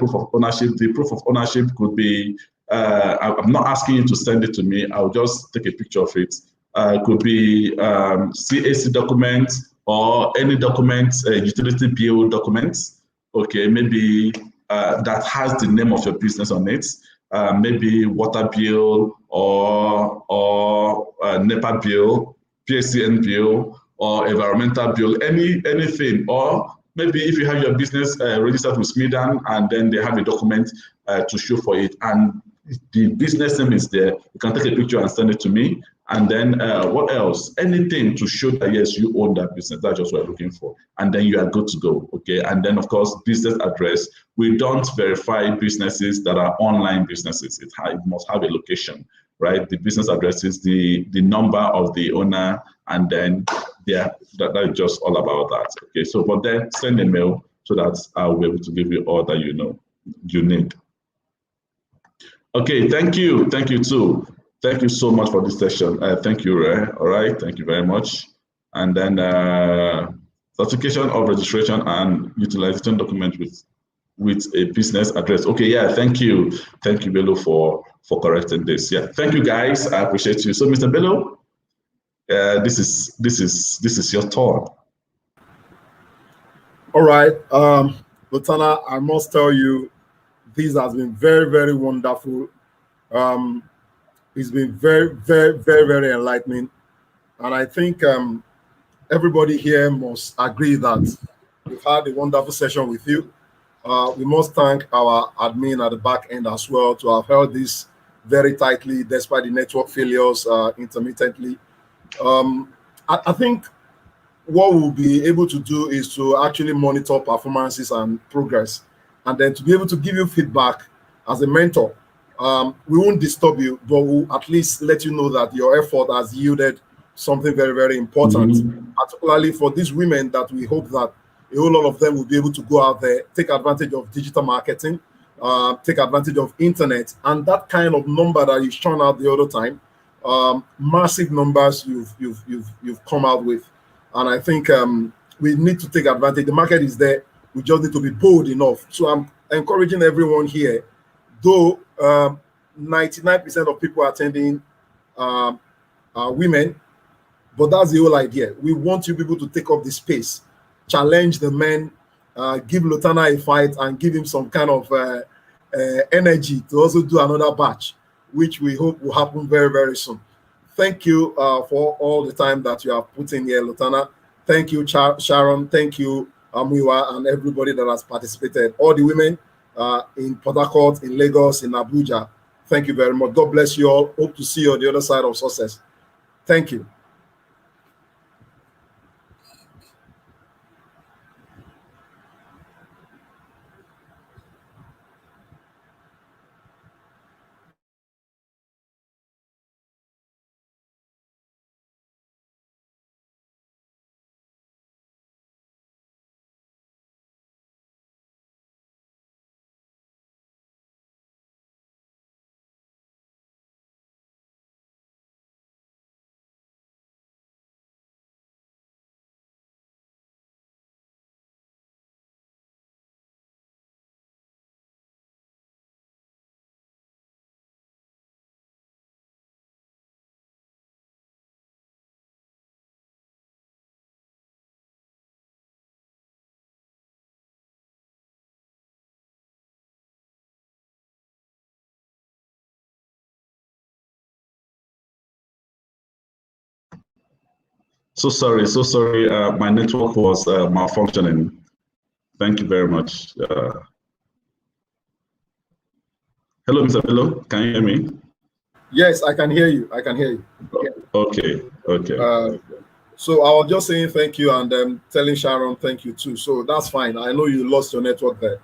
proof of ownership could be, I'm not asking you to send it to me. I'll just take a picture of it. Could be CAC documents or any documents, utility bill documents. Okay, maybe that has the name of your business on it. Maybe water bill or NEPA bill, PSCN bill, or environmental bill, anything. Or maybe if you have your business registered with SMIDAN and then they have a document to show for it and the business name is there, you can take a picture and send it to me. And then what else? Anything to show that, yes, you own that business. That's just what we're looking for. And then you are good to go, okay? And then, of course, business address. We don't verify businesses that are online businesses. It must have a location, right? The business address is the number of the owner, and then that is just all about that, okay? So, but then send a mail so that I'll be able to give you all that you need. Okay, thank you too. Thank you so much for this session. Thank you, Ray. All right, thank you very much. And then certification of registration and utilization document with a business address. Okay, yeah, thank you, Bello, for correcting this. Yeah, thank you guys. I appreciate you. So, Mr. Bello, this is your turn. All right, Lutana, I must tell you, this has been very, very wonderful. It's been very, very, very, very enlightening. And I think everybody here must agree that we've had a wonderful session with you. We must thank our admin at the back end as well to have held this very tightly despite the network failures intermittently. I think what we'll be able to do is to actually monitor performances and progress, and then to be able to give you feedback as a mentor. We won't disturb you, but we'll at least let you know that your effort has yielded something very, very important, particularly for these women that we hope that a whole lot of them will be able to go out there, take advantage of digital marketing, take advantage of internet, and that kind of number that you shown out the other time, massive numbers you've come out with. And I think we need to take advantage. The market is there. We just need to be bold enough. So I'm encouraging everyone here, though 99% of people attending are women, but that's the whole idea. We want you people to take up the space, challenge the men, give Lutana a fight, and give him some kind of energy to also do another batch, which we hope will happen very, very soon. Thank you for all the time that you have put in here, Lutana. Thank you, Sharon. Thank you, Amiwa, and everybody that has participated. All the women in Port Harcourt, in Lagos, in Abuja. Thank you very much. God bless you all. Hope to see you on the other side of success. Thank you. So sorry, so sorry. My network was malfunctioning. Thank you very much. Hello, Mr. Bello. Can you hear me? Yes, I can hear you. I can hear you. Okay, okay. So I was just saying thank you and telling Sharon thank you too. So that's fine. I know you lost your network there,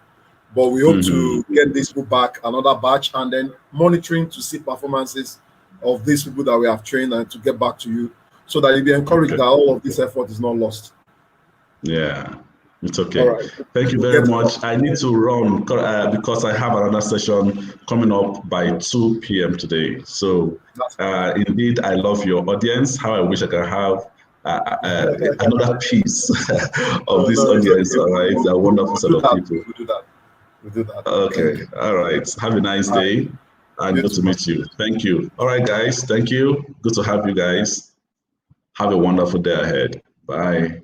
but we hope to get these people back another batch and then monitoring to see performances of these people that we have trained and to get back to you so that you'll be encouraged that all of this effort is not lost. Yeah, it's okay. All right. Thank you very much. I need to run because I have another session coming up by 2 p.m. today. So indeed, I love your audience. How I wish I could have another piece of this audience. Okay. All right, a wonderful set of people. We'll do that. We'll do that. Okay. All right. Have a nice day and good to meet you. Thank you. All right, guys. Thank you. Good to have you guys. Have a wonderful day ahead. Bye.